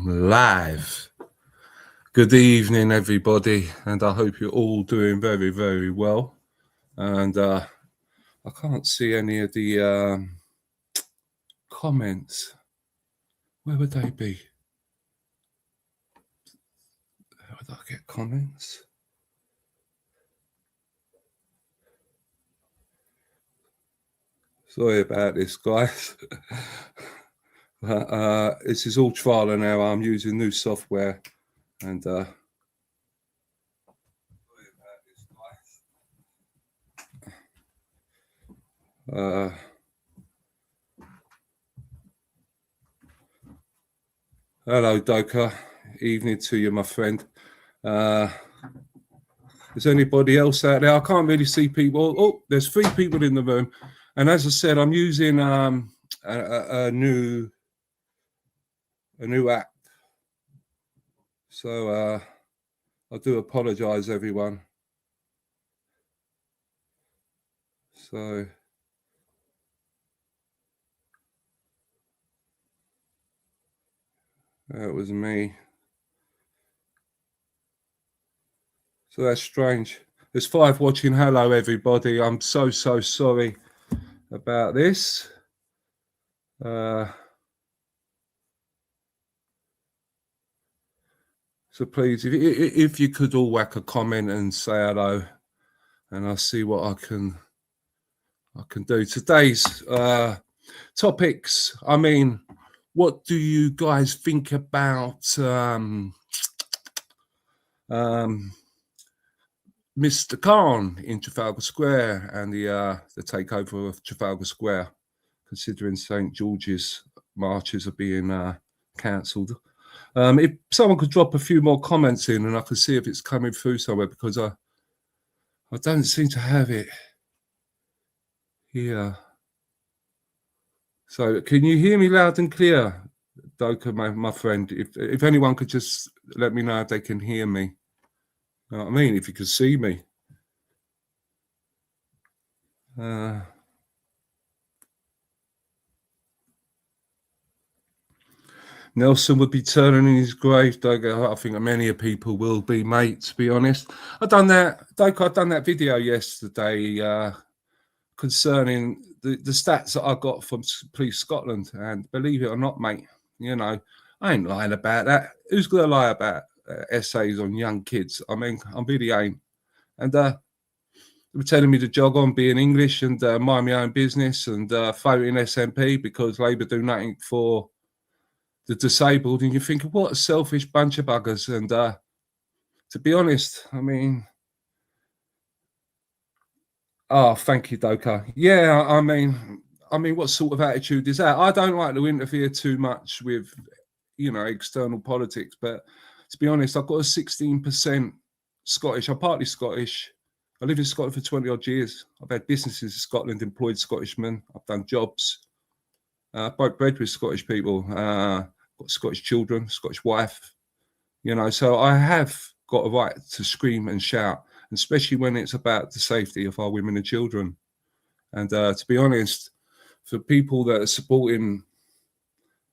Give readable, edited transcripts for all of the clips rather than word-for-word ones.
I'm live. Good evening, everybody, and I hope you're all doing very, very well. And I can't see any of the comments. Where would they be? How would I get comments? Sorry about this, guys. This is all trial and error. I'm using new software, and sorry about this, guys. Hello, Doka. Evening to you, my friend. Is anybody else out there? I can't really see people. Oh, there's 3 people in the room. And as I said, I'm using a new app. So I do apologize, everyone. So that was me. So that's strange. There's 5 watching. Hello, everybody. I'm so sorry about this. So please, if you could all whack a comment and say hello, and I'll see what I can do. Today's topics. I mean, what do you guys think about Mr. Khan in Trafalgar Square and the takeover of Trafalgar Square, considering St. George's marches are being cancelled? If someone could drop a few more comments in, and I could see if it's coming through somewhere, because I don't seem to have it here. So can you hear me loud and clear, Doka, my friend? If anyone could just let me know if they can hear me. You know what I mean? If you could see me. Nelson would be turning in his grave, Doka. I think many people will be, mate, to be honest. I've done that, Doka, I've done that video yesterday concerning the stats that I got from Police Scotland. And believe it or not, mate, you know, I ain't lying about that. Who's going to lie about essays on young kids? I mean, I really ain't. And they were telling me to jog on, being English, and mind my own business, and voting SNP because Labour do nothing for the disabled. And you think, what a selfish bunch of buggers. And to be honest, I mean, oh, thank you, Doka. Yeah, I mean, what sort of attitude is that? I don't like to interfere too much with, you know, external politics, but to be honest, I've got a 16% Scottish. I'm partly Scottish. I lived in Scotland for 20 odd years. I've had businesses in Scotland, employed Scottishmen. I've done jobs. Broke bread with Scottish people. Got Scottish children, Scottish wife. You know, so I have got a right to scream and shout, especially when it's about the safety of our women and children. And to be honest, for people that are supporting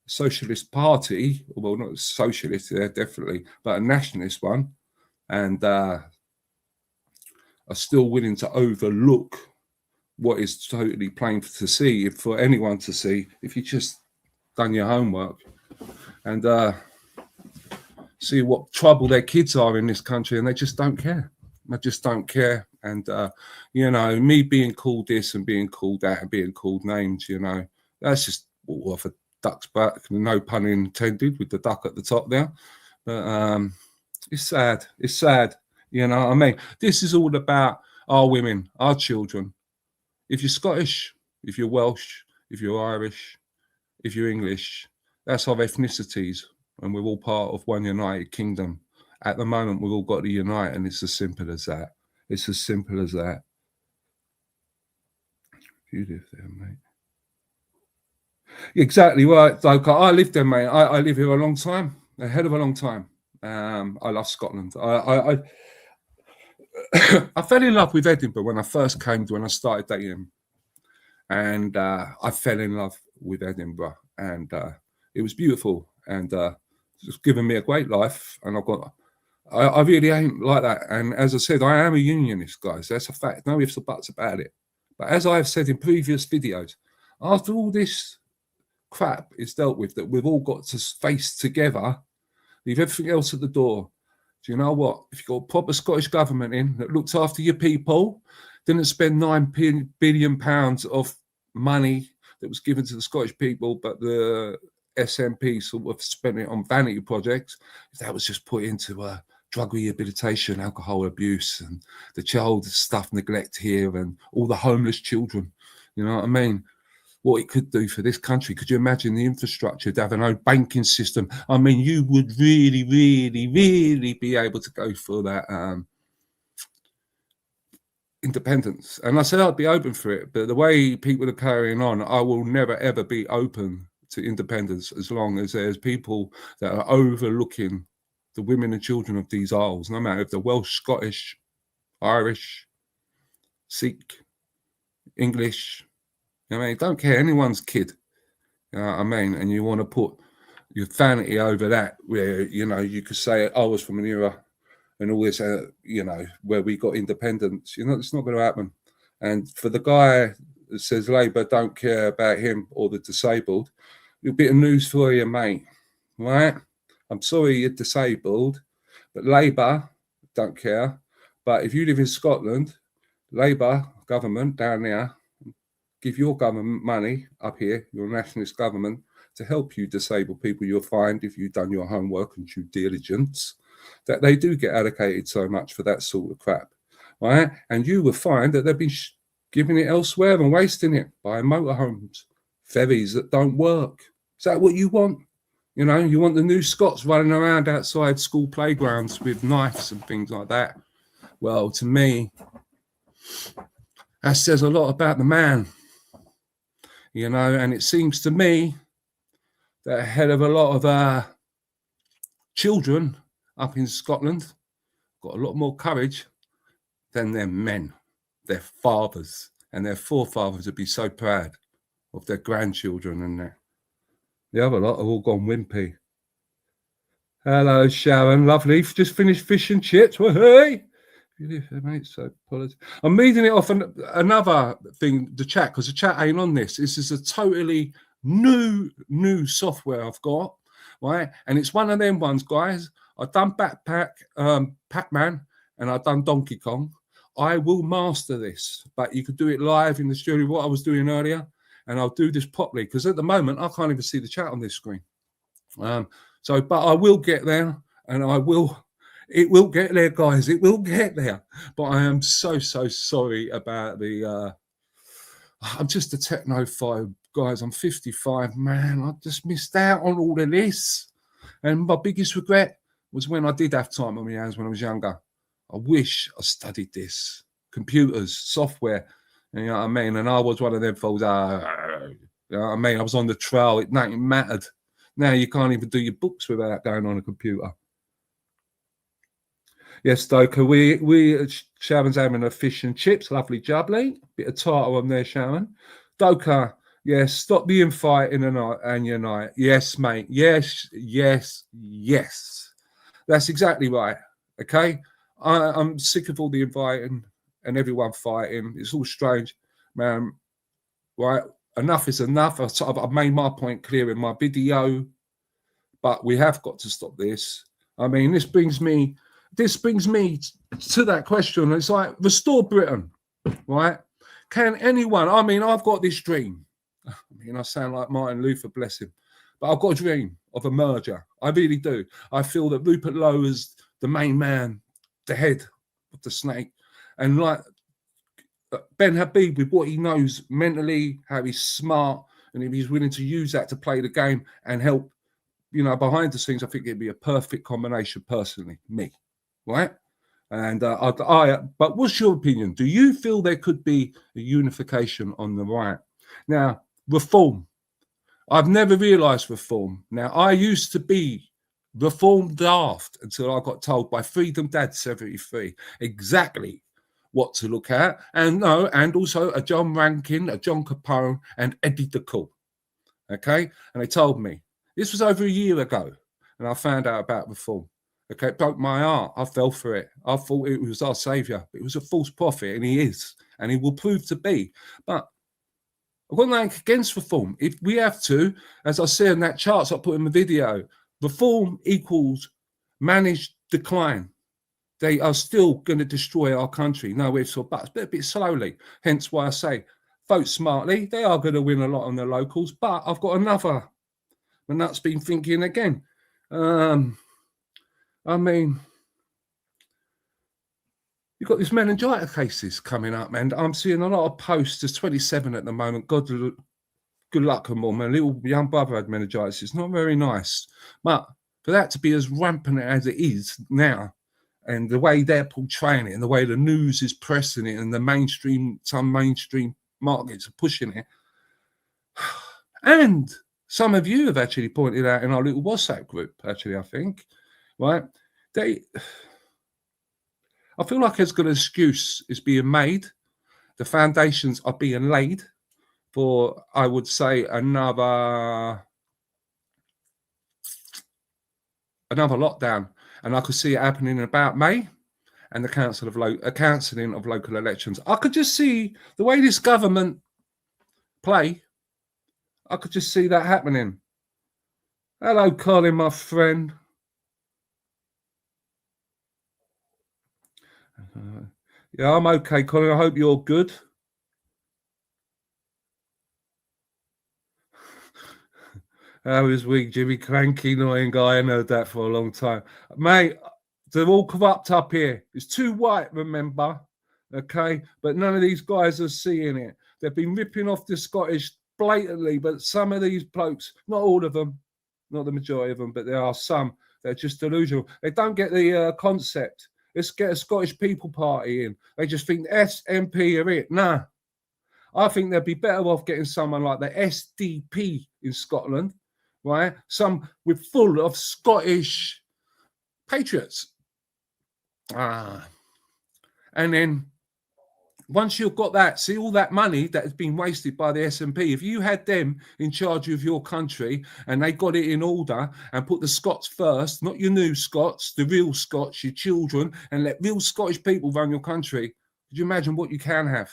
Socialist Party, well, not socialist, they're definitely, but a nationalist one, and are still willing to overlook what is totally plain to see, for anyone to see, if you just done your homework and see what trouble their kids are in this country, and they just don't care. They just don't care. And you know, me being called this and being called that and being called names, you know, that's just water off a duck's back. No pun intended with the duck at the top there. But it's sad. It's sad. You know what I mean? This is all about our women, our children. If you're Scottish, if you're Welsh, if you're Irish, if you're English, that's our ethnicities, and we're all part of one united kingdom. At the moment, we've all got to unite, and it's as simple as that. It's as simple as that. You live there, mate. Exactly right, Doka. I lived there, mate. I live here a long time, a hell of a long time. I love Scotland. I fell in love with Edinburgh when I first came, when I started dating, and I fell in love with Edinburgh, and it was beautiful. And It's given me a great life, and I really ain't like that. And as I said, I am a unionist, guys. That's a fact. No ifs or buts about it. But as I've said in previous videos, after all this crap is dealt with that we've all got to face together, leave everything else at the door. Do you know what? If you've got a proper Scottish government in that looks after your people, didn't spend £9 billion of money that was given to the Scottish people, but the SNP sort of spent it on vanity projects, if that was just put into drug rehabilitation, alcohol abuse, and the child stuff neglect here, and all the homeless children, you know what I mean? What it could do for this country. Could you imagine the infrastructure to have an own banking system? I mean, you would really, really, really be able to go for that independence. And I said I'd be open for it, but the way people are carrying on, I will never, ever be open to independence as long as there's people that are overlooking the women and children of these isles, no matter if they're Welsh, Scottish, Irish, Sikh, English. I mean, don't care anyone's kid. You know what I mean? And you want to put your vanity over that, where, you know, you could say, I was from an era and all this, you know, where we got independence. You know, it's not going to happen. And for the guy that says Labour don't care about him or the disabled, a bit of news for you, mate. Right? I'm sorry you're disabled, but Labour don't care. But if you live in Scotland, Labour government down there, give your government money up here, your nationalist government, to help you disabled people. You'll find, if you've done your homework and due diligence, that they do get allocated so much for that sort of crap, right? And you will find that they've been giving it elsewhere and wasting it, buying motorhomes, ferries that don't work. Is that what you want? You know, you want the new Scots running around outside school playgrounds with knives and things like that. Well, to me, that says a lot about the man. You know, and it seems to me that a hell of a lot of children up in Scotland got a lot more courage than their men, their fathers, and their forefathers would be so proud of their grandchildren and that. The other lot have all gone wimpy. Hello, Sharon. Lovely. Just finished fish and chips. Well, hey. Mate, so I'm reading it off another thing, the chat, because the chat ain't on this. This is a totally new software I've got, right? And it's one of them ones, guys. I've done Pac-Man, and I've done Donkey Kong. I will master this, but you could do it live in the studio, what I was doing earlier, and I'll do this properly, because at the moment I can't even see the chat on this screen. But I will get there, and it will get there, guys. It will get there. But I am so sorry about the... I'm just a technophobe, guys. I'm 55, man. I just missed out on all of this. And my biggest regret was when I did have time on my hands when I was younger. I wish I studied this. Computers, software, you know what I mean? And I was one of them folks, you know what I mean? I was on the trail. Nothing mattered. Now you can't even do your books without going on a computer. Yes, Stoker, we Sharon's having a fish and chips, lovely jubbly. Bit of tartar on there, Sharon. Stoker, yes, stop the infighting and unite. Yes, mate. Yes. That's exactly right. Okay, I'm sick of all the infighting and everyone fighting. It's all strange, man. Right? Enough is enough. I've made my point clear in my video, but we have got to stop this. I mean, this brings me to that question. It's like, restore Britain, right? Can anyone, I mean, I've got this dream. I mean, I sound like Martin Luther, bless him, but I've got a dream of a merger. I really do. I feel that Rupert Lowe is the main man, the head of the snake. And like Ben Habib, with what he knows mentally, how he's smart, and if he's willing to use that to play the game and help, you know, behind the scenes, I think it'd be a perfect combination, personally, me. Right? And but what's your opinion? Do you feel there could be a unification on the right? Now, reform. I've never realised reform. Now, I used to be reform daft until I got told by Freedom Dad 73 exactly what to look at. And also a John Rankin, a John Capone, and Eddie the Cool. Okay? And they told me. This was over a year ago. and I found out about reform. Okay, it broke my heart. I fell for it. I thought it was our saviour. It was a false prophet, and he is, and he will prove to be. But I've got nothing against reform. If we have to, as I said in that charts I put in the video, reform equals managed decline. They are still going to destroy our country. No ifs or buts, but a bit slowly. Hence why I say, vote smartly. They are going to win a lot on the locals. But I've got another. And that's been thinking again. I mean, you've got these meningitis cases coming up, man. I'm seeing a lot of posts. There's 27 at the moment. God, good luck to them all. My little young brother had meningitis. It's not very nice. But for that to be as rampant as it is now, and the way they're portraying it, and the way the news is pressing it, and some mainstream markets are pushing it, and some of you have actually pointed out in our little WhatsApp group, actually, I think, right? I feel like there's got an excuse is being made. The foundations are being laid for, I would say, another lockdown. And I could see it happening in about May, and the cancelling of local elections. I could just see the way this government play. I could just see that happening. Hello, Colin, my friend. Yeah, I'm okay, Colin. I hope you're good. How is weak, Jimmy? Cranky, annoying guy. I know that for a long time. Mate, they're all corrupt up here. It's too white, remember? Okay? But none of these guys are seeing it. They've been ripping off the Scottish blatantly, but some of these blokes, not all of them, not the majority of them, but there are some that are just delusional. They don't get the concept. Let's get a Scottish People Party in. They just think the SNP are it. Nah. I think they'd be better off getting someone like the SDP in Scotland, right? Some with full of Scottish patriots. And then once you've got that, see all that money that has been wasted by the SNP, if you had them in charge of your country and they got it in order and put the Scots first, not your new Scots, the real Scots, your children, and let real Scottish people run your country, could you imagine what you can have?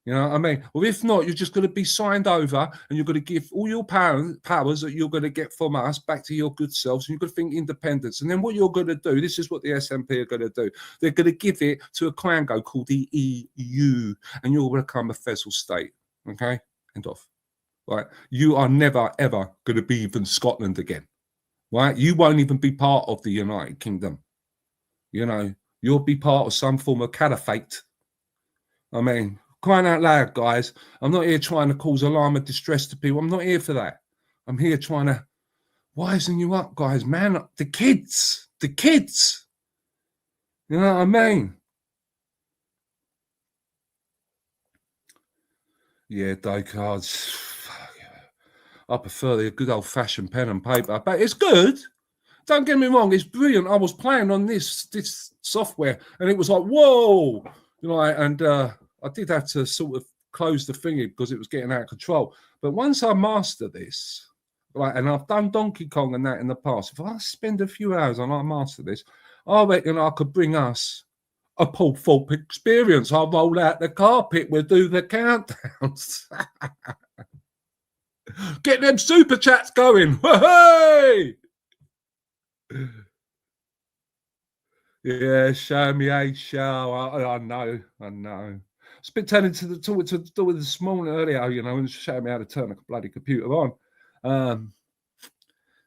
You know what I mean? Well, if not, you're just going to be signed over and you're going to give all your powers that you're going to get from us back to your good selves, and you're going to think independence. And then what you're going to do, this is what the SNP are going to do. They're going to give it to a clango called the EU, and you'll become a federal state. Okay? End off. Right? You are never, ever going to be even Scotland again. Right? You won't even be part of the United Kingdom. You know, you'll be part of some form of caliphate. I mean, crying out loud, guys. I'm not here trying to cause alarm or distress to people. I'm not here for that. I'm here trying to wisen you up, guys. Man, the kids. You know what I mean? Yeah, day cards. I prefer the good old-fashioned pen and paper, but it's good. Don't get me wrong, it's brilliant. I was playing on this software, and it was like, whoa, you know, and I did have to sort of close the thingy because it was getting out of control. But once I master this, right, and I've done Donkey Kong and that in the past, if I spend a few hours and I master this, I reckon I could bring us a Paul Thorpe experience. I'll roll out the carpet, we'll do the countdowns. Get them super chats going. Hey! Yeah, show me a show. I know. It's been turning to talk with this morning earlier, you know, and showing me how to turn a bloody computer on.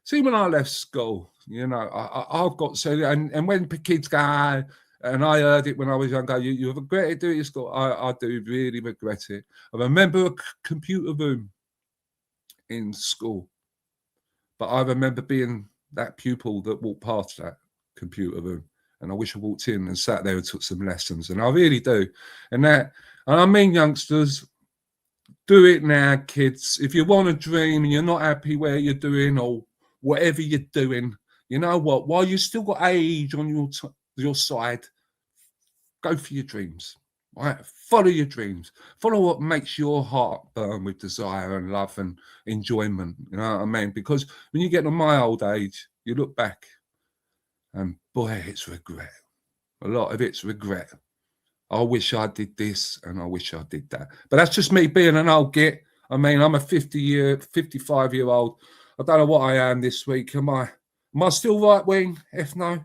See, when I left school, you know, I've got so, and when kids go, and I heard it when I was younger, you regret it doing your school. I do really regret it. I remember a computer room in school, but I remember being that pupil that walked past that computer room. And I wish I walked in and sat there and took some lessons. And I really do. And I mean, youngsters, do it now, kids. If you want to dream and you're not happy where you're doing or whatever you're doing, you know what? While you still got age on your side, go for your dreams. Right? Follow your dreams. Follow what makes your heart burn with desire and love and enjoyment. You know what I mean? Because when you get to my old age, you look back and boy, it's regret. A lot of it's regret. I wish I did this and I wish I did that. But that's just me being an old git. I mean, I'm a 55-year-old. I don't know what I am this week. Am I still right wing? F no.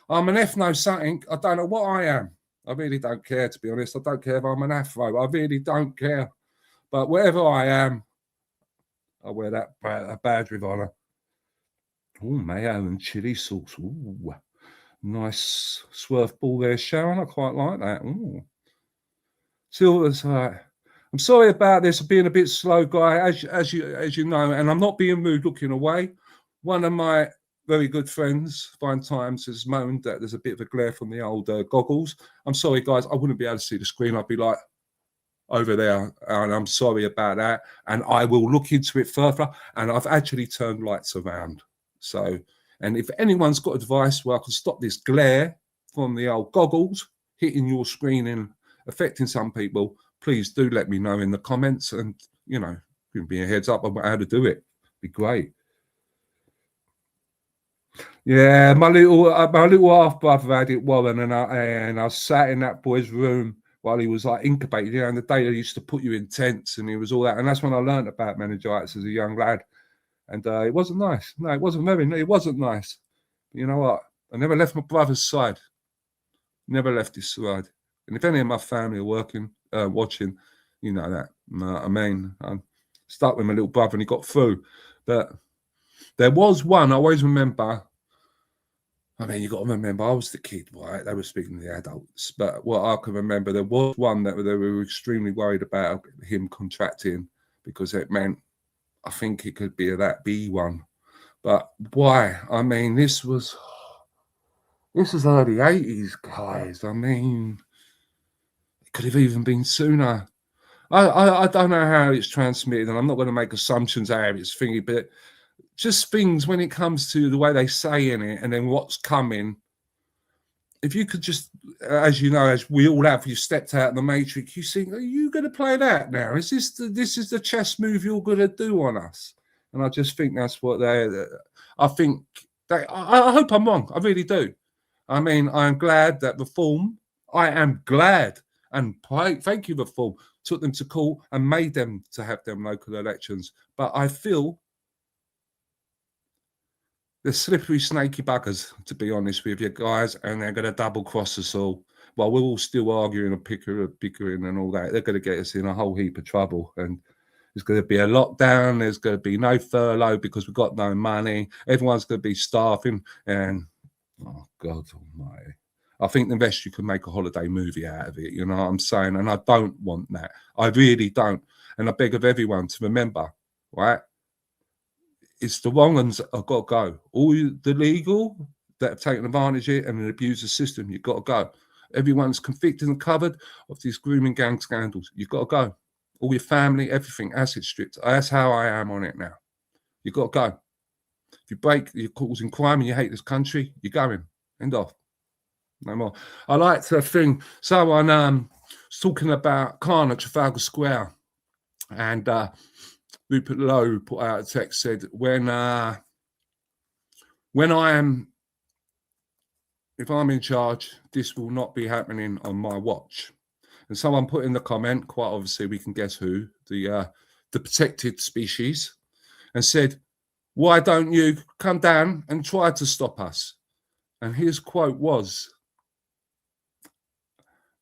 I'm an F no something. I don't know what I am. I really don't care, to be honest. I don't care if I'm an Afro. I really don't care. But wherever I am, I wear that badge with honour. Oh, mayo and chili sauce. Ooh, nice swerve ball there, Sharon. I quite like that. Ooh. Silver's I'm sorry about this being a bit slow, guy, as you know, and I'm not being rude looking away. One of my very good friends, Fine Times, has moaned that there's a bit of a glare from the old goggles. I'm sorry, guys, I wouldn't be able to see the screen. I'd be like over there, and I'm sorry about that. And I will look into it further. And I've actually turned lights around. So, and if anyone's got advice where I can stop this glare from the old goggles hitting your screen and affecting some people, please do let me know in the comments, and you know, give me a heads up on how to do it. Be great. Yeah, my little half brother had it, Warren, and I sat in that boy's room while he was like incubated. You know, and the day they used to put you in tents, and he was all that, and that's when I learned about meningitis as a young lad. And it wasn't nice. No, it wasn't nice. But you know what? I never left my brother's side. Never left his side. And if any of my family are watching, you know that. I mean, I'm stuck with my little brother and he got through. But there was one, I always remember. I mean, you got to remember, I was the kid, right? They were speaking to the adults. But what I can remember, there was one that they were extremely worried about him contracting because it meant, I think it could be that B one. But why? I mean, this was early 80s, guys. I mean, it could have even been sooner. I don't know how it's transmitted, and I'm not going to make assumptions out of it's thingy, but just things when it comes to the way they say in it and then what's coming. If you could just, as you know, as we all have, you stepped out of the Matrix, you think, are you going to play that now? Is this the chess move you're going to do on us? And I just think that's what I think. I hope I'm wrong. I really do. I mean, I'm glad that Reform, I am glad, and thank you, Reform, took them to court and made them to have them local elections. But I feel they're slippery, snaky buggers, to be honest with you guys, and they're going to double cross us all. Well, we're all still arguing and bickering and all that. They're going to get us in a whole heap of trouble. And there's going to be a lockdown. There's going to be no furlough because we've got no money. Everyone's going to be starving. And, oh, God almighty. I think the best you can make a holiday movie out of it. You know what I'm saying? And I don't want that. I really don't. And I beg of everyone to remember, right? It's the wrong ones that have got to go. All the legal that have taken advantage of it and abused the system, you've got to go. Everyone's convicted and covered of these grooming gang scandals. You've got to go. All your family, everything, acid stripped. That's how I am on it now. You've got to go. If you break, you're causing crime and you hate this country, you're going. End off. No more. I like to think someone was talking about Khan at Trafalgar Square, and Rupert Lowe put out a text, said, if I'm in charge, this will not be happening on my watch. And someone put in the comment, quite obviously we can guess who, the protected species, and said, why don't you come down and try to stop us? And his quote was,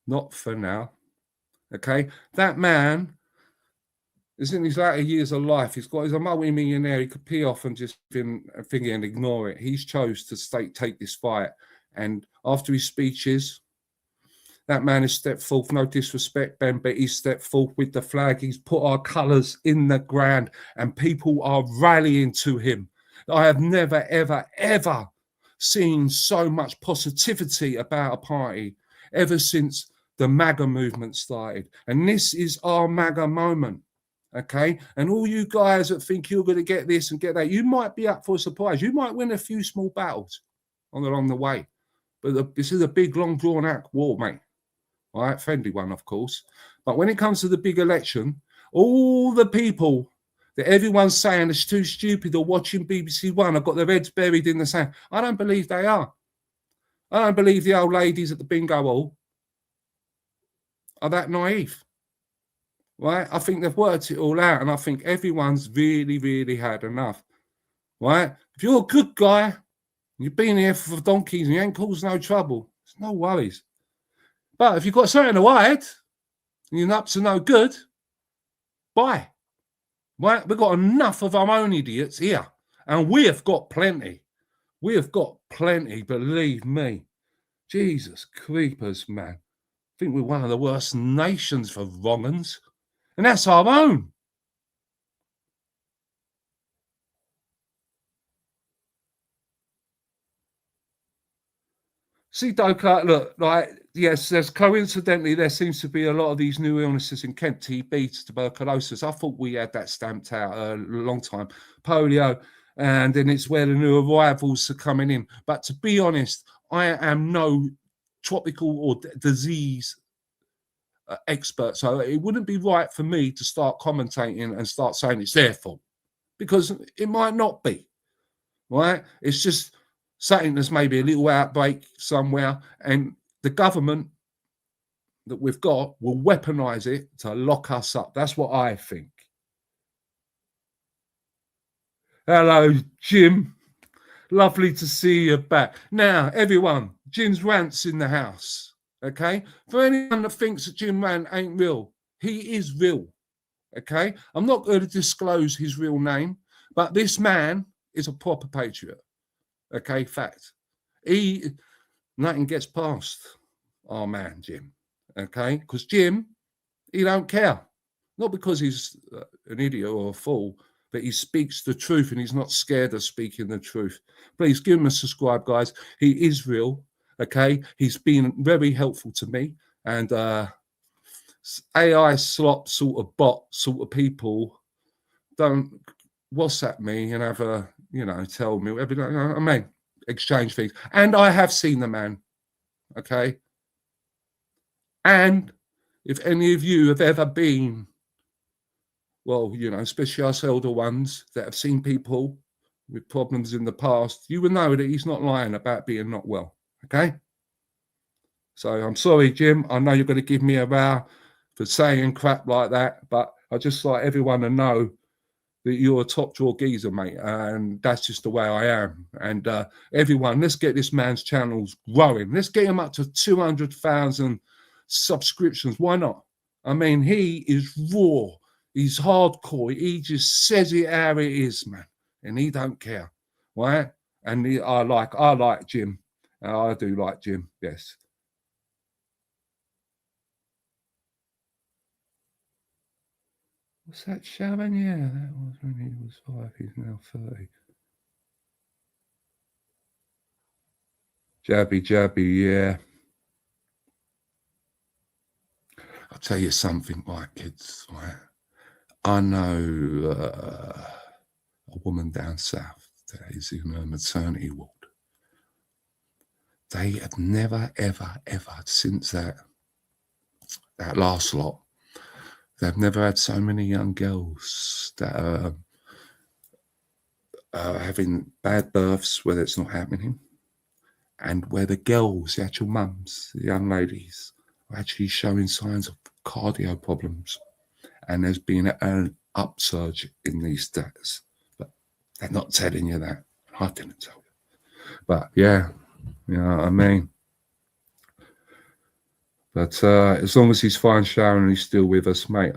not for now. Okay, that man is in his latter years of life. He's a multi-millionaire. He could pee off and just and ignore it. He's chose to take this fight. And after his speeches, that man has stepped forth. No disrespect, Ben, but he's stepped forth with the flag. He's put our colours in the ground, and people are rallying to him. I have never, ever, ever seen so much positivity about a party ever since the MAGA movement started. And this is our MAGA moment. Okay, and all you guys that think you're going to get this and get that, you might be up for a surprise. You might win a few small battles along the way, but this is a big, long, drawn-out war, mate. right? Friendly one, of course. But when it comes to the big election, all the people that everyone's saying is too stupid or watching BBC One have got their heads buried in the sand. I don't believe they are. I don't believe the old ladies at the bingo hall are that naive, right? I think they've worked it all out, and I think everyone's really, really had enough, right? If you're a good guy, you've been here for donkeys and you ain't caused no trouble, there's no worries. But if you've got something to hide and you're up to no good, bye. Right? We've got enough of our own idiots here, and we have got plenty. We have got plenty, believe me. Jesus creepers, man. I think we're one of the worst nations for wrong-uns, and that's our own. See, Doka, look, like, yes, there's coincidentally, there seems to be a lot of these new illnesses in Kent, TB, tuberculosis. I thought we had that stamped out a long time. Polio, and then it's where the new arrivals are coming in. But to be honest, I am no tropical or disease expert, so it wouldn't be right for me to start commentating and start saying it's their fault, because it might not be, right? It's just something that's maybe a little outbreak somewhere, and the government that we've got will weaponize it to lock us up. That's what I think. Hello, Jim. Lovely to see you back. Now, everyone, Jim's Rant's in the house, okay? For anyone that thinks that Jim Rant ain't real, he is real, okay? I'm not going to disclose his real name, but this man is a proper patriot. Okay, fact. Nothing gets past our man, Jim. Okay, because Jim, he don't care. Not because he's an idiot or a fool, but he speaks the truth and he's not scared of speaking the truth. Please give him a subscribe, guys. He is real. Okay, he's been very helpful to me. And AI slop sort of bot sort of people don't WhatsApp me and have a, tell me every day. I mean, exchange things. And I have seen the man, okay? And if any of you have ever been, well, especially us elder ones that have seen people with problems in the past, you will know that he's not lying about being not well, okay? So I'm sorry, Jim. I know you're going to give me a row for saying crap like that, but I just like everyone to know that you're a top drawer geezer, mate, and that's just the way I am. And everyone, let's get this man's channels growing. Let's get him up to 200,000 subscriptions. Why not? I mean, he is raw. He's hardcore. He just says it how it is, man, and he don't care, right? And I like Jim. I do like Jim. Yes. What's that, Sharon? Yeah, that was when he was 5. He's now 30. Jabby, yeah. I'll tell you something, right, kids, right? I know a woman down south that is in a maternity ward. They have never, ever, since that last lot, they've never had so many young girls that are having bad births where it's not happening, and where the girls, the actual mums, the young ladies, are actually showing signs of cardio problems. And there's been an upsurge in these stats. But they're not telling you that. I didn't tell you. But yeah, you know what I mean? But as long as he's fine, Sharon, he's still with us, mate.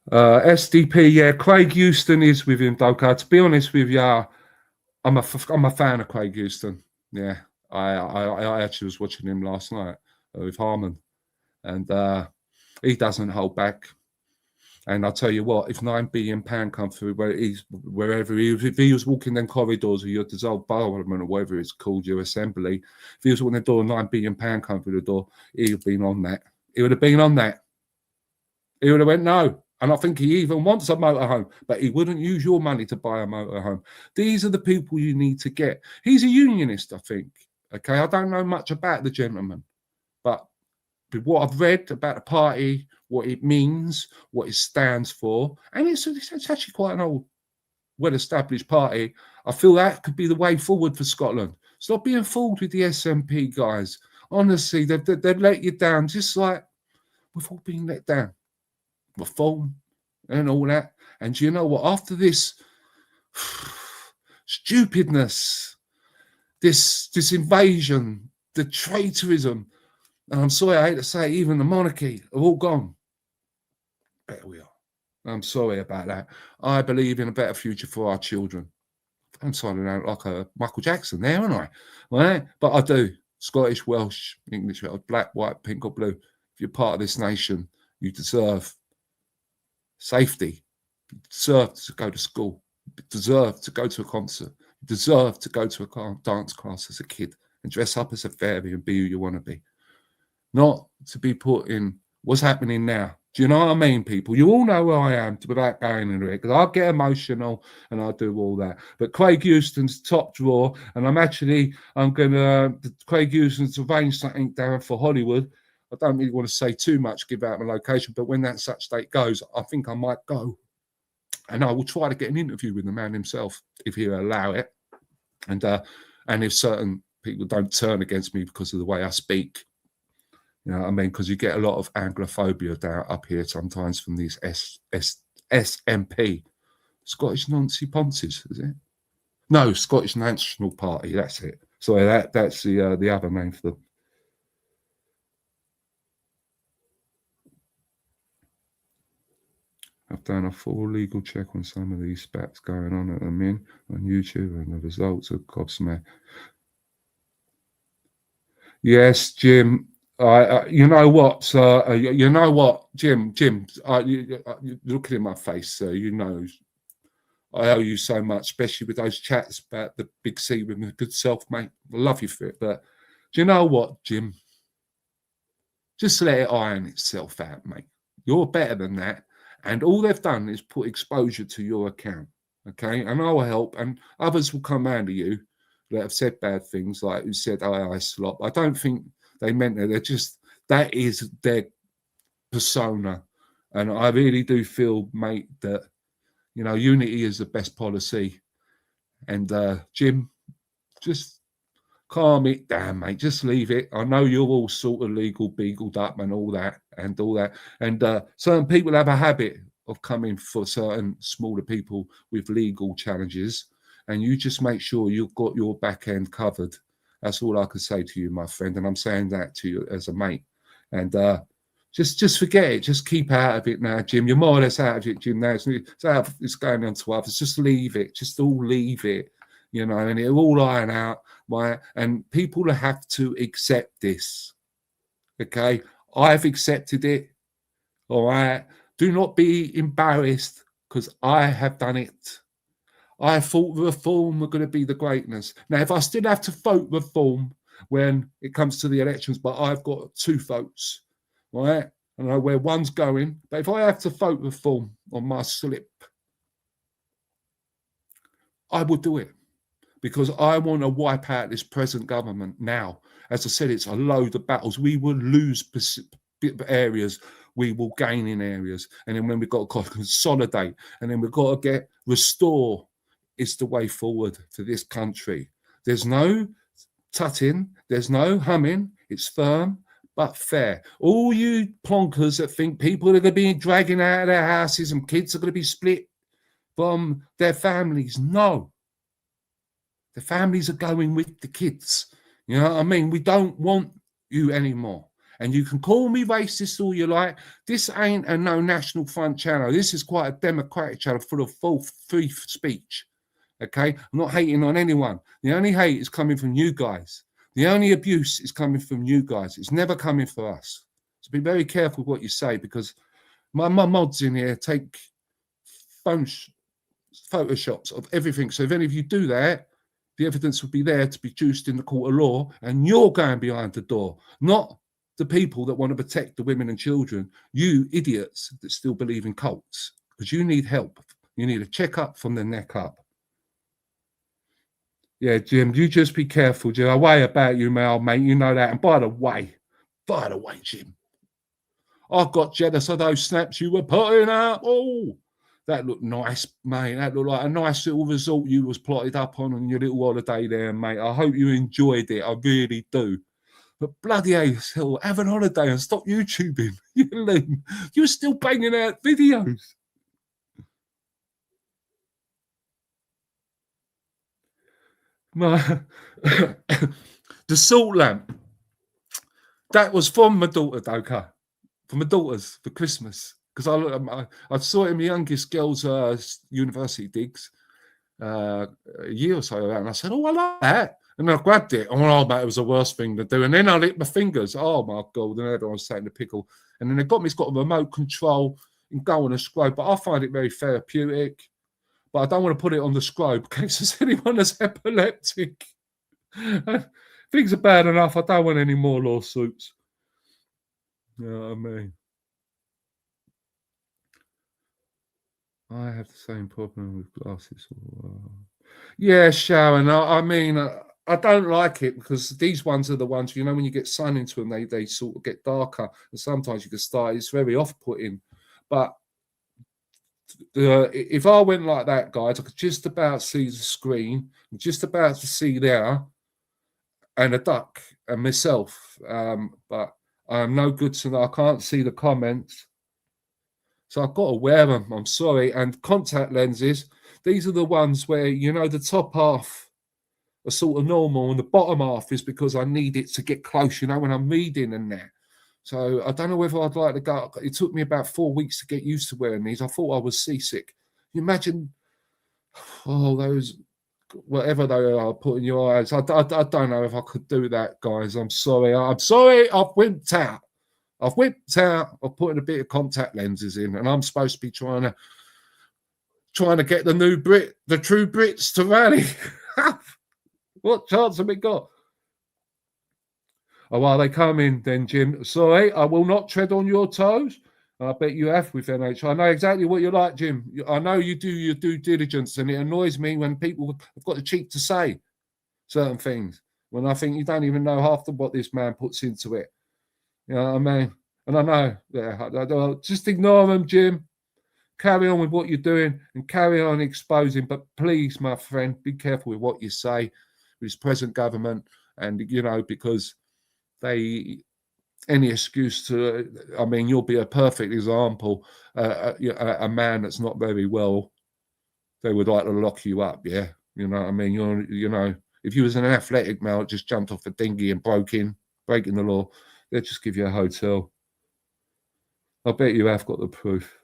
SDP, yeah, Craig Houston is with him, Doka. To be honest with you, I'm a fan of Craig Houston. Yeah, I actually was watching him last night with Harmon, and he doesn't hold back. And I'll tell you what, if £9 billion come through wherever if he was walking them corridors of your dissolved parliament or whatever it's called, your assembly, if he was walking the door, £9 billion come through the door, he would have been on that. He would have been on that. He would have went no. And I think he even wants a motorhome, but he wouldn't use your money to buy a motorhome. These are the people you need to get. He's a unionist, I think. Okay, I don't know much about the gentleman, but with what I've read about the party, what it means, what it stands for, and it's actually quite an old, well-established party. I feel that could be the way forward for Scotland. Stop being fooled with the SNP guys. Honestly, they've let you down, just like we've all been let down. Reform and all that. And you know what? After this stupidness, this invasion, the traitorism, and I'm sorry, I hate to say, even the monarchy are all gone. Better we are. I'm sorry about that. I believe in a better future for our children. I'm sounding out like a Michael Jackson there, aren't I? Right? But I do. Scottish, Welsh, English, black, white, pink, or blue. If you're part of this nation, you deserve safety. You deserve to go to school. You deserve to go to a concert. You deserve to go to a dance class as a kid and dress up as a fairy and be who you want to be. Not to be put in what's happening now. Do you know what I mean, people? You all know where I am without going into it, because I get emotional and I do all that. But Craig Houston's top drawer, and Craig Houston's arranged something down for Hollywood. I don't really want to say too much, give out my location, but when that such date goes, I think I might go. And I will try to get an interview with the man himself, if he'll allow it. And if certain people don't turn against me because of the way I speak. You know what I mean? Because you get a lot of Anglophobia down up here sometimes from these SNP, Scottish Nancy Ponces, is it? No, Scottish National Party. That's it. Sorry, that's the other name for them. I've done a full legal check on some of these spats going on at the minute on YouTube, and the results are gobsmacked. Yes, Jim. You know what? You know what, Jim? You're looking in my face, sir. You know, I owe you so much, especially with those chats about the big C with my good self, mate. I love you for it. But do you know what, Jim? Just let it iron itself out, mate. You're better than that. And all they've done is put exposure to your account. Okay. And I will help. And others will come round to you that have said bad things, like who said, I slop. I don't think they meant it. They're just, that is their persona. And I really do feel, mate, that, you know, unity is the best policy. And Jim, just calm it down, mate. Just leave it. I know you're all sort of legal beagled up and all that. And certain people have a habit of coming for certain smaller people with legal challenges. And you just make sure you've got your back end covered. That's all I can say to you, my friend. And I'm saying that to you as a mate. And just forget it. Just keep out of it now, Jim. You're more or less out of it, Jim. Now it's going on to others. Just leave it. Just all leave it. You know, and it'll all iron out. Right? And people have to accept this. Okay? I've accepted it. All right? Do not be embarrassed, because I have done it. I thought reform were going to be the greatness. Now, if I still have to vote reform when it comes to the elections, but I've got 2 votes, right? I don't know where one's going, but if I have to vote reform on my slip, I will do it, because I want to wipe out this present government now. As I said, it's a load of battles. We will lose areas, we will gain in areas. And then when we've got to consolidate, and then we've got to restore, is the way forward for this country. There's no tutting, there's no humming, it's firm but fair. All you plonkers that think people are going to be dragging out of their houses and kids are going to be split from their families, no. The families are going with the kids. You know what I mean? We don't want you anymore. And you can call me racist all you like. This ain't a No National Front channel. This is quite a democratic channel full of full free speech. Okay? I'm not hating on anyone. The only hate is coming from you guys. The only abuse is coming from you guys. It's never coming for us. So be very careful what you say, because my mods in here take photoshops of everything. So if any of you do that, the evidence will be there to be produced in the court of law, and you're going behind the door, not the people that want to protect the women and children, you idiots that still believe in cults, because you need help. You need a checkup from the neck up. Yeah, Jim, you just be careful, Jim. I worry about you, mate. You know that. And by the way, Jim, I got jealous of those snaps you were putting up. Oh, that looked nice, mate. That looked like a nice little resort you was plotted up on your little holiday there, mate. I hope you enjoyed it. I really do. But bloody hell, have an holiday and stop YouTubing. You're still banging out videos. The salt lamp. That was from my daughter, Doka. For my daughters for Christmas. Because I saw it in my youngest girl's university digs a year or so ago, and I said, "Oh, I like that." And then I grabbed it. Oh, mate, it was the worst thing to do. And then I licked my fingers. Oh my God! And everyone was taking the pickle. And then it's got a remote control and go on a scrobe. But I find it very therapeutic. But I don't want to put it on the scrobe in case there's anyone that's epileptic. Things are bad enough. I don't want any more lawsuits. You know what I mean? I have the same problem with glasses. Yeah, Sharon. I mean, I don't like it because these ones are the ones, when you get sun into them, they sort of get darker. And sometimes you can start, it's very off-putting. But if I went like that, guys, I could just about see the screen, just about to see there, and a duck and myself. But I'm no good to know. I can't see the comments. So I've got to wear them. I'm sorry. And contact lenses, these are the ones where, the top half are sort of normal and the bottom half is because I need it to get close, when I'm reading and that. So I don't know whether I'd like to go. It took me about 4 weeks to get used to wearing these. I thought I was seasick. You imagine, those, whatever they are, put in your eyes. I don't know if I could do that, guys. I'm sorry. I've wimped out. I've putting a bit of contact lenses in, and I'm supposed to be trying to get the true Brits to rally. What chance have we got? Oh, well, they come in then, Jim. Sorry, I will not tread on your toes. I bet you have with NH. I know exactly what you're like, Jim. I know you do your due diligence, and it annoys me when people have got the cheek to say certain things when I think you don't even know half of what this man puts into it. You know what I mean? And I know, just ignore them, Jim. Carry on with what you're doing and carry on exposing. But please, my friend, be careful with what you say with this present government. And, because any excuse to, you'll be a perfect example. A man that's not very well, they would like to lock you up. Yeah. You know what I mean? If you was an athletic male that just jumped off a dinghy and breaking the law, they'll just give you a hotel. I bet you have got the proof.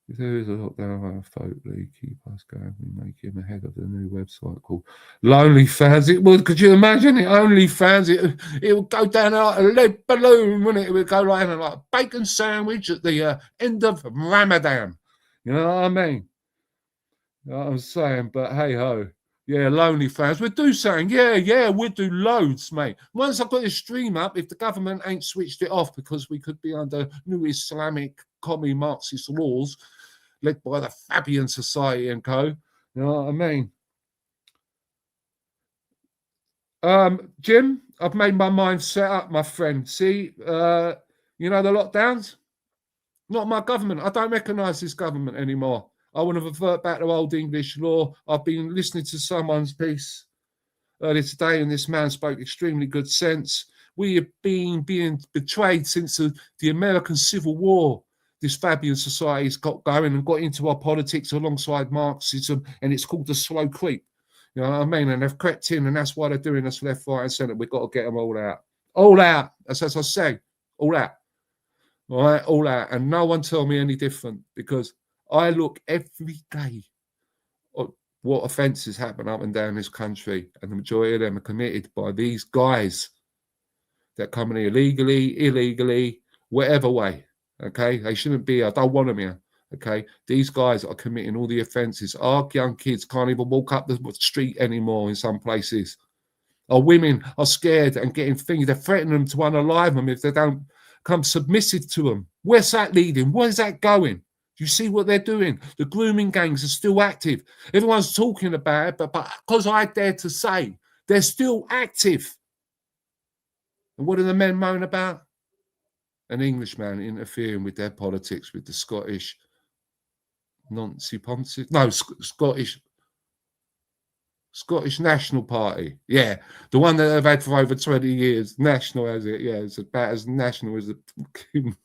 If there is a lockdown, Foley, keep us going. We make him ahead of the new website called LonelyFans. It would. Could you imagine it? OnlyFans. It would go down like a lead balloon, wouldn't it? It would go like a bacon sandwich at the end of Ramadan. You know what I mean? You know what I'm saying? But hey ho. Yeah, LonelyFans. We'll do something. Yeah, we'll do loads, mate. Once I've got this stream up, if the government ain't switched it off because we could be under new Islamic commie Marxist laws led by the Fabian Society and co. You know what I mean? Jim, I've made my mind set up, my friend. See, the lockdowns? Not my government. I don't recognise this government anymore. I want to revert back to old English law. I've been listening to someone's piece earlier today, and this man spoke extremely good sense. We have been being betrayed since the American Civil War. This Fabian Society's got going and got into our politics alongside Marxism, and it's called the slow creep. You know what I mean? And they've crept in, and that's why they're doing us left, right, and centre. We've got to get them all out. All out. As I say, all out. All right, all out. And no one tell me any different, because I look every day at what offences happen up and down this country, and the majority of them are committed by these guys that come in illegally, illegally, whatever way. Okay, they shouldn't be. I don't want them here. Okay, these guys are committing all the offences. Our young kids can't even walk up the street anymore in some places. Our women are scared and getting things. They're threatening them to unalive them if they don't come submissive to them. Where's that leading? Where's that going? Do you see what they're doing? The grooming gangs are still active. Everyone's talking about it, but because I dare to say, they're still active. And what do the men moan about? An Englishman interfering with their politics, with the Scottish Nancy Ponce. No, Scottish National Party. Yeah, the one that they've had for over 20 years. National, has it? Yeah, it's about as national as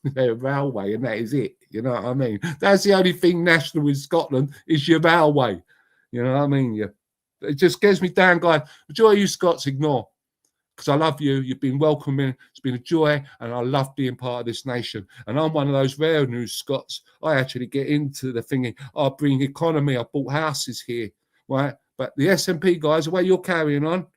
their railway, and that is it. You know what I mean? That's the only thing national in Scotland is your railway. You know what I mean? Yeah. It just gets me down, guys. Majority of you Scots ignore. Because I love you. You've been welcoming. It's been a joy, and I love being part of this nation. And I'm one of those rare new Scots. I actually get into the thinking, I bring economy. I bought houses here, right? But the SNP guys, the way you're carrying on,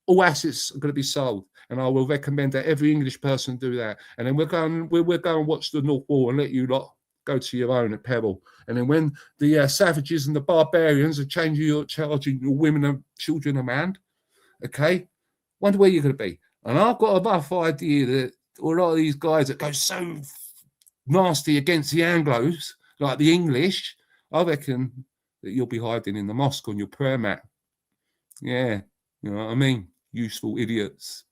all assets are going to be sold. And I will recommend that every English person do that. And then we'll go and watch the North Wall and let you lot go to your own at peril. And then when the savages and the barbarians are charging your women and children a man, okay, wonder where you're going to be. And I've got a rough idea that a lot of these guys that go so nasty against the Anglos, like the English, I reckon that you'll be hiding in the mosque on your prayer mat. Yeah, you know what I mean? Useful idiots.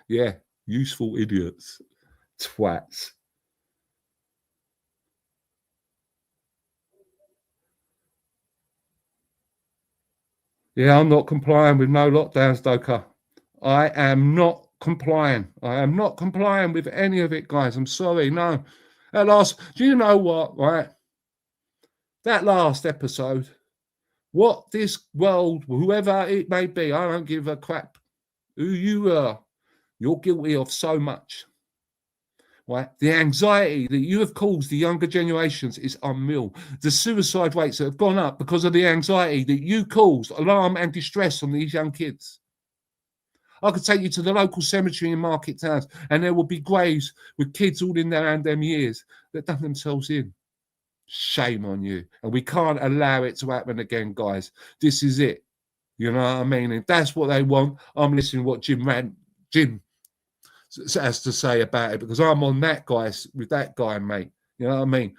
Yeah, useful idiots. Twats. Yeah, I'm not complying with no lockdowns, Doka. I am not complying. I am not complying with any of it, guys. I'm sorry. No. At last, do you know what, right? That last episode, what this world, whoever it may be, I don't give a crap who you are, you're guilty of so much. Right? The anxiety that you have caused the younger generations is unreal. The suicide rates that have gone up because of the anxiety that you caused, alarm and distress on these young kids. I could take you to the local cemetery in Market Towns, and there will be graves with kids all in their and them years that done themselves in. Shame on you. And we can't allow it to happen again, guys. This is it. You know what I mean? If that's what they want, I'm listening to what Jim has to say about it, because I'm on that guy with that guy, mate. You know what I mean?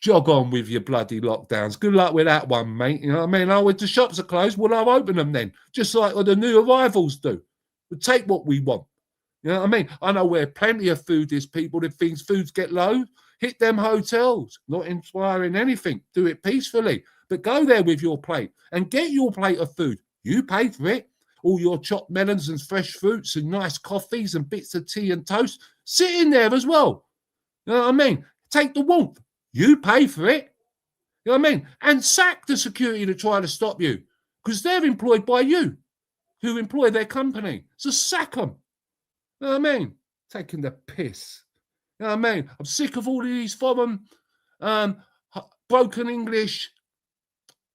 Jog on with your bloody lockdowns. Good luck with that one, mate. You know what I mean? Oh, if the shops are closed, well, I'll open them then, just like the new arrivals do. We'll take what we want. You know what I mean? I know where plenty of food is, people. If foods get low, hit them hotels. Not inspiring anything. Do it peacefully. But go there with your plate and get your plate of food. You paid for it. All your chopped melons and fresh fruits and nice coffees and bits of tea and toast. Sit in there as well. You know what I mean? Take the warmth. You pay for it. You know what I mean? And sack the security to try to stop you, because they're employed by you, who employ their company. So sack them. You know what I mean? Taking the piss. You know what I mean? I'm sick of all of these foreign, broken English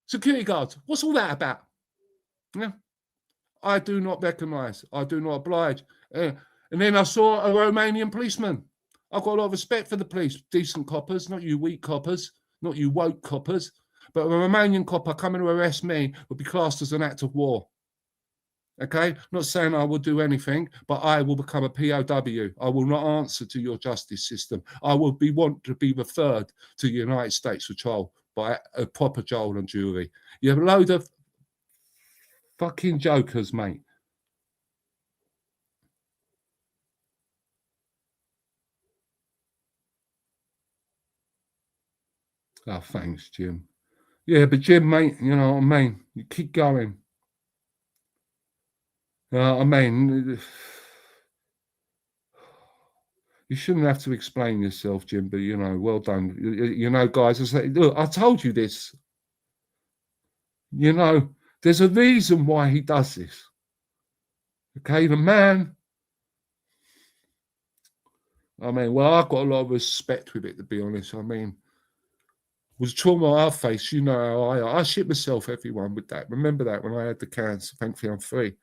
security guards. What's all that about? Yeah. I do not recognise. I do not oblige. And then I saw a Romanian policeman. I've got a lot of respect for the police. Decent coppers, not you weak coppers, not you woke coppers. But a Romanian copper coming to arrest me would be classed as an act of war. Okay? Not saying I will do anything, but I will become a POW. I will not answer to your justice system. I will want to be referred to the United States for trial by a proper trial and jury. You have a load of fucking jokers, mate. Oh, thanks, Jim. Yeah, but Jim, mate, you know what I mean? You keep going. You know what I mean? You shouldn't have to explain yourself, Jim, but, you know, well done. You know, guys, I say, look, I told you this. You know, there's a reason why he does this. Okay, the man, I mean, well, I've got a lot of respect with it, to be honest. I mean, was trauma I faced, you know how I shit myself, everyone, with that. Remember that when I had the cancer. Thankfully, I'm free.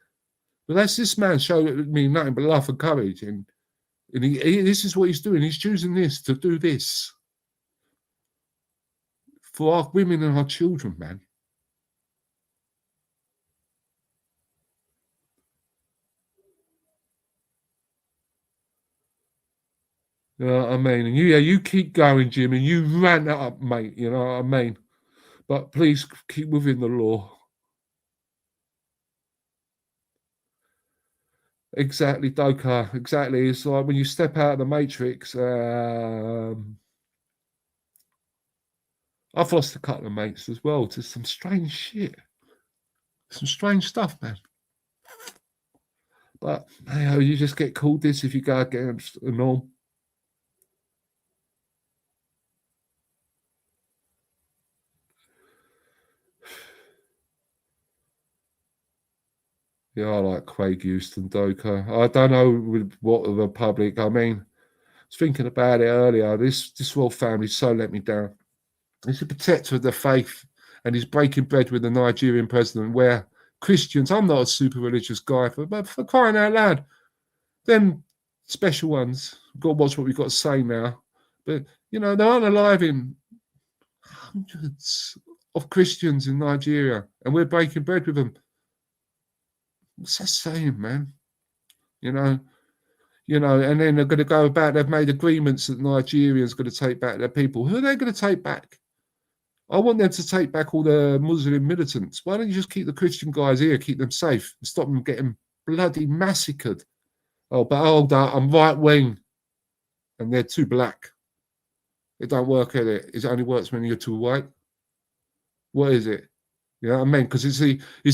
But that's this man showed me nothing but love and courage. And this is what he's doing. He's choosing this to do this for our women and our children, man. You know what I mean? And you keep going, Jim, and you rant that up, mate. You know what I mean? But please keep within the law. Exactly, Doka. Exactly. It's like when you step out of the matrix. I've lost a couple of mates as well to some strange shit. Some strange stuff, man. But you just get called this if you go against the norm. Yeah, I like Craig Houston, Doka. I don't know with what of the public. I mean, I was thinking about it earlier. This royal family so let me down. He's a protector of the faith, and he's breaking bread with the Nigerian president. Where Christians, I'm not a super religious guy, but for crying out loud, them special ones. Got to watch what we've got to say now. But they're unaliving hundreds of Christians in Nigeria, and we're breaking bread with them. What's that saying, man? And then they're going to go about, they've made agreements that Nigerians going to take back their people. Who are they going to take back? I want them to take back all the Muslim militants. Why don't you just keep the Christian guys here, keep them safe, and stop them getting bloody massacred? Oh, but I'm right wing, and they're too black. It don't work at it. It only works when you're too white. What is it? You know what I mean? Because it's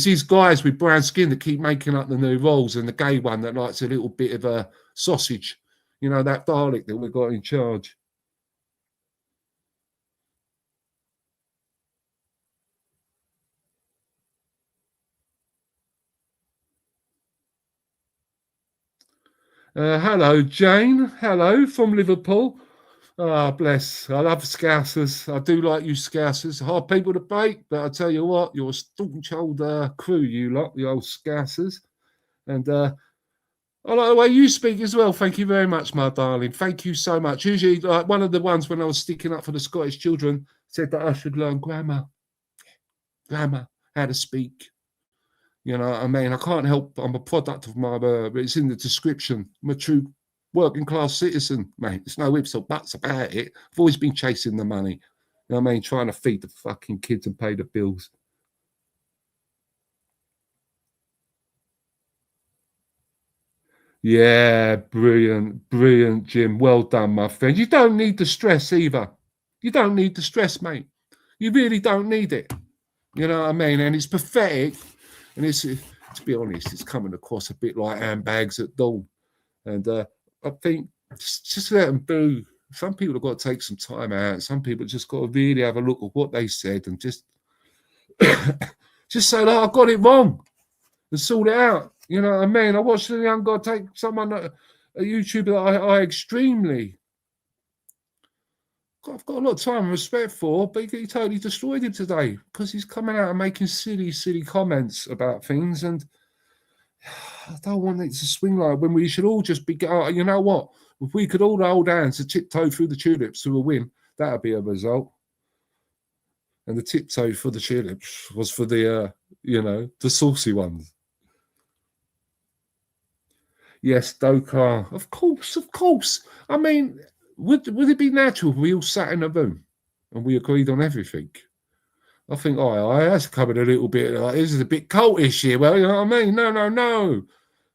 these guys with brown skin that keep making up the new rules, and the gay one that likes a little bit of a sausage. That Dalek that we've got in charge. Hello, Jane. Hello from Liverpool. Ah, bless. I love Scousers. I do like you Scousers. Hard people to bait, but I tell you what, you're a staunch old crew, you lot, the old Scousers. And I like the way you speak as well. Thank you very much, my darling. Thank you so much. Usually, like one of the ones when I was sticking up for the Scottish children said that I should learn grammar, how to speak. I mean, I can't help. I'm a product of my, it's in the description. I'm a true working class citizen, mate. There's no ifs or buts about it. I've always been chasing the money. You know what I mean? Trying to feed the fucking kids and pay the bills. Yeah, brilliant, Jim. Well done, my friend. You don't need the stress either. You don't need the stress, mate. You really don't need it. You know what I mean? And it's pathetic. And it's, to be honest, it's coming across a bit like handbags at dawn. And I think just let them do. Some people have got to take some time out. Some people just got to really have a look at what they said and just say, I got it wrong and sort it out. You know what I mean? I watched the young guy take someone, a YouTuber that I extremely, I've got a lot of time and respect for, but he totally destroyed him today because he's coming out and making silly comments about things. And I don't want it to swing like when we should all just be, you know what? If we could all hold hands to tiptoe through the tulips to a win, that would be a result. And the tiptoe for the tulips was for the, the saucy ones. Yes, Dokar. Of course. I mean, would it be natural if we all sat in a room and we agreed on everything? I think, that's coming a little bit, this is a bit cultish here. Well, you know what I mean? No.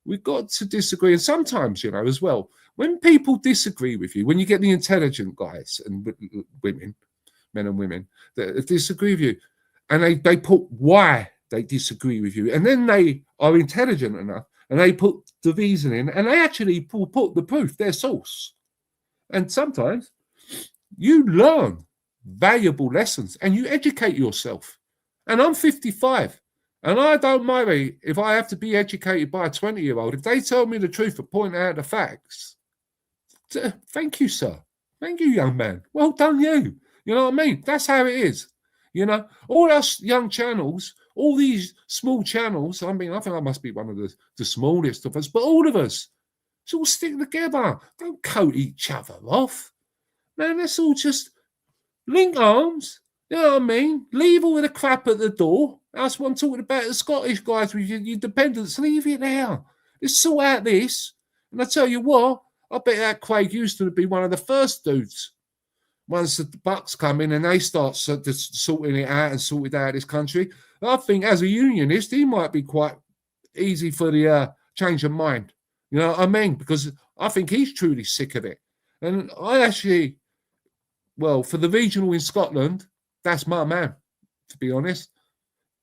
We've got to disagree. And sometimes, as well, when people disagree with you, when you get the intelligent guys and women, men and women, that disagree with you, and they put why they disagree with you, and then they are intelligent enough, and they put the reason in, and they actually put the proof, their source. And sometimes you learn valuable lessons and you educate yourself. And I'm 55. And I don't mind if I have to be educated by a 20-year-old. If they tell me the truth and point out the facts, thank you, sir. Thank you, young man. Well done, you. You know what I mean? That's how it is. All us young channels, all these small channels, I mean, I think I must be one of the smallest of us, but all of us, let's all stick together. Don't coat each other off. Man, let's all just link arms. You know what I mean? Leave all the crap at the door. That's what I'm talking about. The Scottish guys with your dependents, leave it there. Let's sort out this. And I tell you what, I bet that Craig Houston would be one of the first dudes. Once the Bucks come in and they start sorting it out and sorting out this country, I think as a unionist, he might be quite easy for the change of mind. You know what I mean? Because I think he's truly sick of it. And I actually, well, for the regional in Scotland, that's my man, to be honest.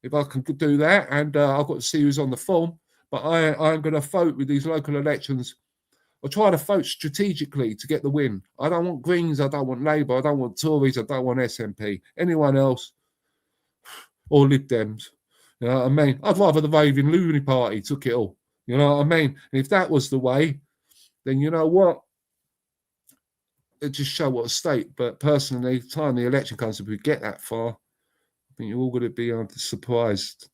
If I can do that, and I've got to see who's on the form, but I'm going to vote with these local elections. I'll try to vote strategically to get the win. I don't want Greens, I don't want Labour, I don't want Tories, I don't want SNP. Anyone else, or Lib Dems. You know what I mean? I'd rather the raving loony party took it all. You know what I mean? And if that was the way, then you know what? It just show what a state. But personally, the time the election comes, if we get that far, I think you're all going to be surprised.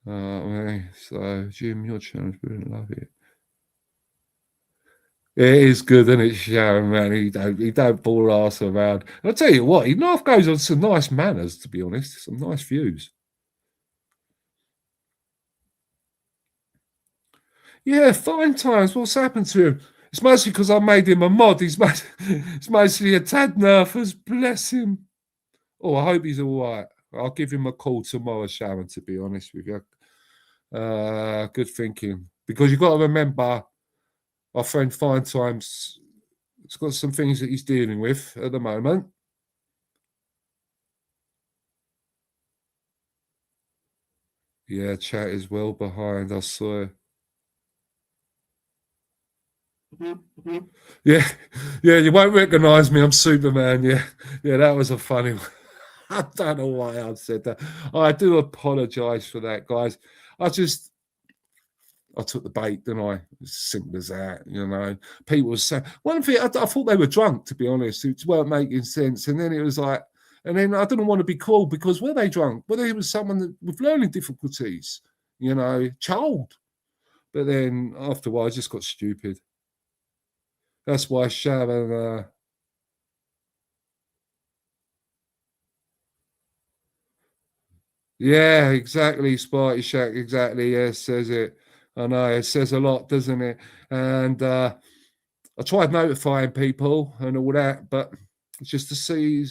So Jim, your channel, wouldn't love it. It is good, isn't it, Sharon, man? He don't ball ass around. And I'll tell you what, he half goes on some nice manners, to be honest. Some nice views. Yeah, fine times. What's happened to him? It's mostly because I made him a mod. It's mostly a tad nervous. Bless him. Oh, I hope he's all right. I'll give him a call tomorrow, Sharon, to be honest with you. Good thinking. Because you've got to remember, our friend Fine Times, it's got some things that he's dealing with at the moment. Yeah, chat is well behind, I saw. Yeah, you won't recognise me. I'm Superman. Yeah, that was a funny one. I don't know why I said that. I do apologise for that, guys. I took the bait, didn't I? As simple as that, you know. People were saying, one thing, I thought they were drunk, to be honest. It weren't making sense. And then it was like, and then I didn't want to be called because were they drunk? Well, there was someone with learning difficulties, you know, child. But then after a while, I just got stupid. That's why Sharon. Yeah, exactly, Sparty Shack. Exactly. Yes, says it. I know it says a lot, doesn't it? And I tried notifying people and all that, but just to see, it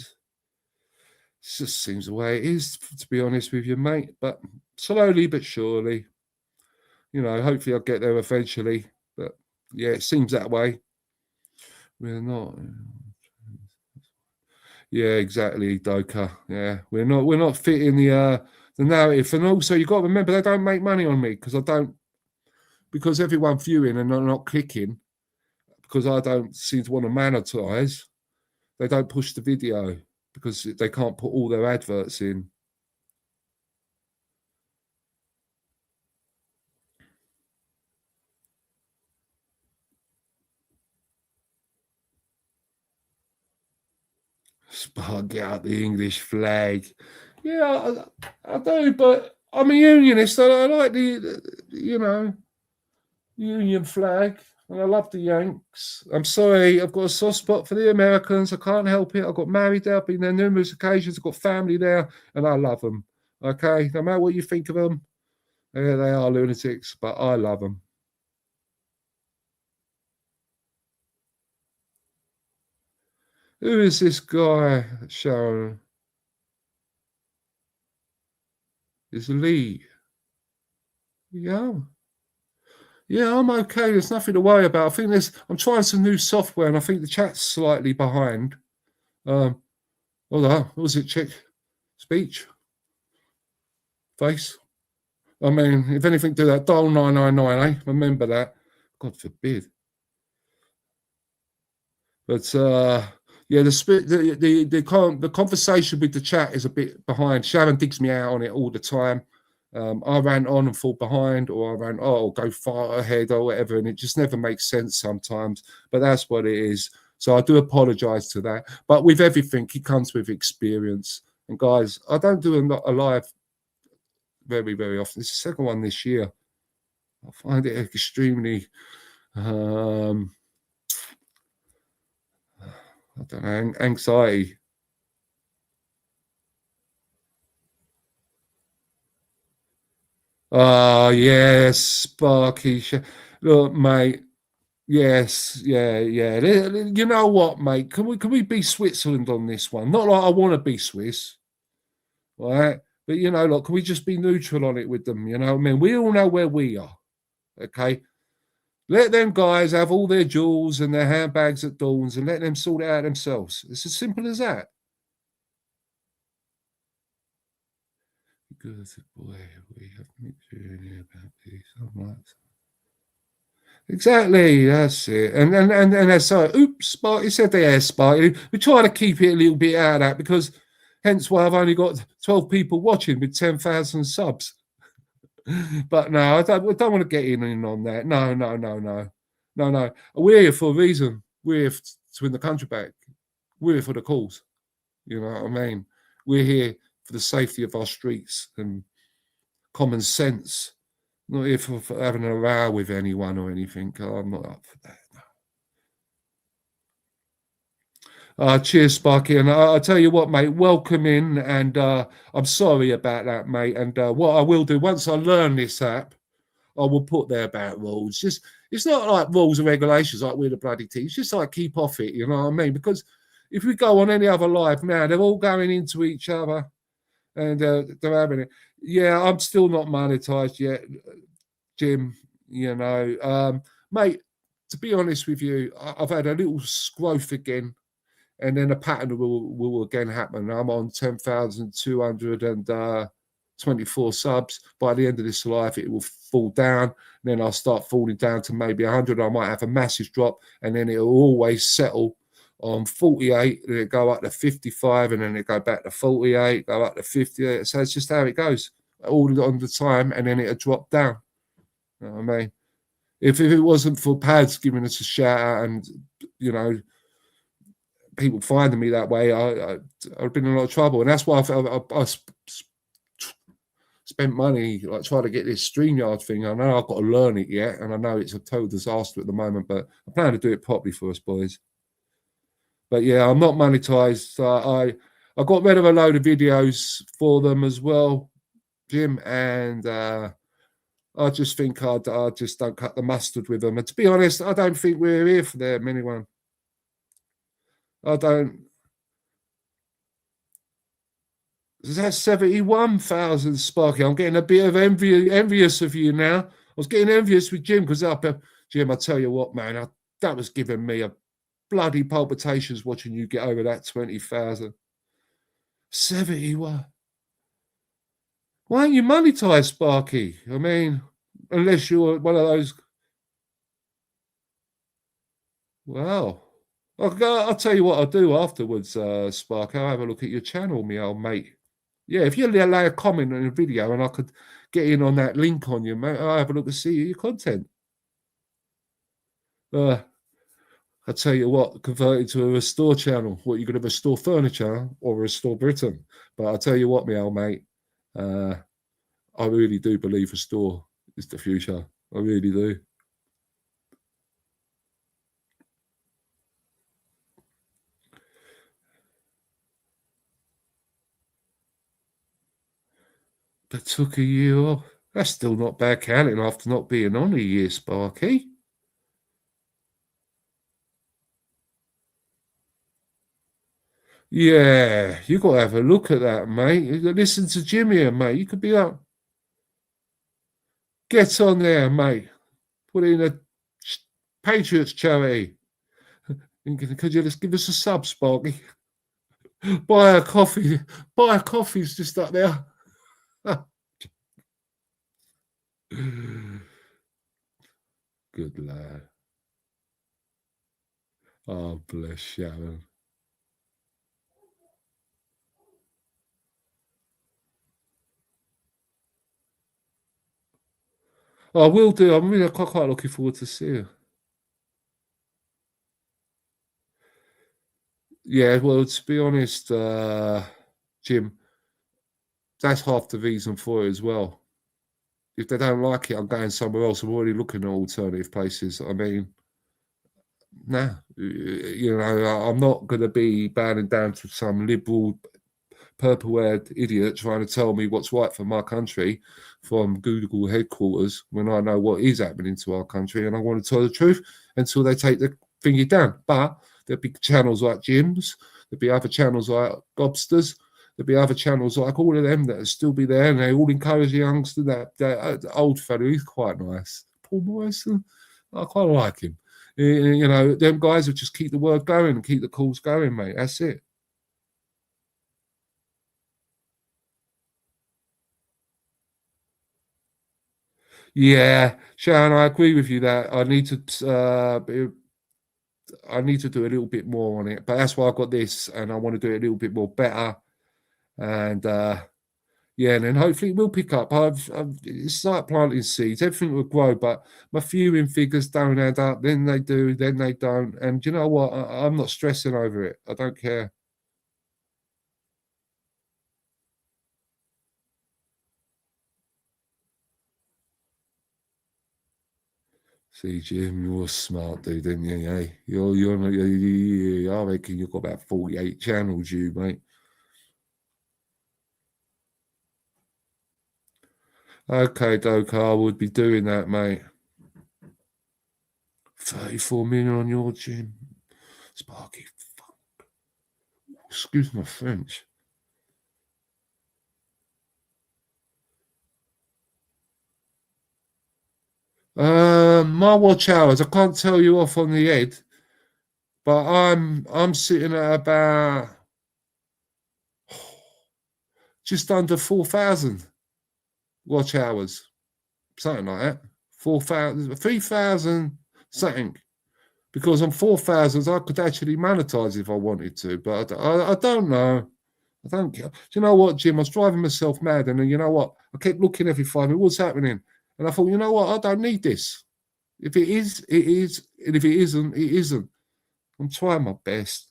just seems the way it is, to be honest with you, mate. But slowly but surely, you know, hopefully I'll get there eventually. But yeah, it seems that way. We're not. Yeah, exactly, Doka. Yeah, we're not fitting the narrative. And also, you've got to remember they don't make money on me because everyone viewing and not clicking because I don't seem to want to monetize. They don't push the video because they can't put all their adverts in. Get out the English flag. Yeah, I do, but I'm a unionist. I like the you know, Union flag, and I love the Yanks. I'm sorry, I've got a soft spot for the Americans. I can't help it. I got married there, I've been there numerous occasions. I've got family there, and I love them. Okay, no matter what you think of them, yeah, they are lunatics, but I love them. Who is this guy, Sharon? Is Lee? Yeah. Yeah, I'm okay. There's nothing to worry about. I think I'm trying some new software and I think the chat's slightly behind. Hold on. What was it? Check speech? Face? I mean, if anything, do that. Dial 999, eh? Remember that. God forbid. But yeah, the conversation with the chat is a bit behind. Sharon digs me out on it all the time. I ran on and fall behind, or I ran, go far ahead or whatever, and it just never makes sense sometimes. But that's what it is. So I do apologise to that. But with everything, it comes with experience. And guys, I don't do a live very, very often. It's the second one this year. I find it extremely, I don't know, anxiety. Oh, yes, Sparky. Look, mate. Yes, yeah. You know what, mate? Can we be Switzerland on this one? Not like I want to be Swiss, right? But you know, look, can we just be neutral on it with them? You know what I mean? We all know where we are. Okay. Let them guys have all their jewels and their handbags at Dawns and let them sort it out themselves. It's as simple as that. Good boy, we have mixture about these. I'm like, exactly, that's it. And that's so. Oops, Sparky said there, Sparky. We try to keep it a little bit out of that because, hence why I've only got 12 people watching with 10,000 subs. But no, I don't want to get in on that. No. We're here for a reason. We're here to win the country back. We're here for the cause. You know what I mean? We're here for the safety of our streets and common sense. Not here for having a row with anyone or anything. I'm not up for that. Cheers, Sparky. And I'll tell you what, mate, welcome in. And I'm sorry about that, mate. And what I will do, once I learn this app, I will put there about rules. Just it's not like rules and regulations like we're the bloody team. It's just like keep off it, you know what I mean? Because if we go on any other live now, they're all going into each other and they're having it. Yeah, I'm still not monetized yet, Jim. You know, mate, to be honest with you, I've had a little growth again, and then a pattern will again happen. I'm on 10,224 subs. By the end of this life, it will fall down. Then I'll start falling down to maybe 100. I might have a massive drop, and then it'll always settle on 48. Then it go up to 55, and then it go back to 48, go up to 58. So it's just how it goes all on the time, and then it'll drop down. You know what I mean? If it wasn't for Pads giving us a shout out and, you know, people finding me that way, I'd been in a lot of trouble. And that's why I spent money like trying to get this StreamYard thing. I know I've got to learn it yet, and I know it's a total disaster at the moment, but I plan to do it properly for us boys. But yeah, I'm not monetized. I got rid of a load of videos for them as well, Jim, and I just think I just don't cut the mustard with them. And to be honest, I don't think we're here for them, anyone. I don't. That's 71,000, Sparky. I'm getting a bit of envious of you now. I was getting envious with Jim because Jim, I tell you what, man, that was giving me a bloody palpitations watching you get over that 20,000. 71. Why aren't you monetized, Sparky? I mean, unless you're one of those. Wow. I'll tell you what I'll do afterwards, Sparky. I'll have a look at your channel, me old mate. Yeah, if you lay a comment on a video and I could get in on that link on you, mate, I'll have a look to see your content. I'll tell you what, convert it to a restore channel. What, you're going to restore furniture or restore Britain? But I'll tell you what, my old mate, I really do believe restore is the future. I really do. That took a year off. That's still not bad counting after not being on a year, Sparky. Yeah, you got to have a look at that, mate. Listen to Jimmy, mate. You could be up. Get on there, mate. Put in a Patriots charity. Could you just give us a sub, Sparky? Buy a coffee. Buy a coffee's just up there. Good lad. Oh, bless Sharon. I will do. I'm really quite looking forward to see you. Yeah, well, to be honest, Jim, that's half the reason for it as well. If they don't like it, I'm going somewhere else. I'm already looking at alternative places. I mean, nah, you know, I'm not going to be bowing down to some liberal purple-haired idiot trying to tell me what's right for my country from Google headquarters when I know what is happening to our country, and I want to tell the truth until they take the thingy down. But there'll be channels like Jim's, there'll be other channels like Gobsters, there'll be other channels like all of them that'll still be there, and they all encourage the youngsters. That old fellow, he's quite nice. Paul Morrison, I quite like him. You know, them guys will just keep the word going and keep the calls going, mate. That's it. Yeah, Sharon, I agree with you that I need to do a little bit more on it, but that's why I got this, and I want to do it a little bit more better, and yeah, and then hopefully it will pick up. It's like planting seeds; everything will grow, but my viewing figures don't add up. Then they do, then they don't, and you know what? I'm not stressing over it. I don't care. See, Jim, you're a smart dude, didn't you? Eh? I reckon you've got about 48 channels, you mate. Okay, Doka, I would be doing that, mate. 34 million on your Jim. Sparky, fuck. Excuse my French. My watch hours, I can't tell you off on the head, but I'm sitting at about just under 4,000 watch hours, something like that. 4,000, 3,000 something. Because on 4,000, I could actually monetize if I wanted to, but I don't know. I don't care. Do you know what, Jim? I was driving myself mad, and then you know what? I kept looking every 5 minutes, what's happening? And I thought, you know what? I don't need this. If it is, it is. And if it isn't, it isn't. I'm trying my best.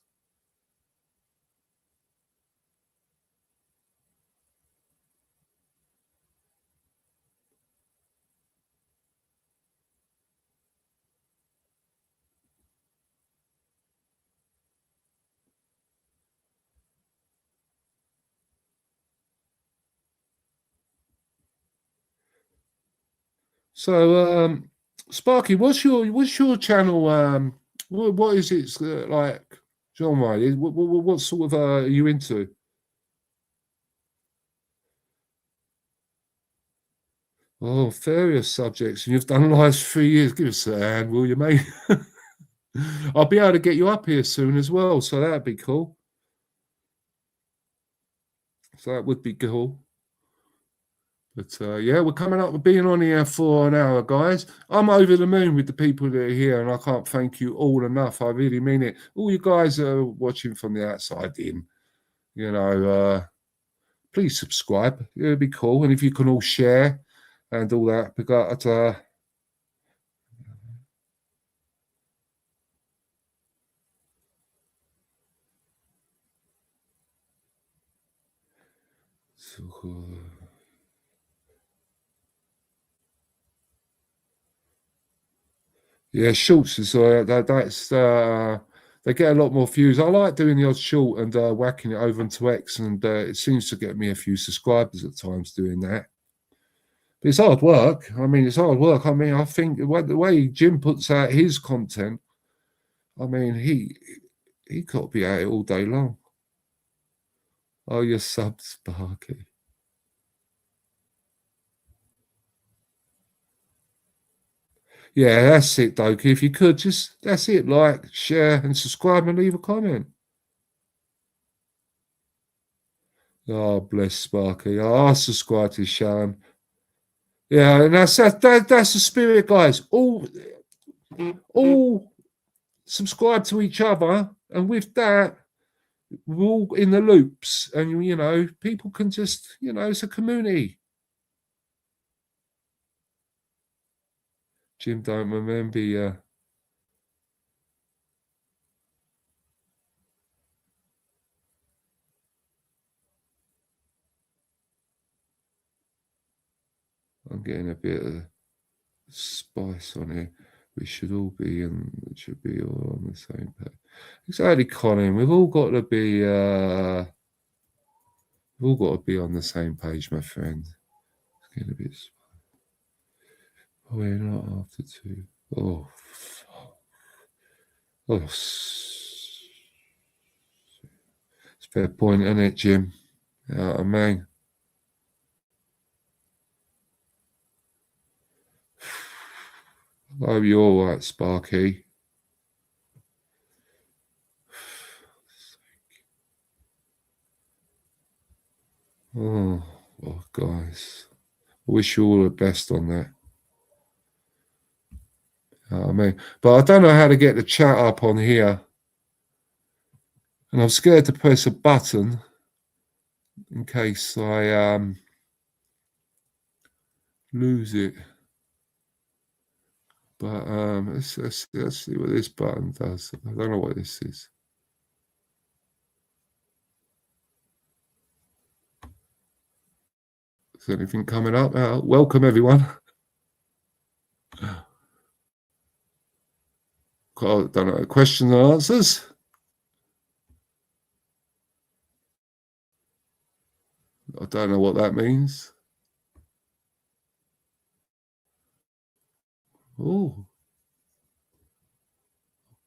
So, Sparky, what's your channel? What is it like genre? What sort of are you into? Oh, various subjects, and you've done lives 3 years. Give us a hand, will you, mate? I'll be able to get you up here soon as well, so that'd be cool. So that would be cool. But yeah, we're coming up with being on here for an hour, guys. I'm over the moon with the people that are here, and I can't thank you all enough. I really mean it. All you guys are watching from the outside in, you know, please subscribe. It'd be cool. And if you can all share and all that, because yeah, shorts is that's they get a lot more views. I like doing the odd short and whacking it over into X, and it seems to get me a few subscribers at times doing that. But it's hard work. I mean, it's hard work. I mean, I think the way Jim puts out his content, I mean, he got to be at it all day long. Oh, your subs, Sparky. Yeah, that's it, Doki. If you could just, that's it. Like, share, and subscribe, and leave a comment. Oh, bless Sparky. Oh, I subscribe to Sharon. Yeah, and that's the spirit, guys. All subscribe to each other, and with that, we're all in the loops, and you know, people can just, you know, it's a community. Jim don't remember you. I'm getting a bit of spice on here. We should all be and it should be all on the same page. Exactly, Colin. We've all got to be We've all got to be on the same page, my friend. It's getting a bit. Oh, we're not after 2. Oh, oh. It's a fair point, isn't it, Jim? You know what I mean? Oh, you're all right, Sparky. Oh, guys. I wish you all the best on that. You know what I mean? But I don't know how to get the chat up on here. And I'm scared to press a button in case I lose it. But let's see what this button does. I don't know what this is. Is anything coming up? Welcome, everyone. I don't know. Questions and answers. I don't know what that means. Oh,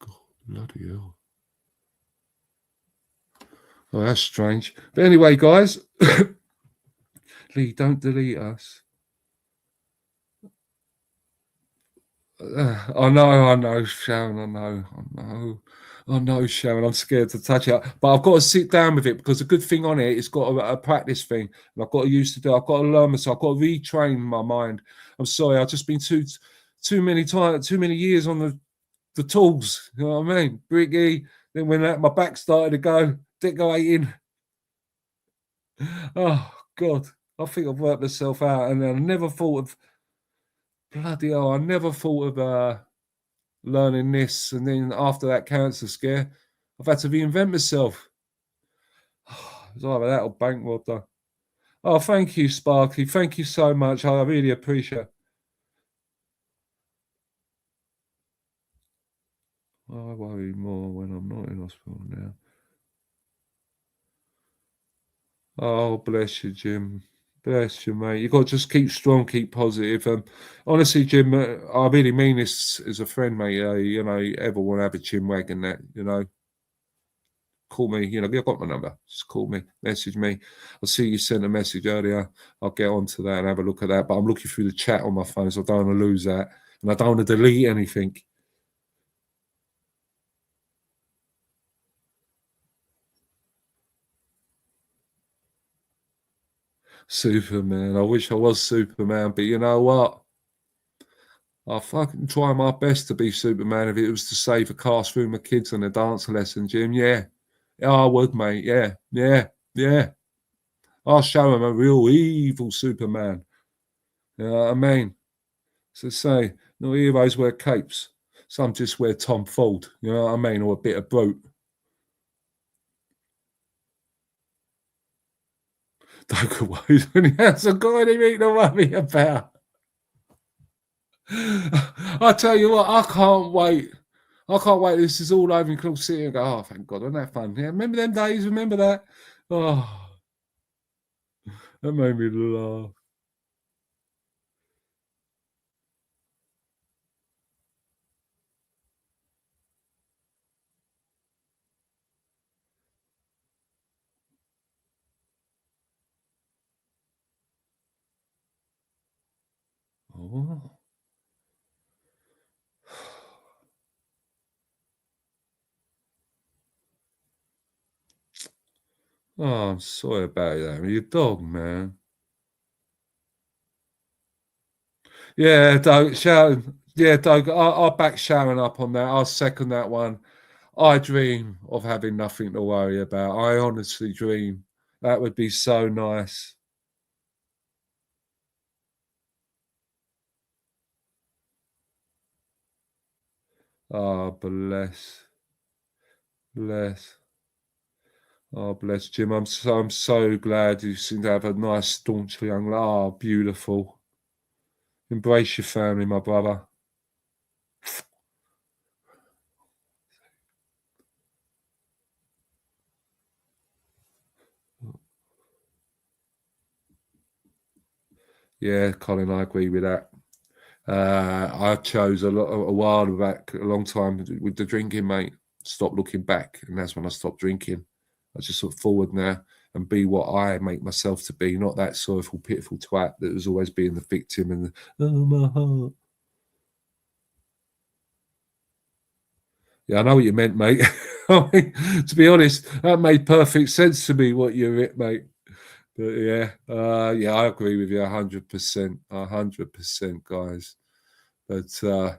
God, bloody hell. Oh, that's strange. But anyway, guys, Lee, don't delete us. I know, Sharon. I know, Sharon. I'm scared to touch it, but I've got to sit down with it because the good thing on it, it's got a practice thing, and I've got to use to do. I've got to learn myself. I've got to retrain my mind. I'm sorry, I've just been too many years on the tools. You know what I mean? Bricky. Then when my back started to go decorating, oh God, I think I've worked myself out, and I never thought of bloody hell. I never thought of learning this, and then after that cancer scare, I've had to reinvent myself. It's either that or bank robber. Oh, thank you, Sparky. Thank you so much. I really appreciate it. I worry more when I'm not in hospital now. Oh, bless you, Jim. Bless you, mate. You've got to just keep strong, keep positive. Honestly, Jim, I really mean this as a friend, mate. You know, you ever want to have a chin wag and that, you know, call me. You know, you've got my number. Just call me, message me. I see you sent a message earlier. I'll get onto that and have a look at that. But I'm looking through the chat on my phone, so I don't want to lose that. And I don't want to delete anything. Superman. I wish I was Superman, but you know what? I'll fucking try my best to be Superman if it was to save a classroom of kids on a dance lesson, Jim. Yeah. Yeah, I would, mate. Yeah. I'll show him a real evil Superman. You know what I mean? So say, no heroes wear capes. Some just wear Tom Ford. You know what I mean? Or a bit of brute. Don't go away when he hasn't got anything to worry about. I tell you what, I can't wait. I can't wait. This is all over in Claw City and go, oh, thank God, wasn't that fun? Yeah, remember them days? Remember that? Oh, that made me laugh. Oh. Oh, I'm sorry about that. Your dog, man. Yeah, Doug, Sharon. Yeah, Doug, I'll back Sharon up on that. I'll second that one. I dream of having nothing to worry about. I honestly dream. That would be so nice. Oh, bless. Oh, bless Jim. I'm so glad you seem to have a nice, staunch young. Oh, beautiful. Embrace your family, my brother. Yeah, Colin, I agree with that. I chose a while back, a long time with the drinking, mate. Stop looking back, and that's when I stopped drinking. I just look forward now and be what I make myself to be, not that sorrowful, pitiful twat that was always being the victim and oh my heart. Yeah, I know what you meant, mate. I mean, to be honest, that made perfect sense to me. What you're it, mate. But yeah, yeah, I agree with you 100%, 100%, guys. But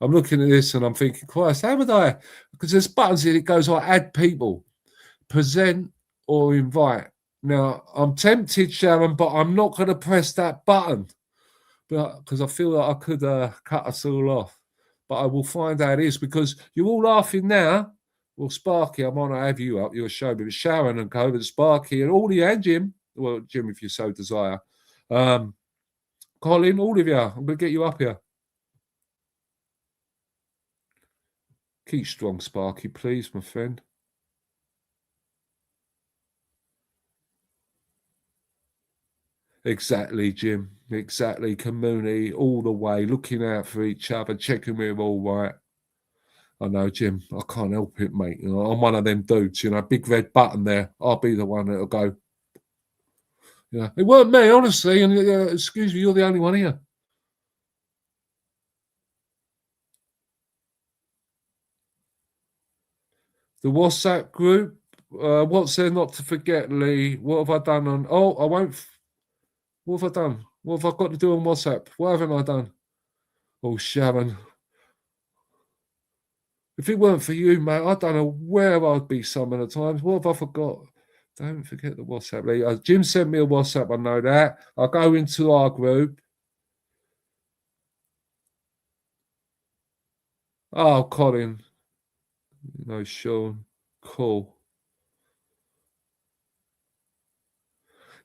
I'm looking at this and I'm thinking, Christ, how would I? Because there's buttons here. It goes like add people, present, or invite. Now I'm tempted, Sharon, but I'm not going to press that button, but because I feel like I could cut us all off. But I will find out it is because you're all laughing now. Well, Sparky, I'm on to have you up. You're a show, but Sharon and Co. But Sparky and all of you and Jim. Well, Jim, if you so desire. Colin, all of you. I'm going to get you up here. Keep strong, Sparky, please, my friend. Exactly, Jim. Exactly. Community all the way, looking out for each other, checking we're all right. I know, Jim. I can't help it, mate. You know, I'm one of them dudes, big red button there. I'll be the one that'll go. Yeah, it weren't me, honestly. And excuse me, you're the only one here. The WhatsApp group. What's there not to forget, Lee? What have I done on? Oh, I won't. What have I done? What have I got to do on WhatsApp? What haven't I done? Oh, Sharon. If it weren't for you, mate, I don't know where I'd be some of the times. What have I forgot? Don't forget the WhatsApp. Lee. Jim sent me a WhatsApp. I know that. I'll go into our group. Oh, Colin. No, Sean. Cool.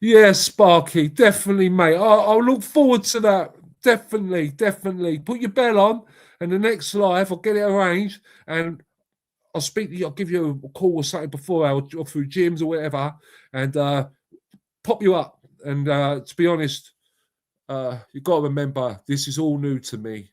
Yeah, Sparky, definitely, mate. I'll look forward to that. Definitely, definitely. Put your bell on, and the next live, I'll get it arranged, and I'll speak to you. I'll give you a call or something before or through Jim's or whatever, and pop you up. And to be honest, you've got to remember, this is all new to me.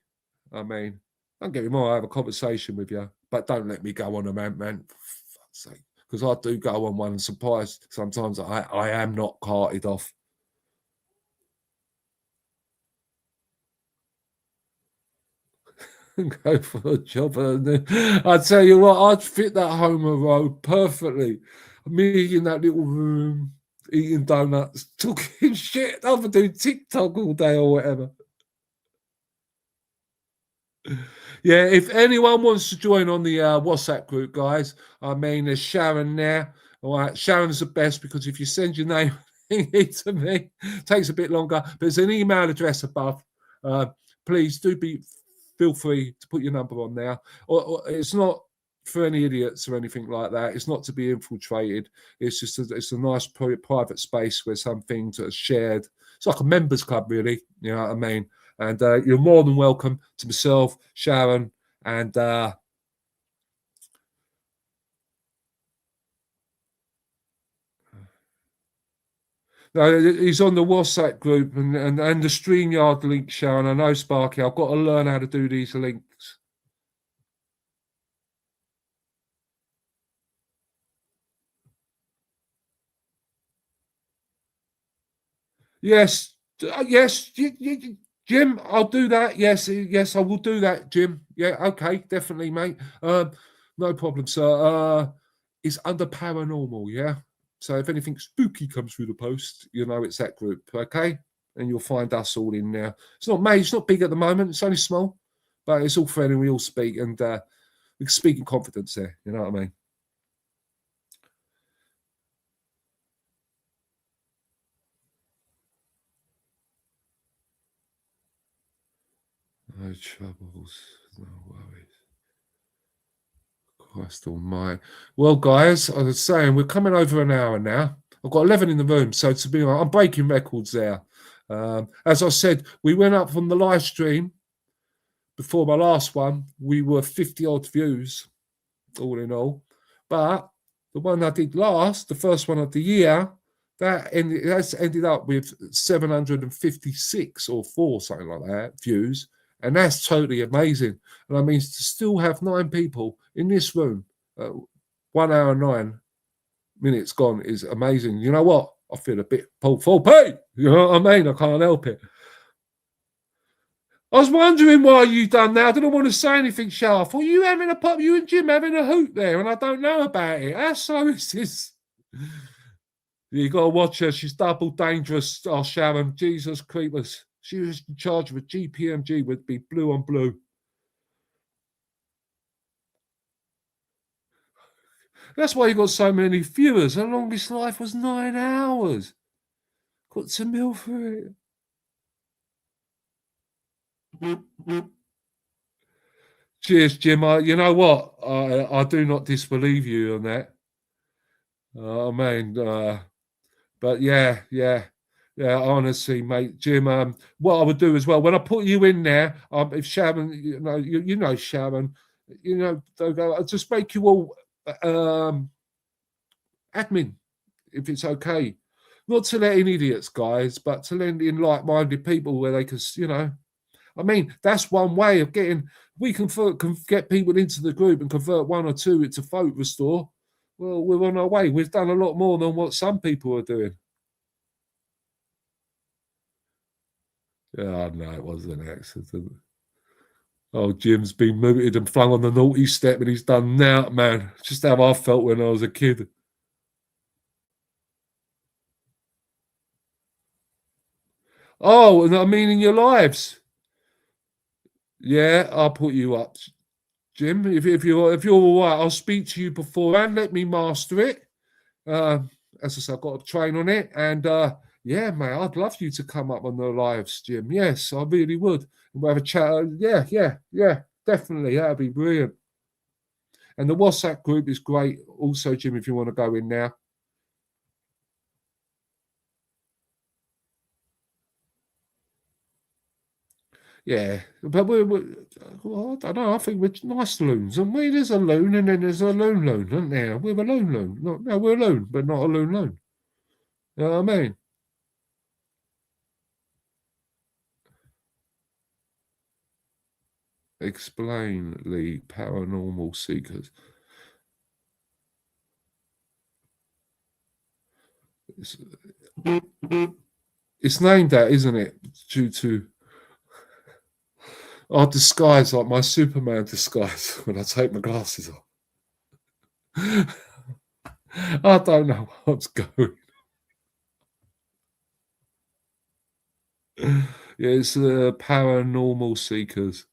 I mean, don't get me wrong, I have a conversation with you, but don't let me go on a rant, man. For fuck's sake. Because I do go on one and surprised sometimes I am not carted off. And go for a job. I tell you what, I'd fit that Homer role perfectly. Me in that little room, eating donuts, talking shit. I'd do TikTok all day or whatever. Yeah, if anyone wants to join on the WhatsApp group, guys, I mean, there's Sharon there. All right, Sharon's the best because if you send your name to me, it takes a bit longer. But there's an email address above. Please do feel free to put your number on there. Or it's not for any idiots or anything like that. It's not to be infiltrated. It's just it's a nice private space where some things are shared. It's like a members club, really. You know what I mean? And you're more than welcome to myself, Sharon, and no, he's on the WhatsApp group and the StreamYard link, Sharon. I know, Sparky. I've got to learn how to do these links. Yes, yes, Jim. I'll do that. Yes, yes, I will do that, Jim. Yeah, okay, definitely, mate. No problem, sir. It's under paranormal, yeah. So if anything spooky comes through the post, you know it's that group, okay? And you'll find us all in there. It's not made, it's not big at the moment, it's only small, but it's all friendly, we all speak, and we can speak in confidence there, you know what I mean? No troubles, no worries. Christ almighty. Well, guys, I was saying we're coming over an hour now. I've got 11 in the room, so to be honest, I'm breaking records there. As I said, we went up from the live stream before my last one. We were 50 odd views, all in all. But the one I did last, the first one of the year, That's ended up with 756 or 4, something like that, views. And that's totally amazing. And I mean, to still have 9 people in this room, 1 hour and 9 minutes gone is amazing. You know what? I feel a bit full pay. You know what I mean? I can't help it. I was wondering why you done that. I didn't want to say anything, Shah. I thought you having a pop, you and Jim having a hoot there, and I don't know about it. How so is this? You got to watch her. She's double dangerous. Oh, Sharon, Jesus creepers. She was in charge of a GPMG, would be blue on blue. That's why you got so many viewers. Her longest life was 9 hours. Got some milk for it. Cheers, Jim. You know what? I do not disbelieve you on that. I mean, but yeah. Honestly, mate, Jim. What I would do as well when I put you in there, if Sharon, you know Sharon, I'll just make you all admin, if it's okay. Not to let in idiots, guys, but to let in like-minded people where they can, I mean, that's one way of getting. We can get people into the group and convert 1 or 2 into Vote Restore. Well, we're on our way. We've done a lot more than what some people are doing. Yeah, no, it was an accident. Oh, Jim's been mooted and flung on the naughty step, and he's done now, man. Just how I felt when I was a kid. Oh, and I mean in your lives. Yeah, I'll put you up, Jim. If you're all right, I'll speak to you beforehand. Let me master it. As I said, I've got to train on it, and yeah, mate, I'd love you to come up on the lives, Jim. Yes, I really would. We'll have a chat. Yeah, definitely. That'd be brilliant. And the WhatsApp group is great. Also, Jim, if you want to go in now. Yeah, but well, I don't know. I think we're nice loons, and we there's a loon, and then there's a loon, isn't there? We're a loon. No, we're a loon, but not a loon. You know what I mean? Explain the paranormal seekers. It's named that, isn't it? Due to our disguise, like my Superman disguise when I take my glasses off. I don't know what's going. Yeah, it's the paranormal seekers.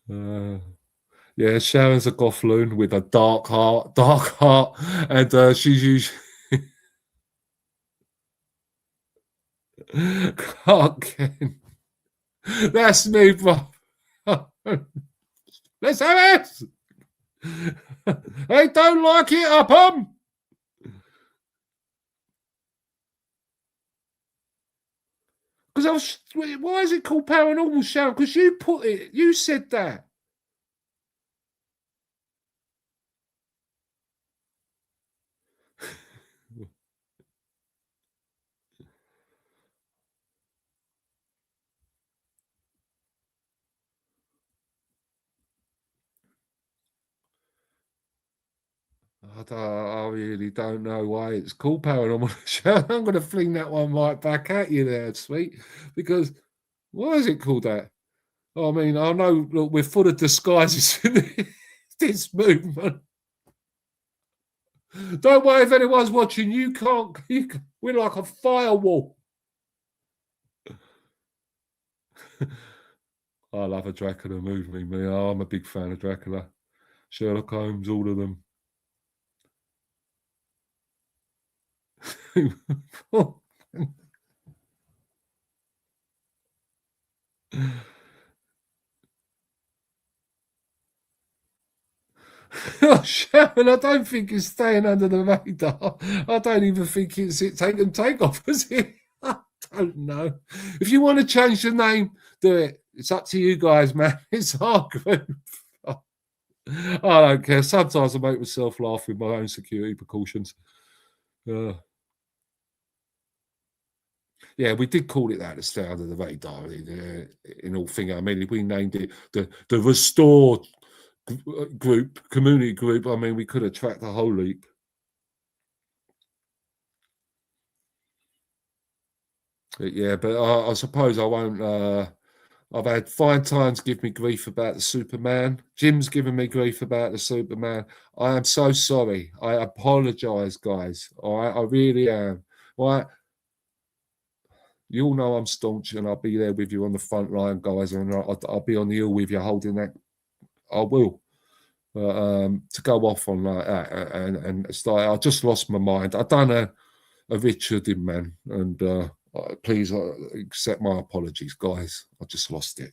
Yeah, Sharon's a goth loon with a dark heart, and she's usually Clark Kent. That's me, bro. Let's have it. They don't like it up 'em. Because why is it called paranormal, Sharon? Because you said that. I really don't know why it's called paranormal. I'm going to fling that one right back at you there, sweet. Because why is it called that? I mean, I know, look, we're full of disguises in this movement. Don't worry if anyone's watching. We're like a firewall. I love a Dracula movie. I'm a big fan of Dracula. Sherlock Holmes, all of them. Sharon, I don't think it's staying under the radar. I don't even think it's take off, is it? I don't know. If you want to change the name, do it. It's up to you guys, man. It's our group. I don't care. Sometimes I make myself laugh with my own security precautions. Yeah, we did call it that at the start of the radar. In all thing, I mean, we named it the Restore group, community group. I mean, we could have tracked the whole leap. But yeah, but I suppose I won't. I've had Fine Times give me grief about the Superman. Jim's given me grief about the Superman. I am so sorry. I apologise, guys. All right, I really am. All right. You all know I'm staunch, and I'll be there with you on the front line, guys, and I'll be on the hill with you, holding that. I will. To go off on like that and it's like I just lost my mind. I done a Richard in, man, and please accept my apologies, guys. I just lost it.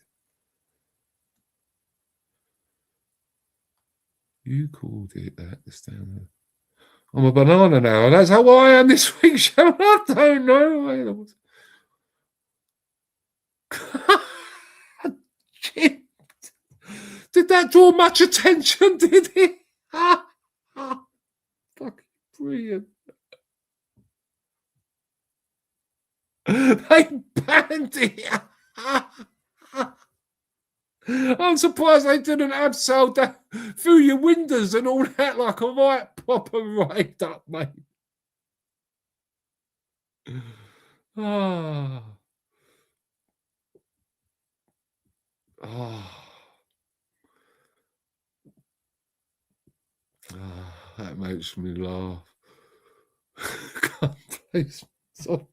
You called it that this down. I'm a banana now, and that's how I am this week, Sharon. I don't know. Did that draw much attention, did it? Fucking brilliant. They banned it. I'm surprised they didn't have sold that through your windows and all that like a right proper raid up, mate. Ah. Oh. Oh, that makes me laugh. God, please. So,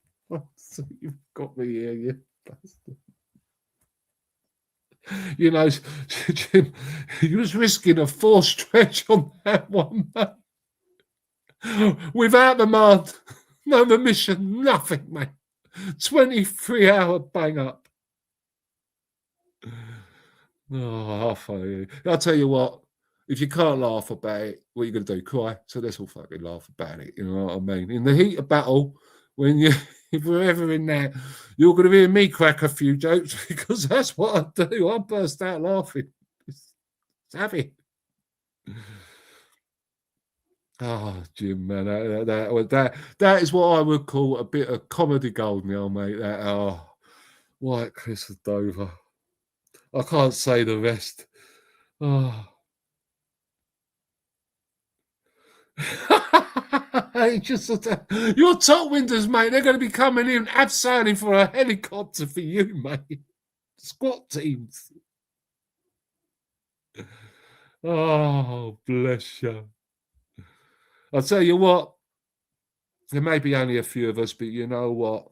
you've got me here, you bastard. You know, Jim, he was risking a 4 stretch on that one, mate. Without demand, no remission, nothing, mate. 23-hour bang up. Oh, I'll tell you what, if you can't laugh about it, what are you going to do? Cry? So let's all fucking laugh about it. You know what I mean? In the heat of battle, when you, if we're ever in there, you're going to hear me crack a few jokes because that's what I do. I burst out laughing. It's savvy. Oh, Jim, man, that is what I would call a bit of comedy gold now, mate. That White Chris of Dover. I can't say the rest. Oh. Your top windows, mate, they're going to be coming in abseiling for a helicopter for you, mate. Squat teams. Oh, bless you. I'll tell you what, there may be only a few of us, but you know what?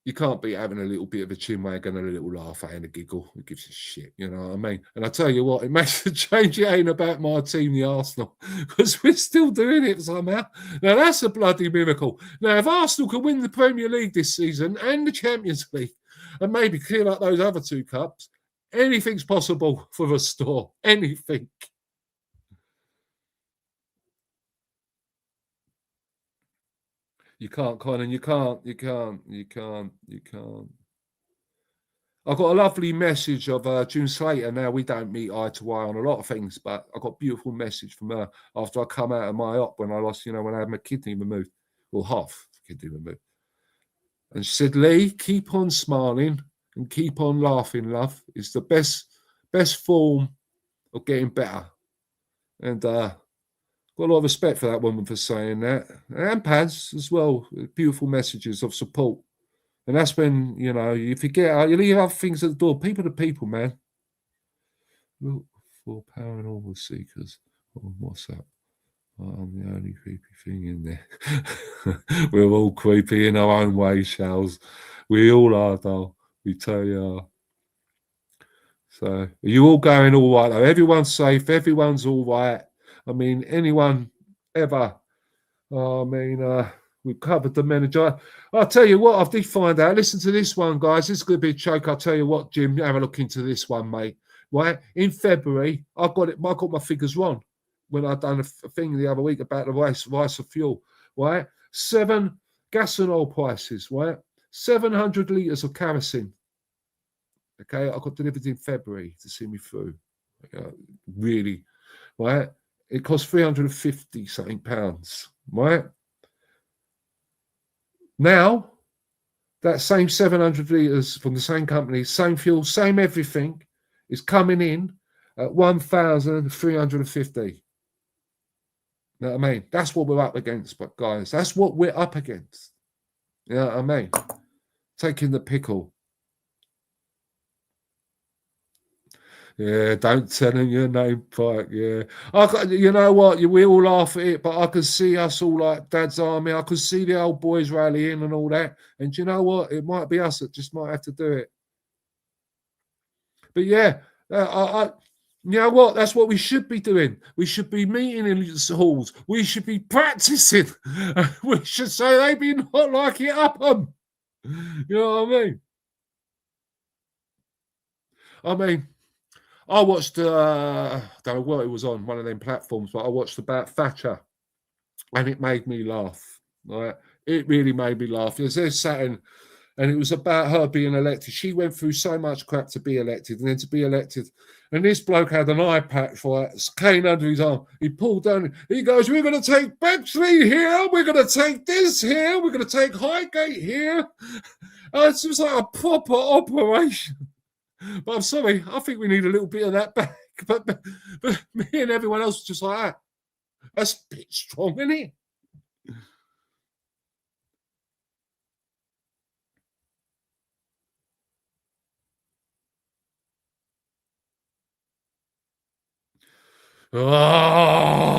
You can't be having a little bit of a chin wag and a little laugh and a giggle. It gives a shit, you know what I mean? And I tell you what, it makes a change. It ain't about my team, the Arsenal, because we're still doing it somehow. Now, that's a bloody miracle. Now, if Arsenal can win the Premier League this season and the Champions League and maybe clear up those other 2 cups, anything's possible for Restore. Anything. You can't, Colin. You can't. I got a lovely message of June Slater. Now, we don't meet eye to eye on a lot of things, but I got a beautiful message from her after I come out of my op when I lost, when I had my kidney removed, or half kidney removed. And she said, Lee, keep on smiling and keep on laughing, love. It's the best form of getting better. And got a lot of respect for that woman for saying that. And Paz as well. Beautiful messages of support. And that's when, you forget, you leave other things at the door. People to people, man. Look for paranormal seekers on WhatsApp. I'm the only creepy thing in there. We're all creepy in our own way, Shells. We all are, though. We tell you are. So, are you all going all right, though? Everyone's safe. Everyone's all right. I mean, anyone ever. We've covered the manager. I'll tell you what, I did find out. Listen to this one, guys. This is going to be a choke. I'll tell you what, Jim, have a look into this one, mate. Right? In February, I got my figures wrong when I done a thing the other week about the price of fuel. Right? 7 gas and oil prices, right? 700 litres of kerosene. Okay, I got delivered in February to see me through. Really, right? It cost 350 something pounds, right? Now, that same 700 litres from the same company, same fuel, same everything, is coming in at 1,350. You know what I mean? That's what we're up against, but guys, that's what we're up against. You know what I mean? Taking the pickle. Yeah, don't tell him your name, Pike. Yeah, you know what? We all laugh at it, but I can see us all like Dad's Army. I can see the old boys rallying and all that. And you know what? It might be us that just might have to do it. But yeah, you know what? That's what we should be doing. We should be meeting in halls. We should be practicing. We should say they be not like it up them. You know what I mean? I mean, I watched, I don't know what it was on, one of them platforms, but I watched about Thatcher and it made me laugh. Right? It really made me laugh. As they're sat and it was about her being elected. She went through so much crap to be elected, and then to be elected. And this bloke had an eye patch for it, cane under his arm. He pulled down, he goes, "We're going to take Bexley here, we're going to take this here, we're going to take Highgate here." It's just like a proper operation. But I'm sorry, I think we need a little bit of that back. But me and everyone else was just like that. That's a bit strong, isn't it? Oh,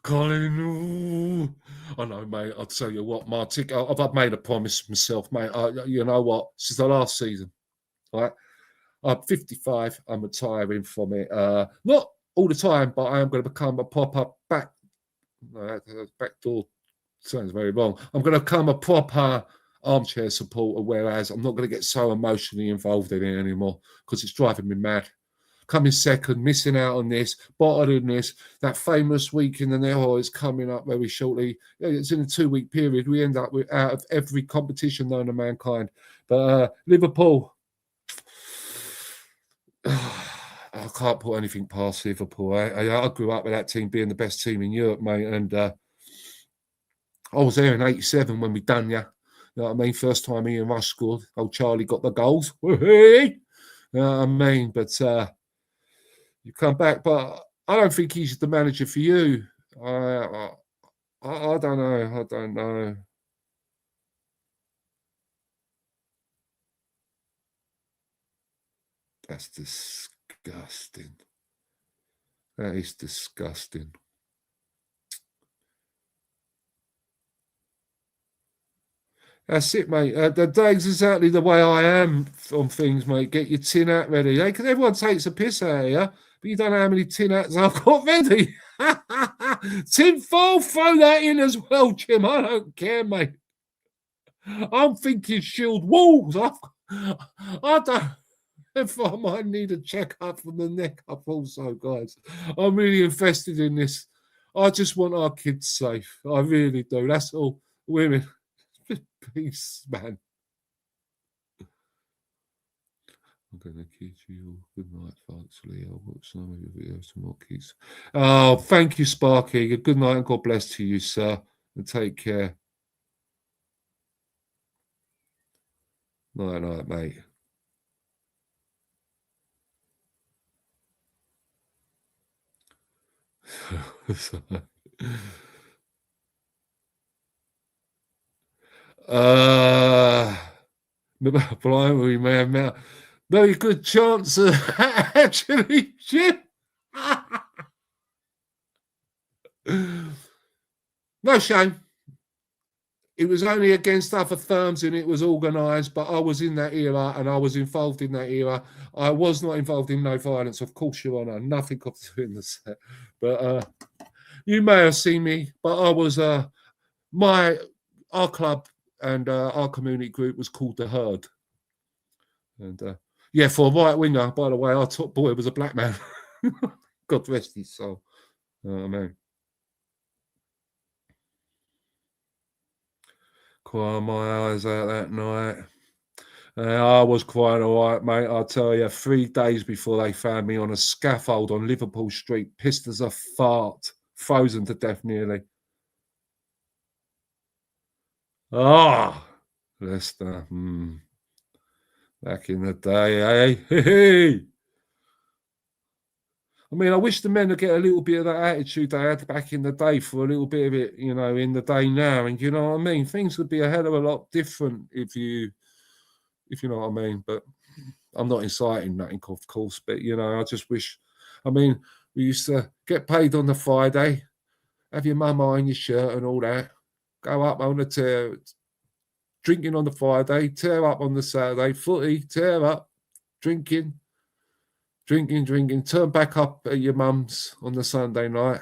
Colin. Ooh. I know, mate. I'll tell you what, Martin. I've made a promise to myself, mate. You know what? Since the last season, right? I'm 55. I'm retiring from it. Not all the time, but I am going to become a proper back. No, back door sounds very wrong. I'm going to become a proper armchair supporter, whereas I'm not going to get so emotionally involved in it anymore because it's driving me mad. Coming second, missing out on this, bottling this. That famous week in the Nehor is coming up very shortly. It's in a 2-week period. We end up with out of every competition known to mankind. But Liverpool, I can't put anything past Liverpool. I grew up with that team being the best team in Europe, mate. And I was there in '87 when we done ya. You know what I mean? First time Ian Rush scored. Old Charlie got the goals. You know what I mean? But you come back. But I don't think he's the manager for you. I don't know. I don't know. That's disgusting. That is disgusting. That's it, mate. The day's exactly the way I am on things, mate. Get your tin hat ready. Because everyone takes a piss out of you, but you don't know how many tin hats I've got ready. Tin foil, throw that in as well, Jim. I don't care, mate. I'm thinking shield walls. I don't. If I might need a checkup from the neck up, also, guys. I'm really invested in this. I just want our kids safe. I really do. That's all. Women. Peace, man. I'm going to kid you. Good night, folks. Lee, I'll watch some of your videos and what keeps. Oh, thank you, Sparky. Good night and God bless to you, sir. And take care. Night, night, mate. Blimey, man. Very good chance actually, Jim. No shame. It was only against other firms and it was organised, but I was in that era and I was involved in that era. I was not involved in no violence, of course, Your Honour. Nothing of doing the set. But you may have seen me, but I was our club and our community group was called The Herd. And yeah, for a right winger, by the way, our top boy was a black man. God rest his soul. Oh, man. Crying my eyes out that night. I was crying all right, mate. I'll tell you, 3 days before they found me on a scaffold on Liverpool Street, pissed as a fart, frozen to death nearly. Ah, Leicester. Back in the day, eh? Hey. I mean, I wish the men would get a little bit of that attitude they had back in the day for a little bit of it, in the day now. And you know what I mean? Things would be a hell of a lot different if you know what I mean. But I'm not inciting nothing, of course. But I just wish. I mean, we used to get paid on the Friday, have your mum iron your shirt and all that, go up on the tear, drinking on the Friday, tear up on the Saturday, footy, tear up, drinking, turn back up at your mum's on the Sunday night,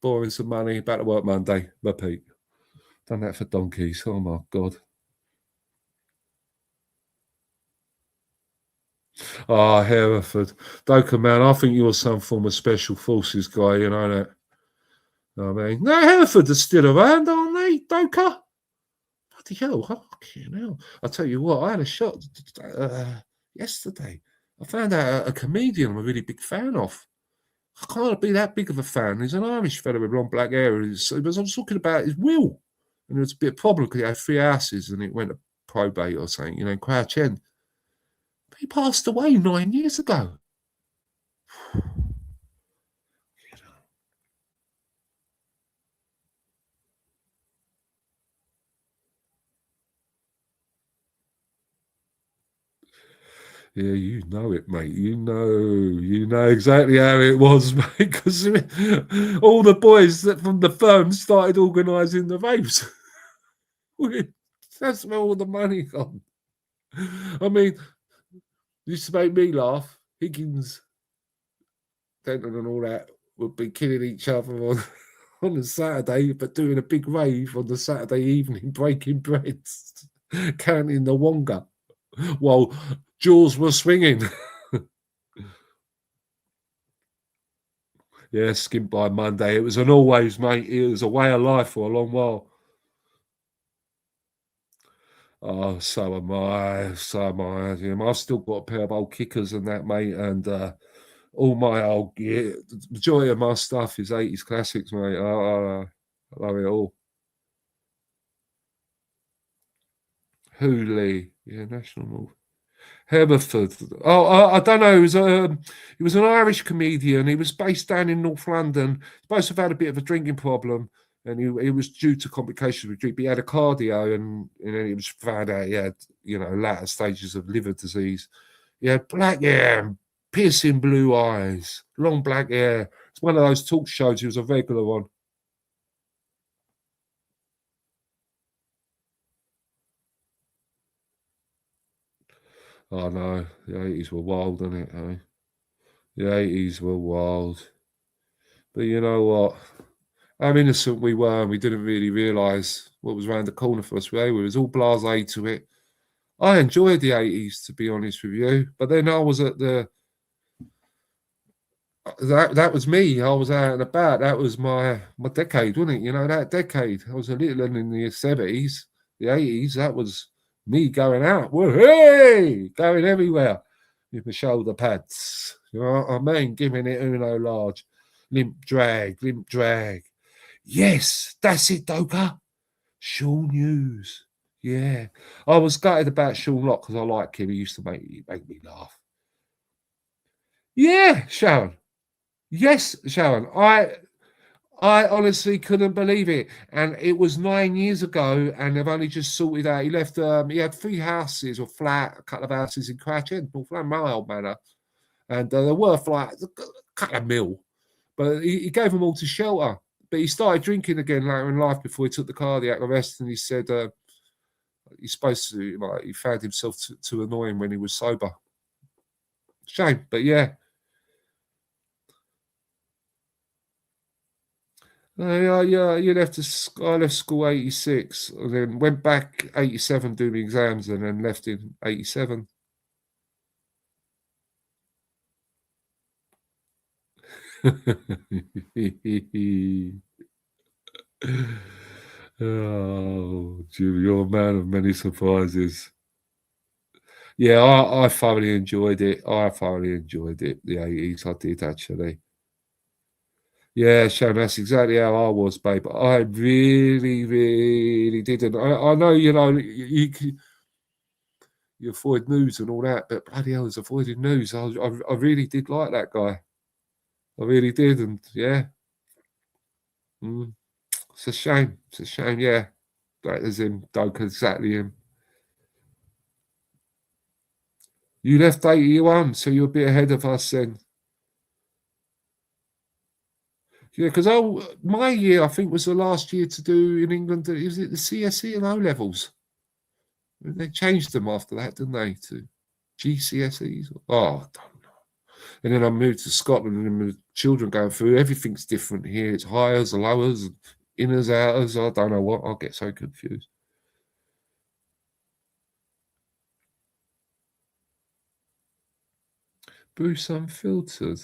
borrowing some money, back to work Monday, repeat. Done that for donkeys. Oh my God. Ah, Hereford. Doka, man, I think you're some form of special forces guy, you know that. I mean, no, Hereford are still around, aren't they, Doka? Bloody hell, fucking hell. I'll tell you what, I had a shot yesterday. I found out a comedian I'm a really big fan of. I can't be that big of a fan. He's an Irish fellow with long black hair. I was talking about his will. And there was a bit of problem because he had 3 houses and it went to probate or something, in Crouch End. But he passed away 9 years ago. Yeah, you know it, mate. You know exactly how it was, mate. Because all the boys from the firm started organising the raves. That's where all the money gone. I mean, used to make me laugh. Higgins, Denton, and all that would be killing each other on a Saturday, but doing a big rave on the Saturday evening, breaking breads, counting the wonga, while jaws were swinging. Yeah, skimmed by Monday. It was an always, mate. It was a way of life for a long while. Oh, so am I. So am I. I've still got a pair of old kickers and that, mate. And all my old gear, the majority of my stuff is 80s classics, mate. I love it all. Hooley, yeah, National Mall. Hereford. Oh, I don't know. He was an Irish comedian. He was based down in North London. He supposed to have had a bit of a drinking problem, and he was due to complications with drink. He had a cardio, and then it was found out he had latter stages of liver disease. He had black hair, piercing blue eyes, long black hair. It's one of those talk shows. He was a regular on. Oh no, the 80s were wild, didn't it? Eh? The 80s were wild. But you know what? How innocent we were, and we didn't really realise what was around the corner for us. We was all blasé to it. I enjoyed the 80s, to be honest with you. But then I was at that was me. I was out and about. That was my decade, wasn't it? That decade. I was a little in the 70s, the 80s. That was me going out. Well, hey, going everywhere with my shoulder pads. You know what I mean? Giving it Uno large. Limp drag, limp drag. Yes, that's it, Doka. Sean Hughes. Yeah. I was gutted about Sean Locke because I like him. He used to make me laugh. Yeah, Sharon. Yes, Sharon. I honestly couldn't believe it. And it was 9 years ago, and they've only just sorted out. He left, he had 3 houses or flat, a couple of houses in Crouch End, North London, my old manor. And they're worth like a couple of mil. But he gave them all to shelter. But he started drinking again later in life before he took the cardiac arrest. And he said he's supposed to, he found himself too annoying when he was sober. Shame, but yeah. Yeah, I left school 86 and then went back 87 doing exams and then left in 87. Oh, Jimmy, you're a man of many surprises. Yeah, I thoroughly enjoyed it. The 80s. I did, actually. Yeah, Sharon, that's exactly how I was, babe. I really, really didn't. I know, you avoid news and all that, but bloody hell, I was avoiding news. I really did like that guy. I really did, and yeah, mm, it's a shame. It's a shame. Yeah, that is him, Doka, exactly him. You left 81, so you're a bit ahead of us then. Yeah, because my year, I think, was the last year to do in England. Is it the CSE and O levels? They changed them after that, didn't they, to GCSEs? Oh, I don't know. And then I moved to Scotland, and the children going through everything's different here. It's highers, lowers, inners, outers. I don't know what. I get so confused. Bruce Unfiltered.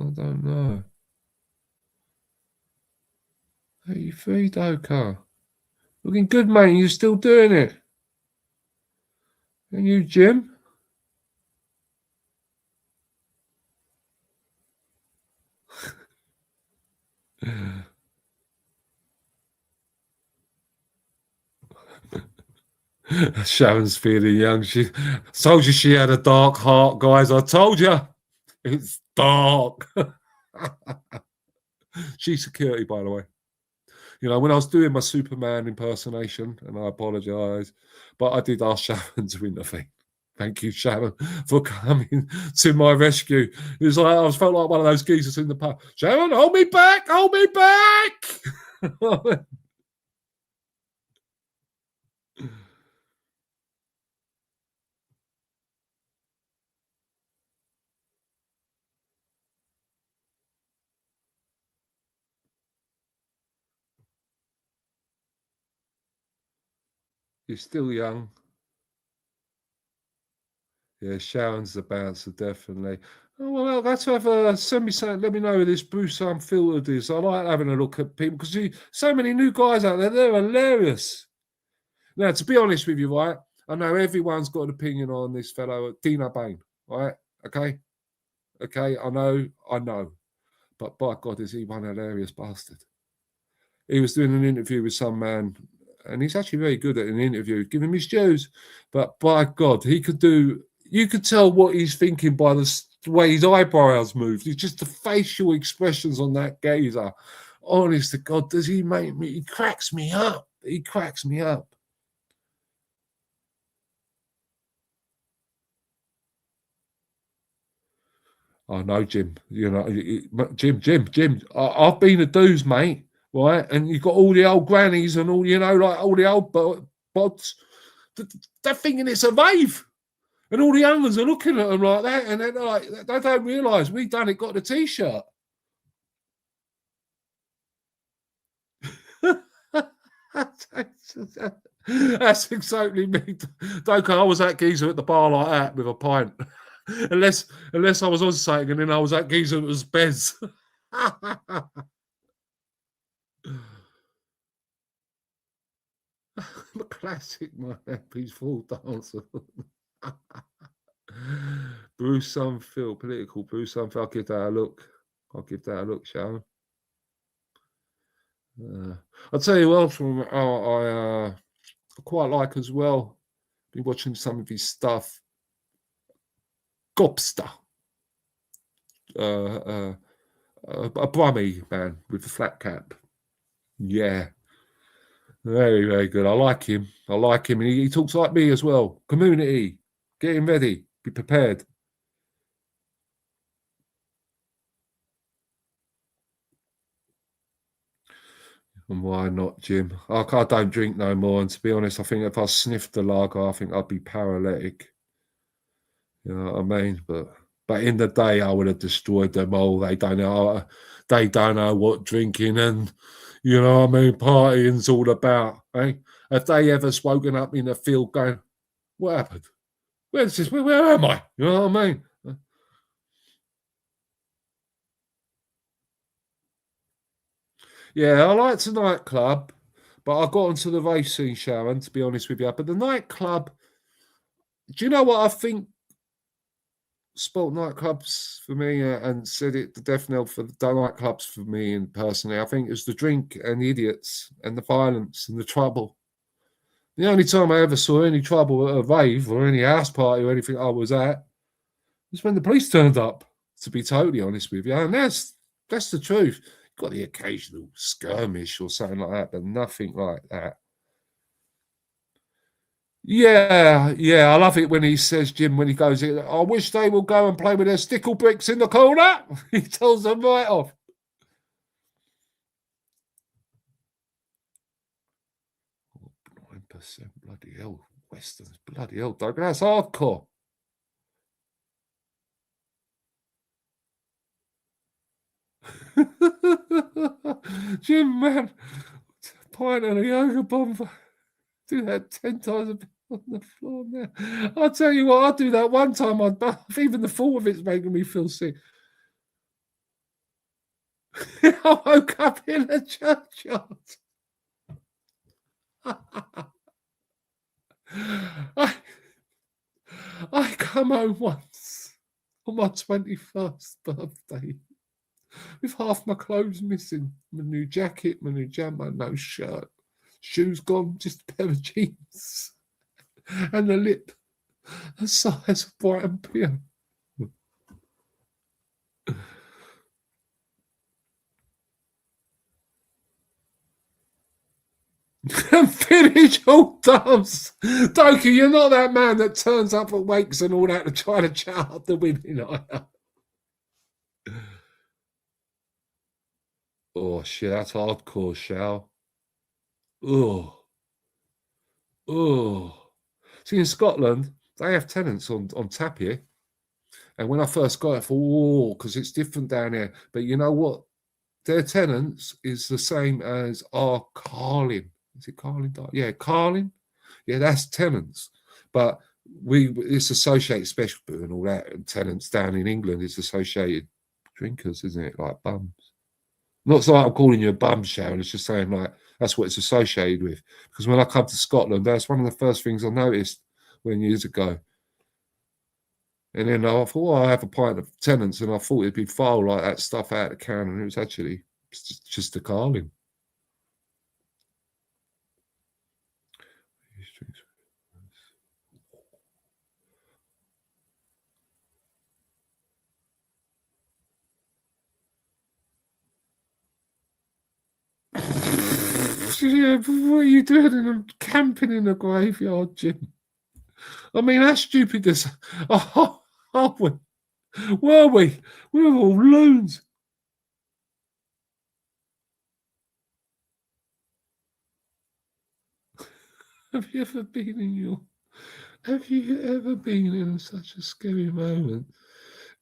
I don't know. 83 Doka. Looking good, mate. You're still doing it. And you, Jim? Sharon's feeling young. She told you she had a dark heart, guys. I told you. It's dark. She's security, by the way. You know, when I was doing my Superman impersonation, and I apologise, but I did ask Sharon to intervene. Thank you, Sharon, for coming to my rescue. It was like I felt like one of those geezers in the pub. Sharon, hold me back! Hold me back! You're still young. Yeah, Sharon's the bouncer, definitely. Oh, well, that's have send me something. Let me know who this Bruce Unfiltered is. I like having a look at people because so many new guys out there. They're hilarious. Now, to be honest with you, right, I know everyone's got an opinion on this fellow, Dino Bain, right? Okay, okay, I know, but by God, is he one hilarious bastard? He was doing an interview with some man, and he's actually very good at an interview, give him his dues. But by God, he could do. You could tell what he's thinking by the way his eyebrows moved. It's just the facial expressions on that gazer. Honest to God, does he make me? He cracks me up. He cracks me up. I know, Jim. You know, Jim. I've been a dues, mate. Right, and you've got all the old grannies and all, like all the old bods. They're thinking it's a rave, and all the young ones are looking at them like that, and they're like, they don't realise we done it. Got the t-shirt. That's exactly me. Doka, I was that geezer at the bar like that with a pint. unless I was on something, and then I was that geezer that was Bez. The classic, my peaceful dancer. Bruce Sunfield, political Bruce Sunfield. I'll give that a look. Sharon. I'll tell you what else from I quite like as well. Been watching some of his stuff. Gobster. A Brummy man with a flat cap. Yeah. Very, very good. I like him. And he talks like me as well. Community. Getting ready. Be prepared. And why not, Jim? I don't drink no more. And to be honest, I think if I sniffed the lager, I think I'd be paralytic. You know what I mean? But in the day, I would have destroyed them all. They don't know. They don't know what drinking and what I mean, partying's all about. Eh? Have they ever spoken up in the field going, "What happened? Where's this? Where am I?" You know what I mean? Yeah, I liked the nightclub, but I got onto the race scene, Sharon, to be honest with you. But the nightclub, do you know what I think? sport nightclubs for me, and said it, the death knell for the nightclubs for me, and personally, I think it's the drink and the idiots and the violence and the trouble. The only time I ever saw any trouble at a rave or any house party or anything I was at was when the police turned up, to be totally honest with you. And that's the truth. Got the occasional skirmish or something like that, but nothing like that. Yeah, I love it when he says, Jim, when he goes in, I wish they will go and play with their stickle bricks in the corner. He tells them right off. Oh, 9%, bloody hell. Westerns, bloody hell, Doug. That's hardcore. Jim, man, pint and a yoga bomb. Do that 10 times a bit on the floor now. I'll tell you what, I'll do that one time. Even the thought of it's making me feel sick. I woke up in a churchyard. I come home once on my 21st birthday with half my clothes missing, my new jacket, my new jumper, no shirt, shoes gone, just a pair of jeans, and a lip the size of Brighton Pier. And finish all doves. Doki, you're not that man that turns up at wakes and all that to try to chat up the women, are you? Oh shit, that's hardcore, Shao. Oh. See, in Scotland, they have tenants on tap here. And when I first got it, I thought, because it's different down here. But you know what? Their tenants is the same as our Carling. Is it Carling? Yeah, Carling. Yeah, that's tenants. But it's associated special brew and all that. And tenants down in England is associated drinkers, isn't it? Like bums. Not so like I'm calling you a bum, Sharon. It's just saying like that's what it's associated with. Because when I come to Scotland, that's one of the first things I noticed years ago. And then I thought, I have a pint of tenants, and I thought it'd be foul like that stuff out of the can, and it was actually just a Carling. Yeah, what are you doing camping in a graveyard, Jim? I mean, how stupid is... Oh, we? Were we? We were all loons. Have you ever been in such a scary moment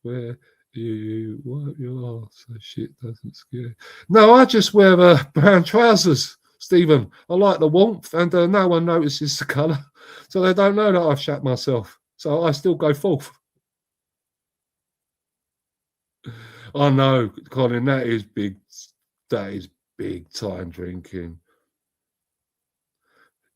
where you wipe your arse so shit doesn't scare? No, I just wear brown trousers, Stephen. I like the warmth, and no one notices the colour, so they don't know that I've shat myself. So I still go forth. I know, Colin, that is big. That is big time drinking.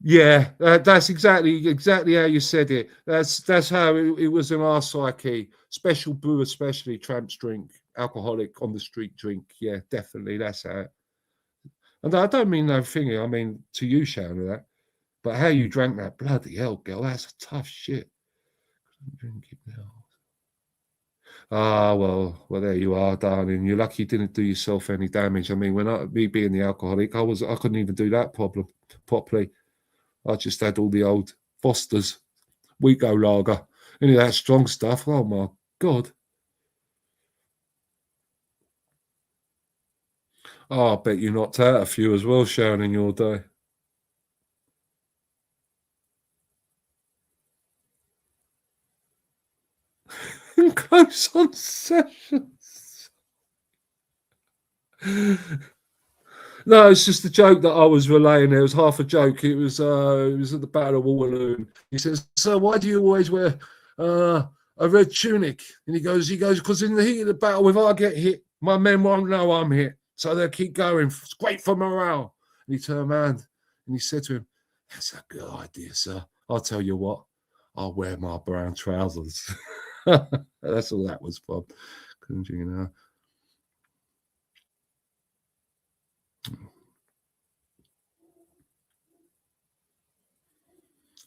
Yeah, that's exactly how you said it. That's how it was in our psyche. Special brew, especially tramps drink, alcoholic on the street drink. Yeah, definitely, that's how. And I don't mean no thingy. I mean to you, Sharon, that. But how you drank that, bloody hell, girl, that's a tough shit. Drink it now. Ah, well, there you are, darling. You're lucky you didn't do yourself any damage. I mean, me being the alcoholic, I couldn't even do that properly. I just had all the old Fosters, Wheato lager, any of that strong stuff. Oh my God. Oh, I bet you knocked out a few as well, Sharon, in your day. Close on sessions. No, it's just a joke that I was relaying. It was half a joke. It was at the Battle of Waterloo. He says, "So why do you always wear a red tunic?" And he goes, "Because in the heat of the battle, if I get hit, my men won't know I'm hit, so they'll keep going. It's great for morale." And he turned around and he said to him, "That's a good idea, sir. I'll tell you what. I'll wear my brown trousers." That's all that was, Bob. Couldn't you know?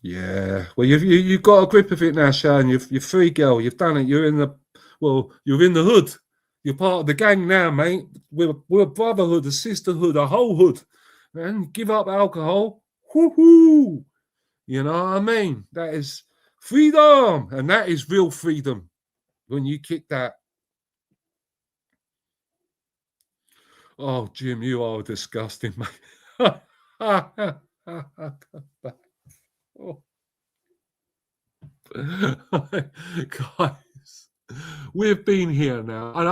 Yeah. Well, you've got a grip of it now, Sharon. You're free, girl. You've done it. You're in the hood. You're part of the gang now, mate. We're a brotherhood, a sisterhood, a whole hood. Man, give up alcohol. Woohoo! You know what I mean? That is freedom, and that is real freedom when you kick that. Oh, Jim, you are disgusting, mate. Oh. Guys, we've been here now, and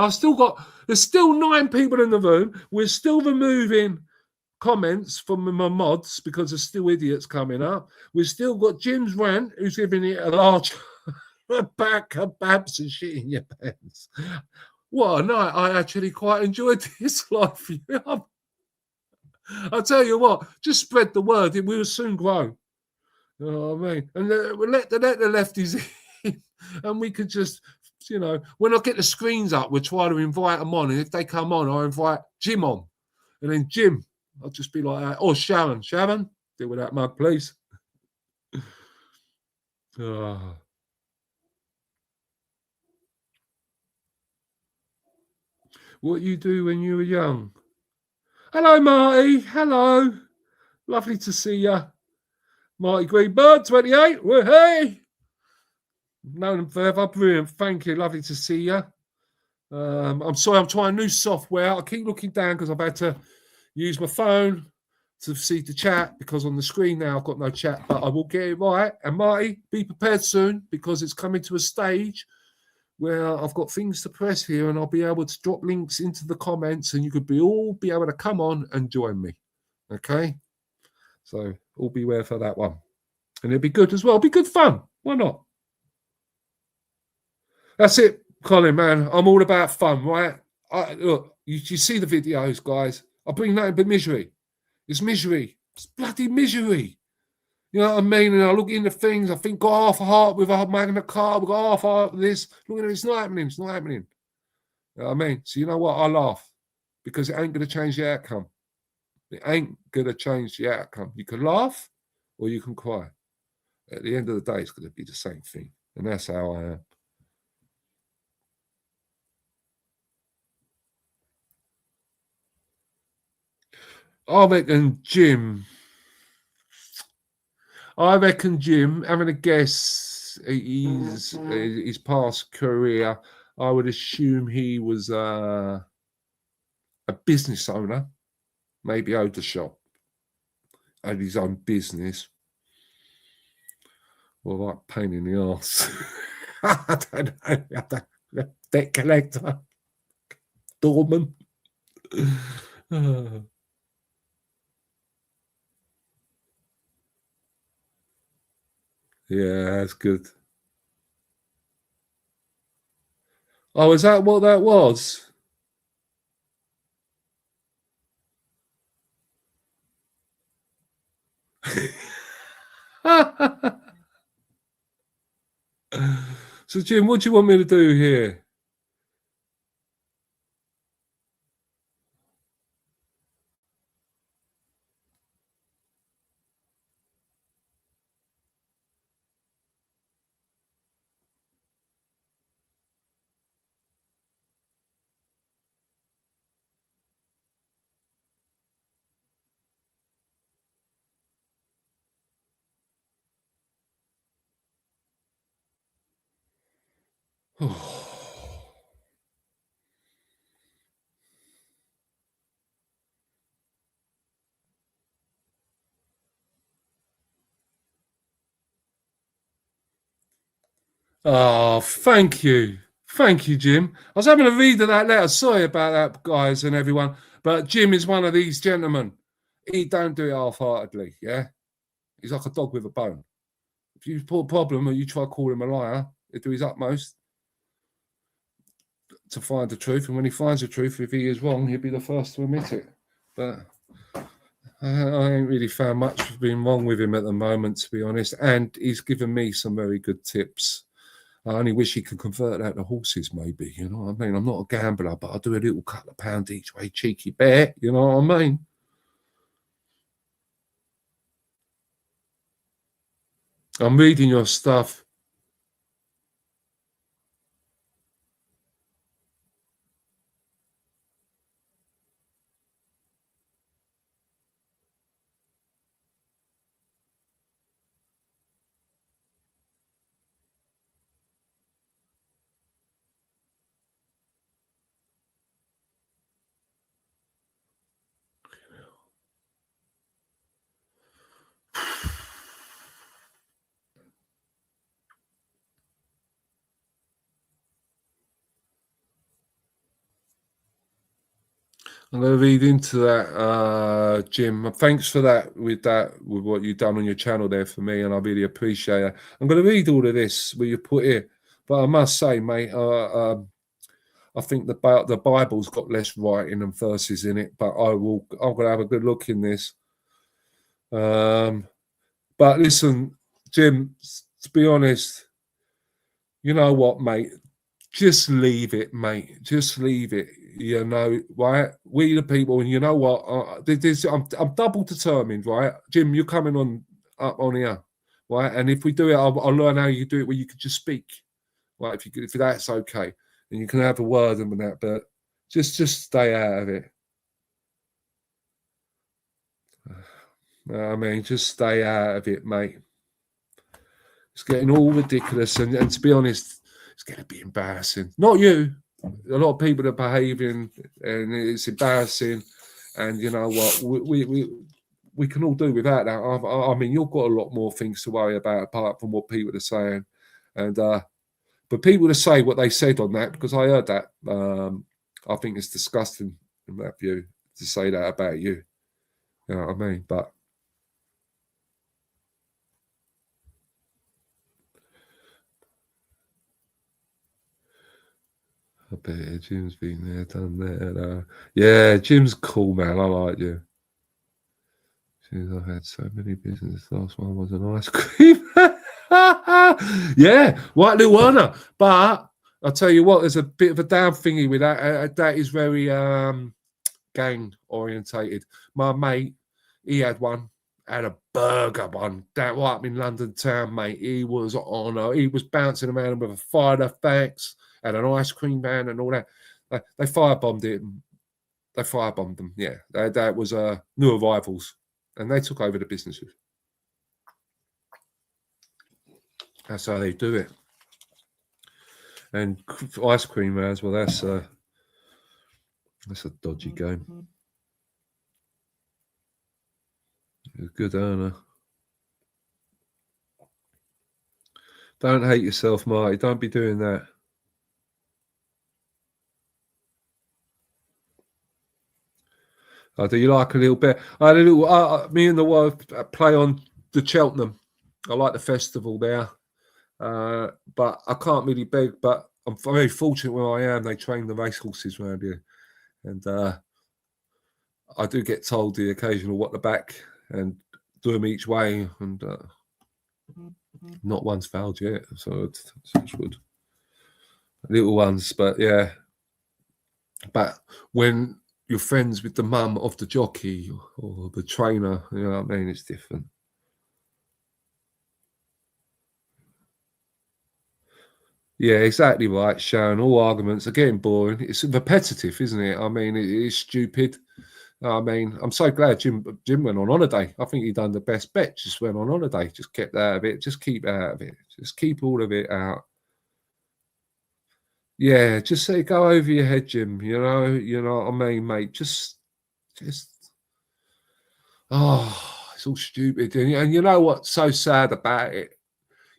there's still 9 people in the room. We're still removing comments from my mods because there's still idiots coming up. We've still got Jim's rant, who's giving it a large back of babs and shit in your pants. What a night. I actually quite enjoyed this live. I'll tell you what, just spread the word. It will soon grow. You know what I mean? And let the lefties in, and we could just, when I get the screens up, we'll try to invite them on. And if they come on, I'll invite Jim on. And then Jim, I'll just be like that. Or Sharon, deal with that mug, please. Oh. What you do when you were young? Hello, Marty. Hello. Lovely to see you. Marty Greenbird, 28. Well, hey. Known him forever. Brilliant. Thank you. Lovely to see you. I'm sorry, I'm trying new software. I keep looking down because I've had to use my phone to see the chat because on the screen now I've got no chat, but I will get it right. And Marty, be prepared soon because it's coming to a stage where I've got things to press here and I'll be able to drop links into the comments and you could be able to come on and join me. Okay? So all beware for that one. And it'll be good as well. It'll be good fun. Why not? That's it, Colin, man. I'm all about fun, right? Look, you see the videos, guys. I bring nothing but misery. It's misery. It's bloody misery. You know what I mean? And I look into things. I think, got half a heart with a Magna Carta. We've got half a heart with this. Look at it. It's not happening. It's not happening. You know what I mean? So you know what? I laugh because it ain't going to change the outcome. It ain't going to change the outcome. You can laugh or you can cry. At the end of the day, it's going to be the same thing. And that's how I am. I reckon Jim, having a guess, his past career, I would assume he was a business owner, maybe owned a shop, had his own business. Well, like pain in the arse. I don't know. Debt collector. Doorman. Yeah, that's good. Oh, is that what that was? So, Jim, what do you want me to do here? Oh, thank you. Thank you, Jim. I was having a read of that letter. Sorry about that, guys and everyone. But Jim is one of these gentlemen. He don't do it half-heartedly, yeah? He's like a dog with a bone. If you put a problem or you try to call him a liar, he'll do his utmost to find the truth. And when he finds the truth, if he is wrong, he'll be the first to admit it. But I ain't really found much being wrong with him at the moment, to be honest. And he's given me some very good tips. I only wish he could convert that to horses, maybe. You know what I mean? I'm not a gambler, but I do a little couple of pound each way, cheeky bet. You know what I mean? I'm reading your stuff. I'm going to read into that, Jim. Thanks for that with what you've done on your channel there for me, and I really appreciate it. I'm going to read all of this what you put here, but I must say, mate, I think the Bible's got less writing and verses in it, but I'm going to have a good look in this. But listen, Jim, to be honest, you know what, mate? Just leave it, mate. Just leave it. You know, right? We the people, and you know what? I'm double determined, right? Jim, you're coming up on here, right? And if we do it, I'll learn how you do it where you could just speak, right? If that's okay, and you can have a word and that, but just stay out of it. I mean, just stay out of it, mate. It's getting all ridiculous, and to be honest, it's going to be embarrassing. Not you. A lot of people are behaving, and it's embarrassing. And you know what? We can all do without that. I mean, you've got a lot more things to worry about apart from what people are saying. And but people to say what they said on that, because I heard that. I think it's disgusting in that view to say that about you. You know what I mean? But I bet Jim's been there, done that. Yeah, Jim's cool, man. I like you. I've had so many businesses. Last one was an ice cream. Yeah, White Luana. But I'll tell you what, there's a bit of a down thingy with that. That is very gang orientated. My mate, he had a burger one that right up in London town, mate. He was he was bouncing around with a fire effects and an ice cream van and all that. They firebombed it. They firebombed them. Yeah, that was New Arrivals, and they took over the businesses. That's how they do it. And ice cream as well. That's a dodgy game. A good earner. Don't hate yourself, Marty. Don't be doing that. Do you like a little bit? I had a little. Me and the wife play on the Cheltenham. I like the festival there, but I can't really beg. But I'm very fortunate where I am. They train the racehorses around here, and I do get told the occasional what the back and do them each way, and not one's failed yet. So it's good. Little ones, but yeah. But when you're friends with the mum of the jockey or the trainer, you know what I mean? It's different. Yeah, exactly right, Sharon. All arguments are getting boring. It's repetitive, isn't it? I mean, it is stupid. I mean, I'm so glad Jim went on holiday. I think he done the best bet. Just went on holiday. Just kept out of it. Just keep out of it. Just keep all of it out. Yeah, just say go over your head, Jim. You know what I mean, mate. Just it's all stupid. And you know what's so sad about it?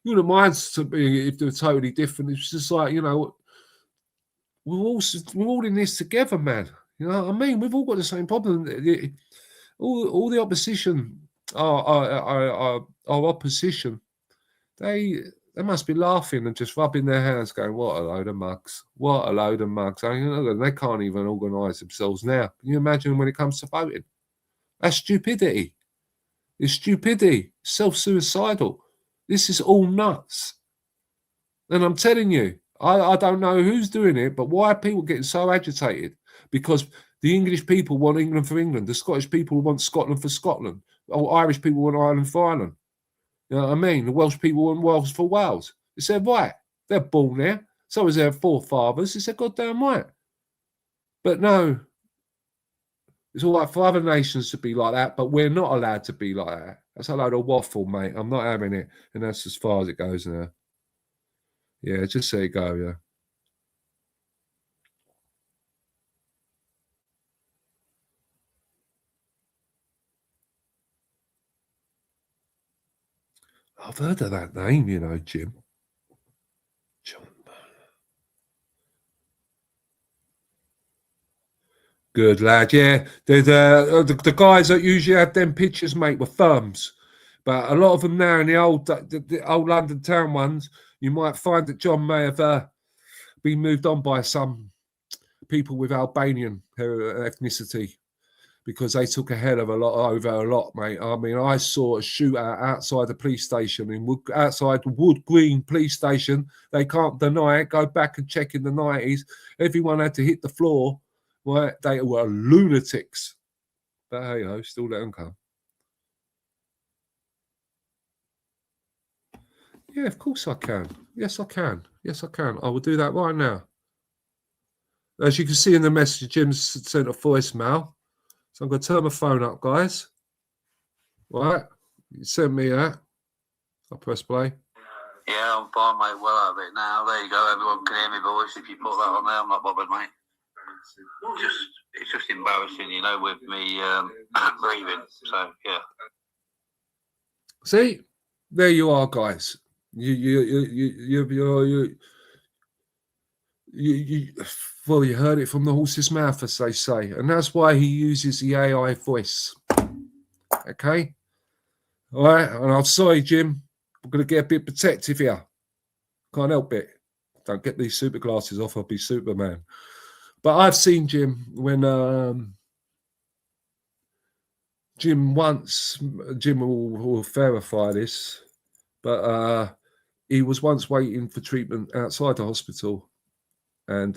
You wouldn't mind to be if they were totally different. It's just like, you know, we're all in this together, man. You know what I mean? We've all got the same problem. All the opposition, our opposition, they must be laughing and just rubbing their hands, going, "What a load of mugs! What a load of mugs!" I mean, they can't even organise themselves now. Can you imagine when it comes to voting? That's stupidity. It's stupidity. Self-suicidal. This is all nuts. And I'm telling you, I don't know who's doing it, but why are people getting so agitated? Because the English people want England for England. The Scottish people want Scotland for Scotland. Or Irish people want Ireland for Ireland. You know what I mean? The Welsh people want Wales for Wales. It's their right. They're born there. So is their forefathers. It's their goddamn right. But no, it's all right for other nations to be like that, but we're not allowed to be like that. That's a load of waffle, mate. I'm not having it. And that's as far as it goes now. Yeah, just there you go, yeah. I've heard of that name, you know, Jim. John. Good lad, yeah. The guys that usually had them pictures, mate, were firms. But a lot of them now in the old London town ones, you might find that John may have been moved on by some people with Albanian ethnicity, because they took a hell of a lot over a lot, mate. I mean, I saw a shootout outside the police station outside the Wood Green police station. They can't deny it. Go back and check in the 90s. Everyone had to hit the floor. Right? They were lunatics. But hey, still let them come. Yeah, of course I can. Yes, I can. Yes, I can. I will do that right now. As you can see in the message, Jim's sent a voicemail. So I'm going to turn my phone up, guys. Right. You send me that. I'll press play. Yeah, I'm fine, mate. Well out of it now. There you go. Everyone can hear my voice. If you put that on there, I'm not bothered, mate. It's just embarrassing, you know, with me breathing. So yeah. See, there you are, guys. Well, you heard it from the horse's mouth, as they say, and that's why he uses the AI voice. Okay, all right. And I'm sorry, Jim. I'm going to get a bit protective here. Can't help it. Don't get these super glasses off. I'll be Superman. But I've seen Jim when Jim will verify this, but he was once waiting for treatment outside the hospital, and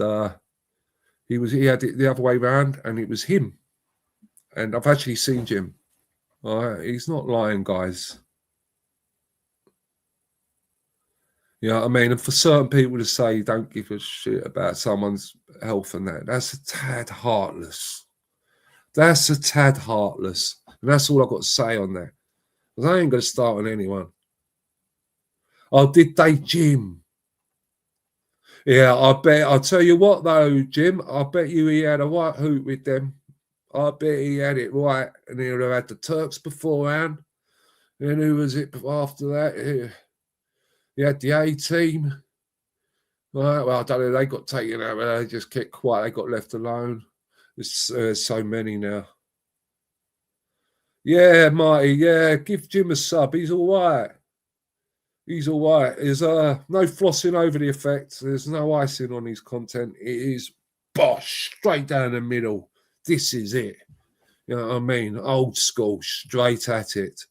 he had it the other way around, and it was him. And I've actually seen Jim. All right, he's not lying, guys. You know what I mean? And for certain people to say don't give a shit about someone's health and that's a tad heartless. That's a tad heartless. And that's all I've got to say on that. Because I ain't going to start on anyone. Oh, did they, Jim? Yeah, I bet. I'll tell you what, though, Jim. I bet you he had a right hoot with them. I bet he had it right. And he would have had the Turks beforehand. And who was it after that? He had the A-team. Right, well, I don't know. They got taken out. They just kept quiet. They got left alone. There's so many now. Yeah, Marty. Yeah, give Jim a sub. He's all right. He's all right. There's no flossing over the effect. There's no icing on his content. It is bosh, straight down the middle. This is it. You know what I mean? Old school, straight at it.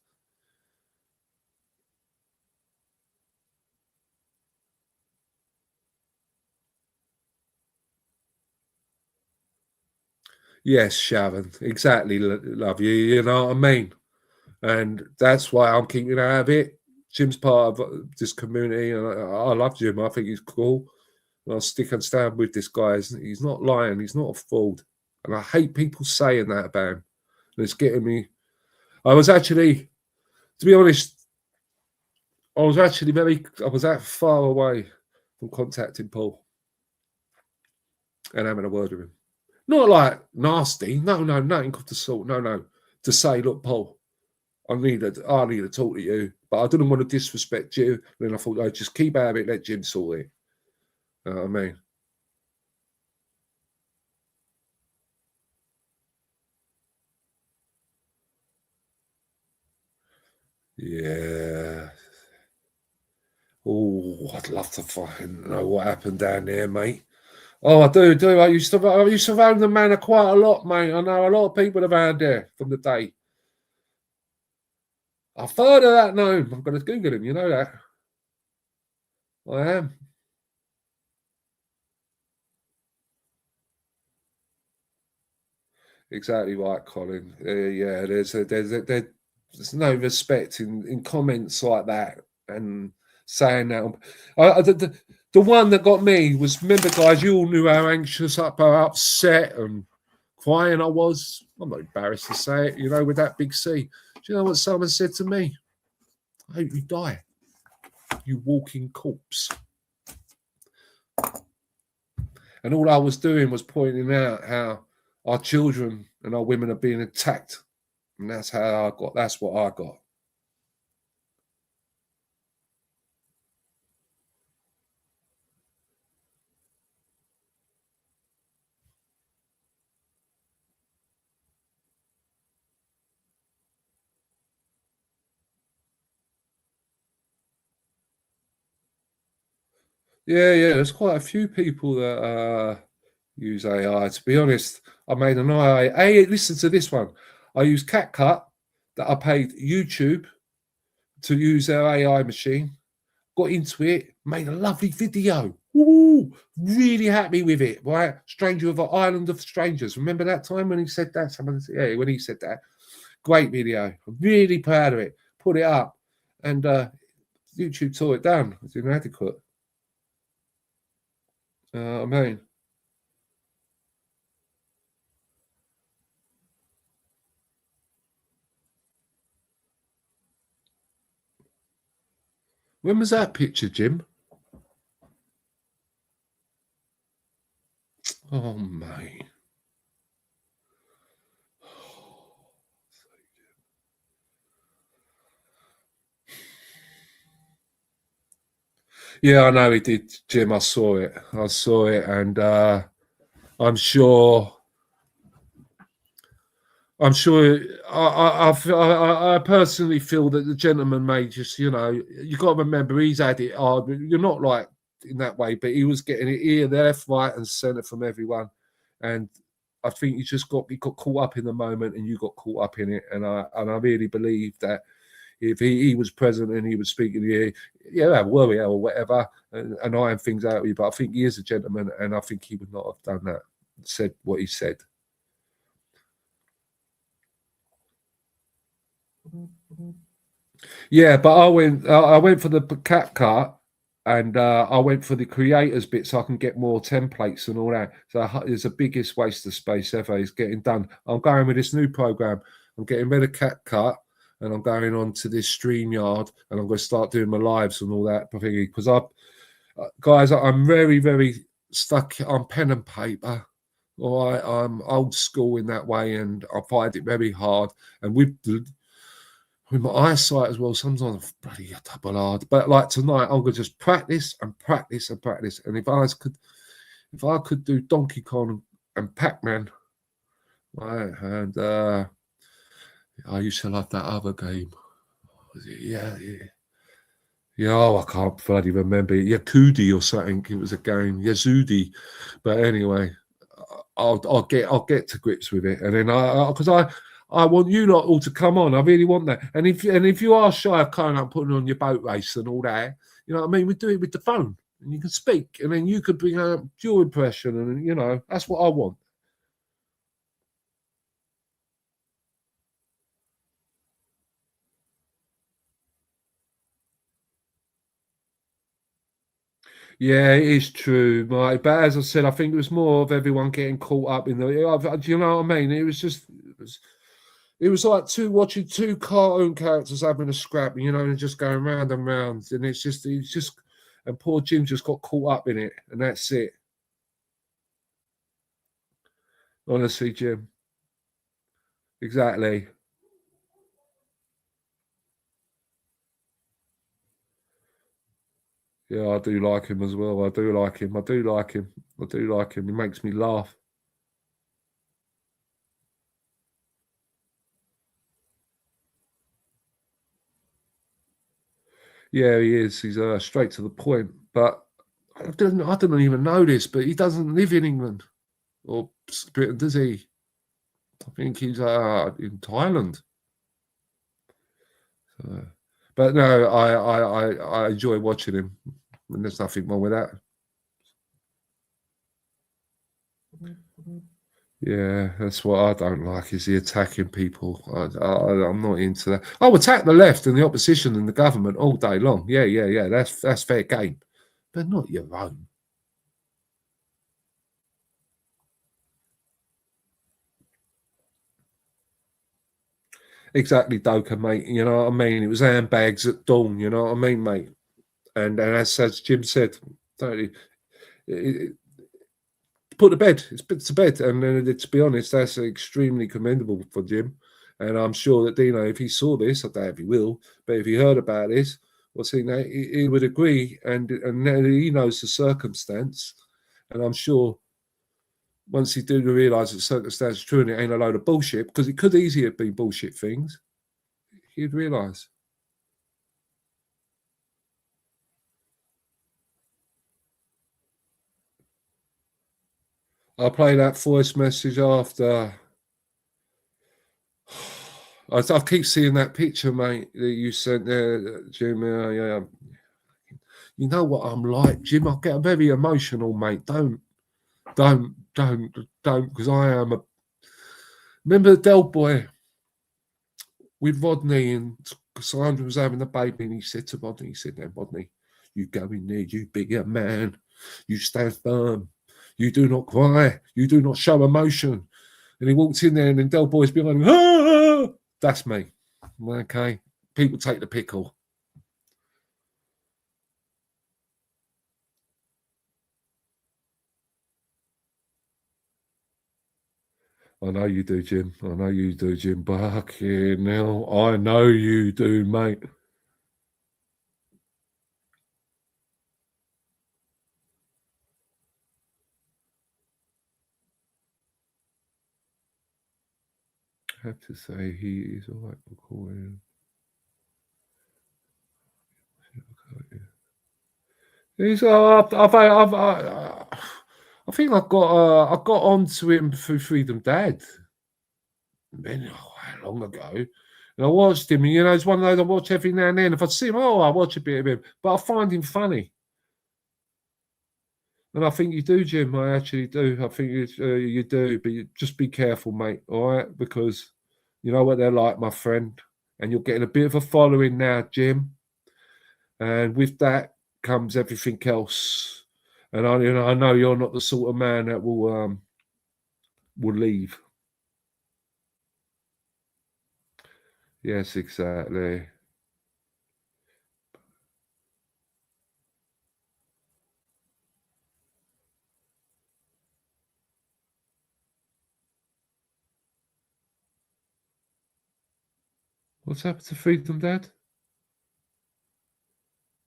Yes, Sharon. Exactly, love you. You know what I mean? And that's why I'm keeping out of it. Jim's part of this community, and I love Jim. I think he's cool. And I'll stick and stand with this guy. He's not lying. He's not a fraud. And I hate people saying that about him. And it's getting me. I was actually, to be honest, I was that far away from contacting Paul and having a word with him. Not like nasty. No, nothing of the sort. No. To say, look, Paul, I need to talk to you, but I didn't want to disrespect you. And then I thought, I'd just keep out of it, let Jim sort it. You know what I mean? Yeah. Oh, I'd love to fucking know what happened down there, mate. Oh, I do. I used to round the manor quite a lot, mate. I know a lot of people around there from the day. I've heard of that name. I'm going to Google him. You know that. I am. Exactly right, Colin. Yeah, there's no respect in comments like that and saying that. The one that got me was, remember, guys, you all knew how anxious, how upset and crying I was. I'm not embarrassed to say it, with that big C. Do you know what someone said to me? I hope you die, you walking corpse. And all I was doing was pointing out how our children and our women are being attacked. And that's what I got. Yeah, there's quite a few people that use AI. To be honest, I made an AI. Hey, listen to this one. I use CapCut that I paid YouTube to use their AI machine. Got into it, made a lovely video. Ooh, really happy with it, right? Stranger of an Island of Strangers. Remember that time when he said that? Someone said, yeah, when he said that. Great video. I'm really proud of it. Put it up. And YouTube tore it down. It's inadequate. I mean, when was that picture, Jim? Oh, mate. Yeah, I know he did, Jim. I saw it. And I'm sure. I personally feel that the gentleman may just, you got to remember he's had it hard. You're not like in that way, but he was getting it here, there, left, right, and centre from everyone. And I think he got caught up in the moment, and you got caught up in it. And I really believe that if he was present and he was speaking here, yeah, worry or whatever, and iron things out with you. But I think he is a gentleman, and I think he would not have done that, said what he said. Yeah, but I went for the CapCut, and I went for the creators bit so I can get more templates and all that. So it's the biggest waste of space ever. Is getting done. I'm going with this new program. I'm getting rid of CapCut, and I'm going on to this StreamYard, and I'm going to start doing my lives and all that because guys, I'm very, very stuck on pen and paper. All right, I'm old school in that way, and I find it very hard. And with my eyesight as well, sometimes I'm bloody double hard. But like tonight, I'm gonna just practice and practice and practice. And if I could do Donkey Kong and Pac-Man, right, and I used to love that other game. Yeah. Oh, I can't bloody remember. Yakudi or something. It was a game. Yazudi. But anyway, I'll get to grips with it, and then because I want you lot all to come on. I really want that. And if you are shy of coming up, putting on your boat race and all that, you know what I mean? We do it with the phone, and you can speak, and then you could bring out your impression, and that's what I want. Yeah, it is true, mate. But as I said, I think it was more of everyone getting caught up in the. Do you know what I mean? It was just. It was like watching two cartoon characters having a scrap, and just going round and round. And and poor Jim just got caught up in it, and that's it. Honestly, Jim. Exactly. Yeah, I do like him as well. I do like him. I do like him. I do like him. He makes me laugh. Yeah, he is. He's straight to the point. But I don't even know this, but he doesn't live in England or Britain, does he? I think he's in Thailand. But no, I enjoy watching him. and there's nothing wrong with that. Yeah, that's what I don't like, is the attacking people. I'm not into that. I'll attack the left and the opposition and the government all day long. Yeah. That's fair game, but not your own. Exactly, Doka, mate. You know what I mean? It was handbags at dawn. You know what I mean, mate? And as Jim said, totally. Put to bed. It's put to bed, and to be honest, that's extremely commendable for Jim. And I'm sure that Dino, if he saw this, I doubt if he will, but if he heard about this, he would agree, and he knows the circumstance, and I'm sure once he do realise that the circumstance is true and it ain't a load of bullshit, because it could easily have been bullshit things, he'd realise. I'll play that voice message after. I keep seeing that picture, mate, that you sent there, Jim. Yeah. You know what I'm like, Jim. I get very emotional, mate. Don't, because I am a. Remember the Del Boy with Rodney, and Sandra was having a baby, and he said to Rodney, "Now, Rodney, you go in there, you be a man, you stand firm, you do not cry, you do not show emotion." And he walked in there, and then Del Boy's behind him. Ah! That's me. Okay, people take the pickle. I know you do, Jim. I know you do, Jim. Fucking hell. I know you do, mate. I have to say, he is all right for calling. He's. I think I got onto him through Freedom Dad. How long ago? And I watched him, and it's one of those I watch every now and then. If I see him, I watch a bit of him, but I find him funny. And I think you do, Jim. I actually do. I think you do, but just be careful, mate. All right, because you know what they're like, my friend. And you're getting a bit of a following now, Jim. And with that comes everything else. And I know you're not the sort of man that will leave. Yes, exactly. What's happened to Freedom Dad?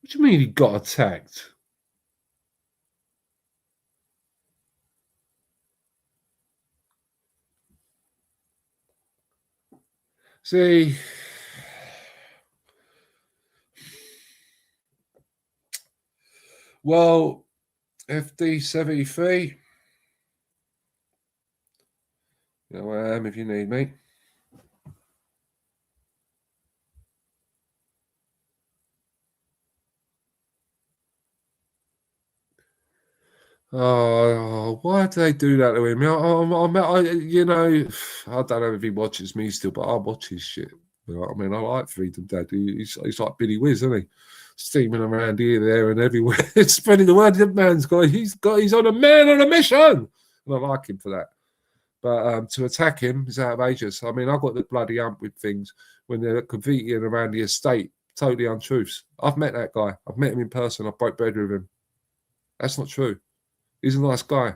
What do you mean he got attacked? See, well, FD73, you know where I am if you need me. Oh, why do they do that to him? I don't know if he watches me still, but I watch his shit. You know what I mean? I like Freedom Dad. He's like Billy Whiz, isn't he? Steaming around here, there, and everywhere. It's spreading the word. That man's he's on a man on a mission. And I like him for that. But to attack him is outrageous. I mean, I got the bloody ump with things when they're convening around the estate. Totally untruths. I've met that guy. I've met him in person. I broke bread with him. That's not true. He's a nice guy.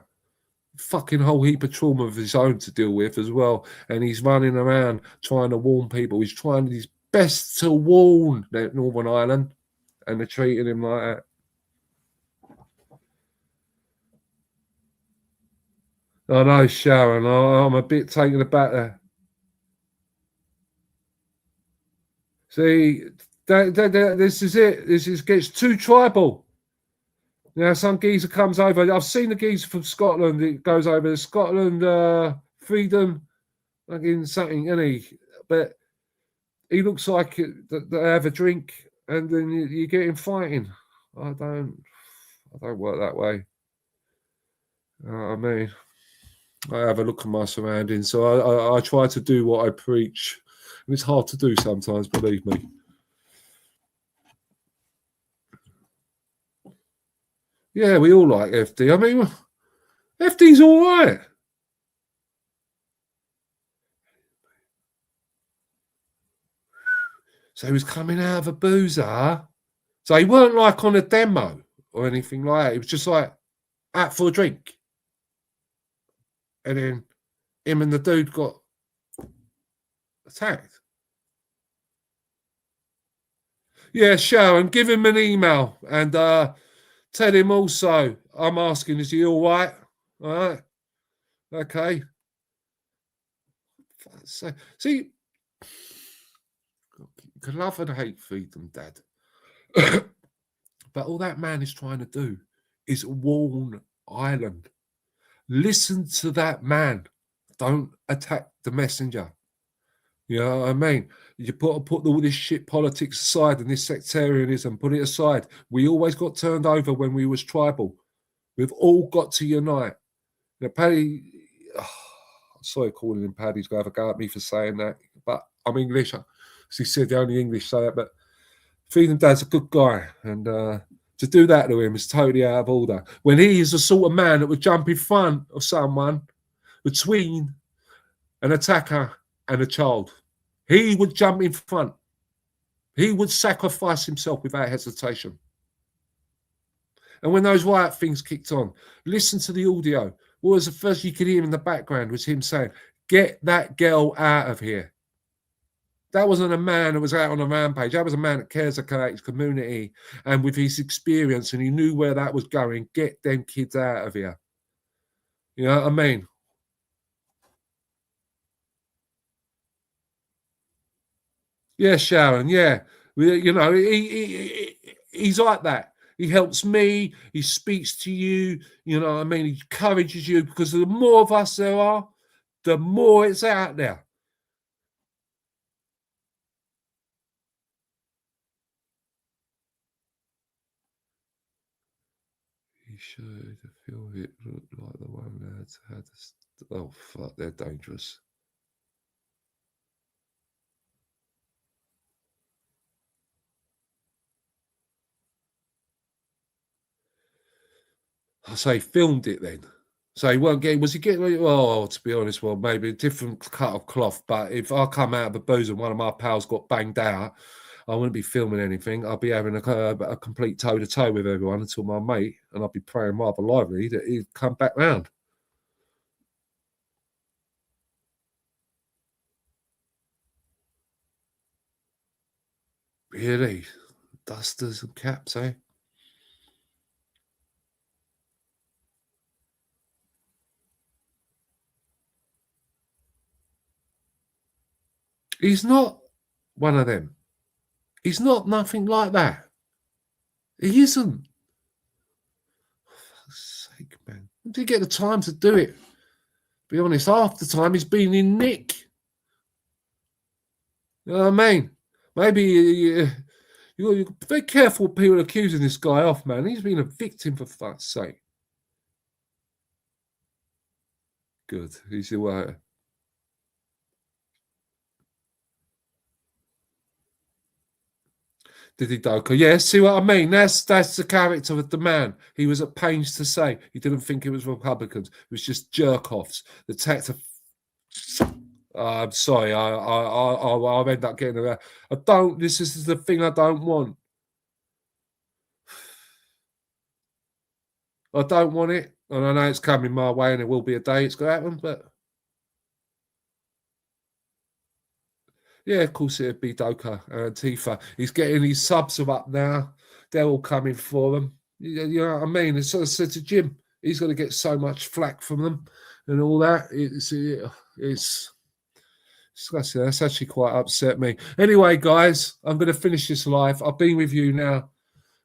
Fucking whole heap of trauma of his own to deal with as well. And he's running around trying to warn people. He's trying his best to warn Northern Ireland. And they're treating him like that. I know, Sharon. I'm a bit taken aback there. See, this is it. This gets too tribal. Now, some geezer comes over. I've seen the geezer from Scotland. It goes over to Scotland, freedom, fucking something, isn't he? But he looks like they have a drink and then you get him fighting. I don't work that way. You know what I mean? I have a look at my surroundings. So I try to do what I preach. And it's hard to do sometimes, believe me. Yeah, we all like FD. I mean, FD's all right. So he was coming out of a boozer. So he weren't like on a demo or anything like that. It was just like out for a drink. And then him and the dude got attacked. Yeah, Sharon, give him an email and tell him also I'm asking, is he all right? All right. Okay. So, see, you can love and hate Freedom Dad. But all that man is trying to do is warn Ireland. Listen to that man. Don't attack the messenger. You know what I mean? You put all this shit politics aside and this sectarianism, put it aside. We always got turned over when we was tribal. We've all got to unite. You know, Paddy, sorry calling him Paddy, he's going to have a go at me for saying that, but I'm English. As he said, the only English say it, but Freedom Dad's a good guy, and to do that to him is totally out of order. When he is the sort of man that would jump in front of someone between an attacker and a child. He would jump in front. He would sacrifice himself without hesitation. And when those riot things kicked on, listen to the audio. What was the first you could hear in the background was him saying, "Get that girl out of here." That wasn't a man that was out on a rampage. That was a man that cares about his community and with his experience, and he knew where that was going. Get them kids out of here. You know what I mean? Yeah, Sharon. Yeah, you know, he's like that. He helps me. He speaks to you. You know what I mean? He encourages you because the more of us there are, the more it's out there. He showed a feel it looked like the one that had. Oh fuck! They're dangerous. I say filmed it then. So he weren't getting, was he getting, oh, to be honest, well, maybe a different cut of cloth. But if I come out of a booze and one of my pals got banged out, I wouldn't be filming anything. I'd be having a complete toe-to-toe with everyone until my mate, and I'd be praying rather lively that he'd come back round. Really? Dusters and caps, eh? He's not one of them. He's not nothing like that. He isn't. For fuck's sake, man. When did he get the time to do it? Be honest, half the time he's been in Nick. You know what I mean? Maybe you're very careful with people accusing this guy off, man. He's been a victim, for fuck's sake. Good. He's away. Did he, Doka? Yeah, see what I mean? That's the character of the man. He was at pains to say he didn't think it was Republicans. It was just jerk-offs. The tax. I'm sorry. I'll end up getting around. I don't. This is the thing I don't want. I don't want it, and I know it's coming my way, and it will be a day it's going to happen. But yeah, of course it'd be Doka and Tifa. He's getting his subs are up now. They're all coming for him. You know what I mean? It's sort of said to Jim, he's going to get so much flack from them and all that. It's that's actually quite upset me. Anyway, guys, I'm going to finish this live. I've been with you now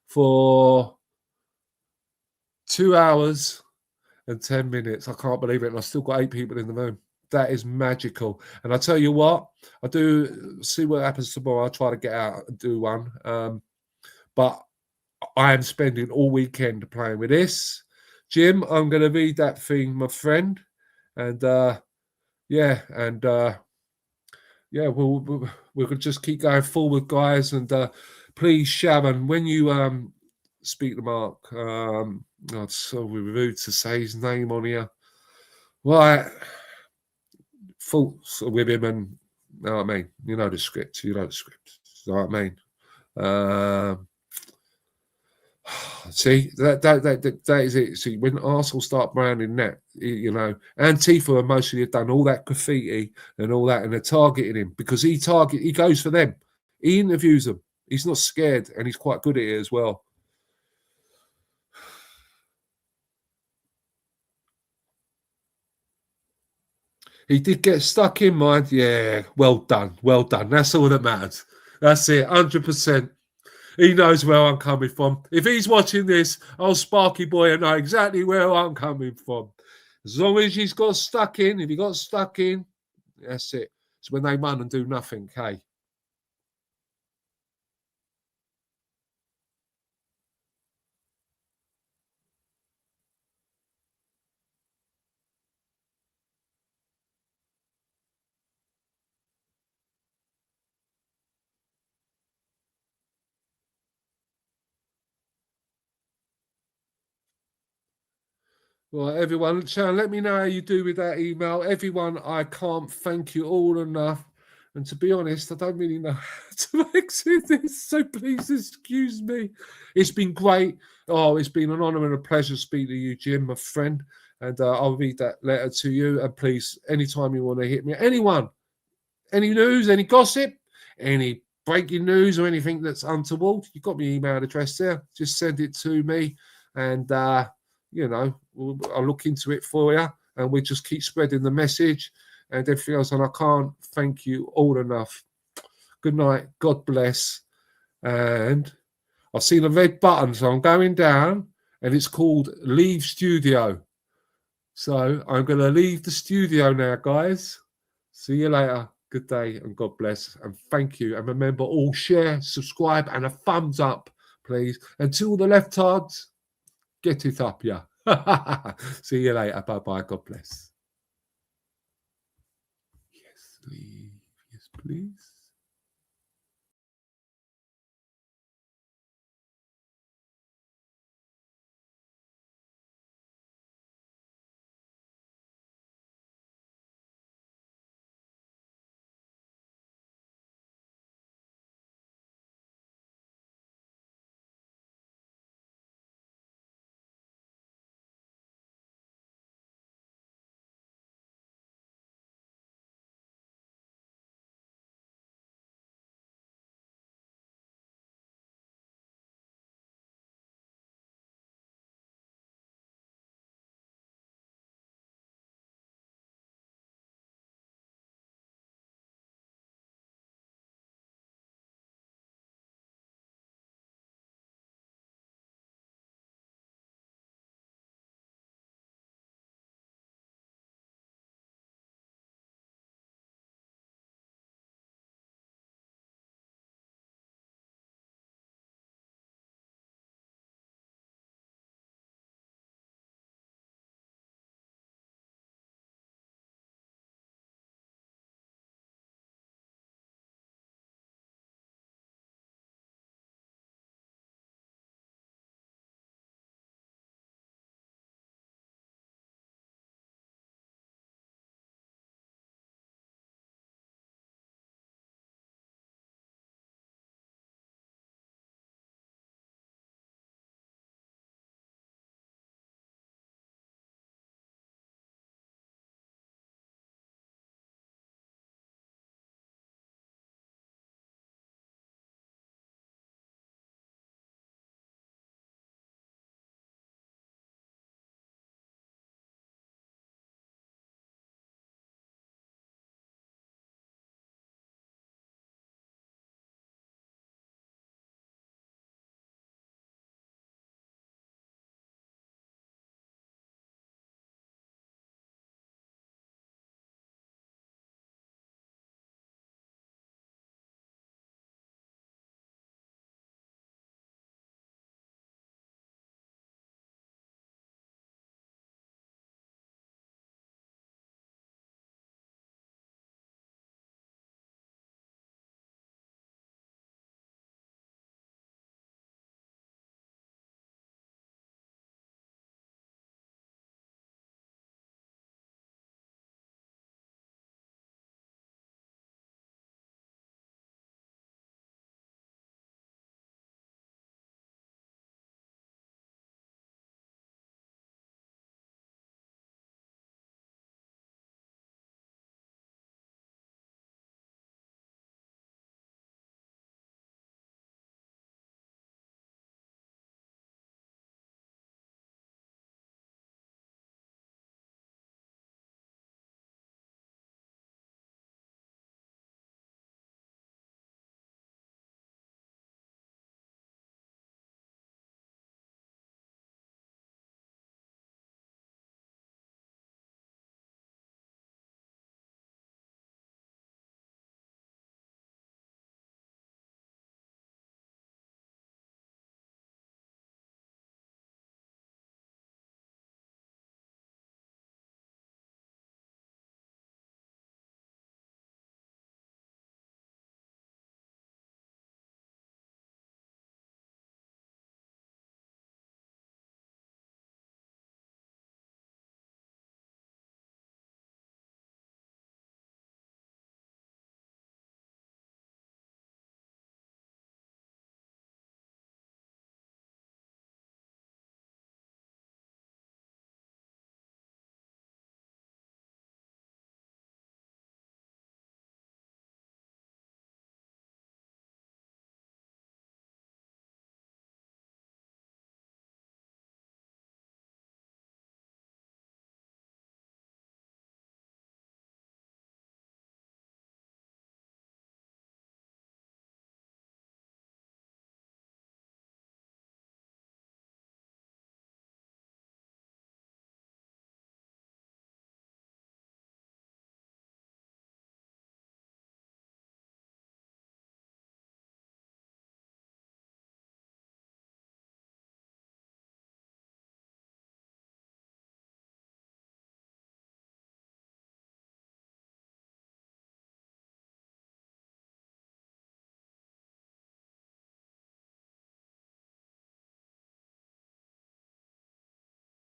for 2 hours and 10 minutes. I can't believe it. And I've still got 8 people in the room. That is magical. And I tell you what, I do see what happens tomorrow. I'll try to get out and do one. But I am spending all weekend playing with this. Jim, I'm going to read that thing, my friend. And yeah, we'll just keep going forward, guys. And please, Sharon, when you speak to Mark, it's so rude to say his name on here. Right, faults with him, and you know what I mean. You know the script. You know what I mean. See, that is it. See, when Arsenal start branding that, you know, Antifa and mostly have done all that graffiti and all that, and they're targeting him because he goes for them. He interviews them. He's not scared, and he's quite good at it as well. He did get stuck in mind. Yeah, well done. Well done. That's all that matters. That's it, 100%. He knows where I'm coming from. If he's watching this, old Sparky boy, I know exactly where I'm coming from. As long as he's got stuck in, if he got stuck in, that's it. It's when they run and do nothing, okay? Well, everyone, Sharon, let me know how you do with that email. Everyone, I can't thank you all enough. And to be honest, I don't really know how to exit this, so please excuse me. It's been great. Oh, it's been an honour and a pleasure speaking to you, Jim, my friend. And I'll read that letter to you. And please, anytime you want to hit me, anyone, any news, any gossip, any breaking news or anything that's untoward, you've got my email address there. Just send it to me. And, you know, I'll look into it for you, and we just keep spreading the message and everything else. And I can't thank you all enough. Good night. God bless. And I've seen a red button, so I'm going down, and it's called Leave Studio. So I'm going to leave the studio now, guys. See you later. Good day, and God bless. And thank you. And remember, all share, subscribe, and a thumbs up, please. And to all the leftards, get it up, yeah. See you later. Bye-bye. God bless. Yes, leave. Yes, please.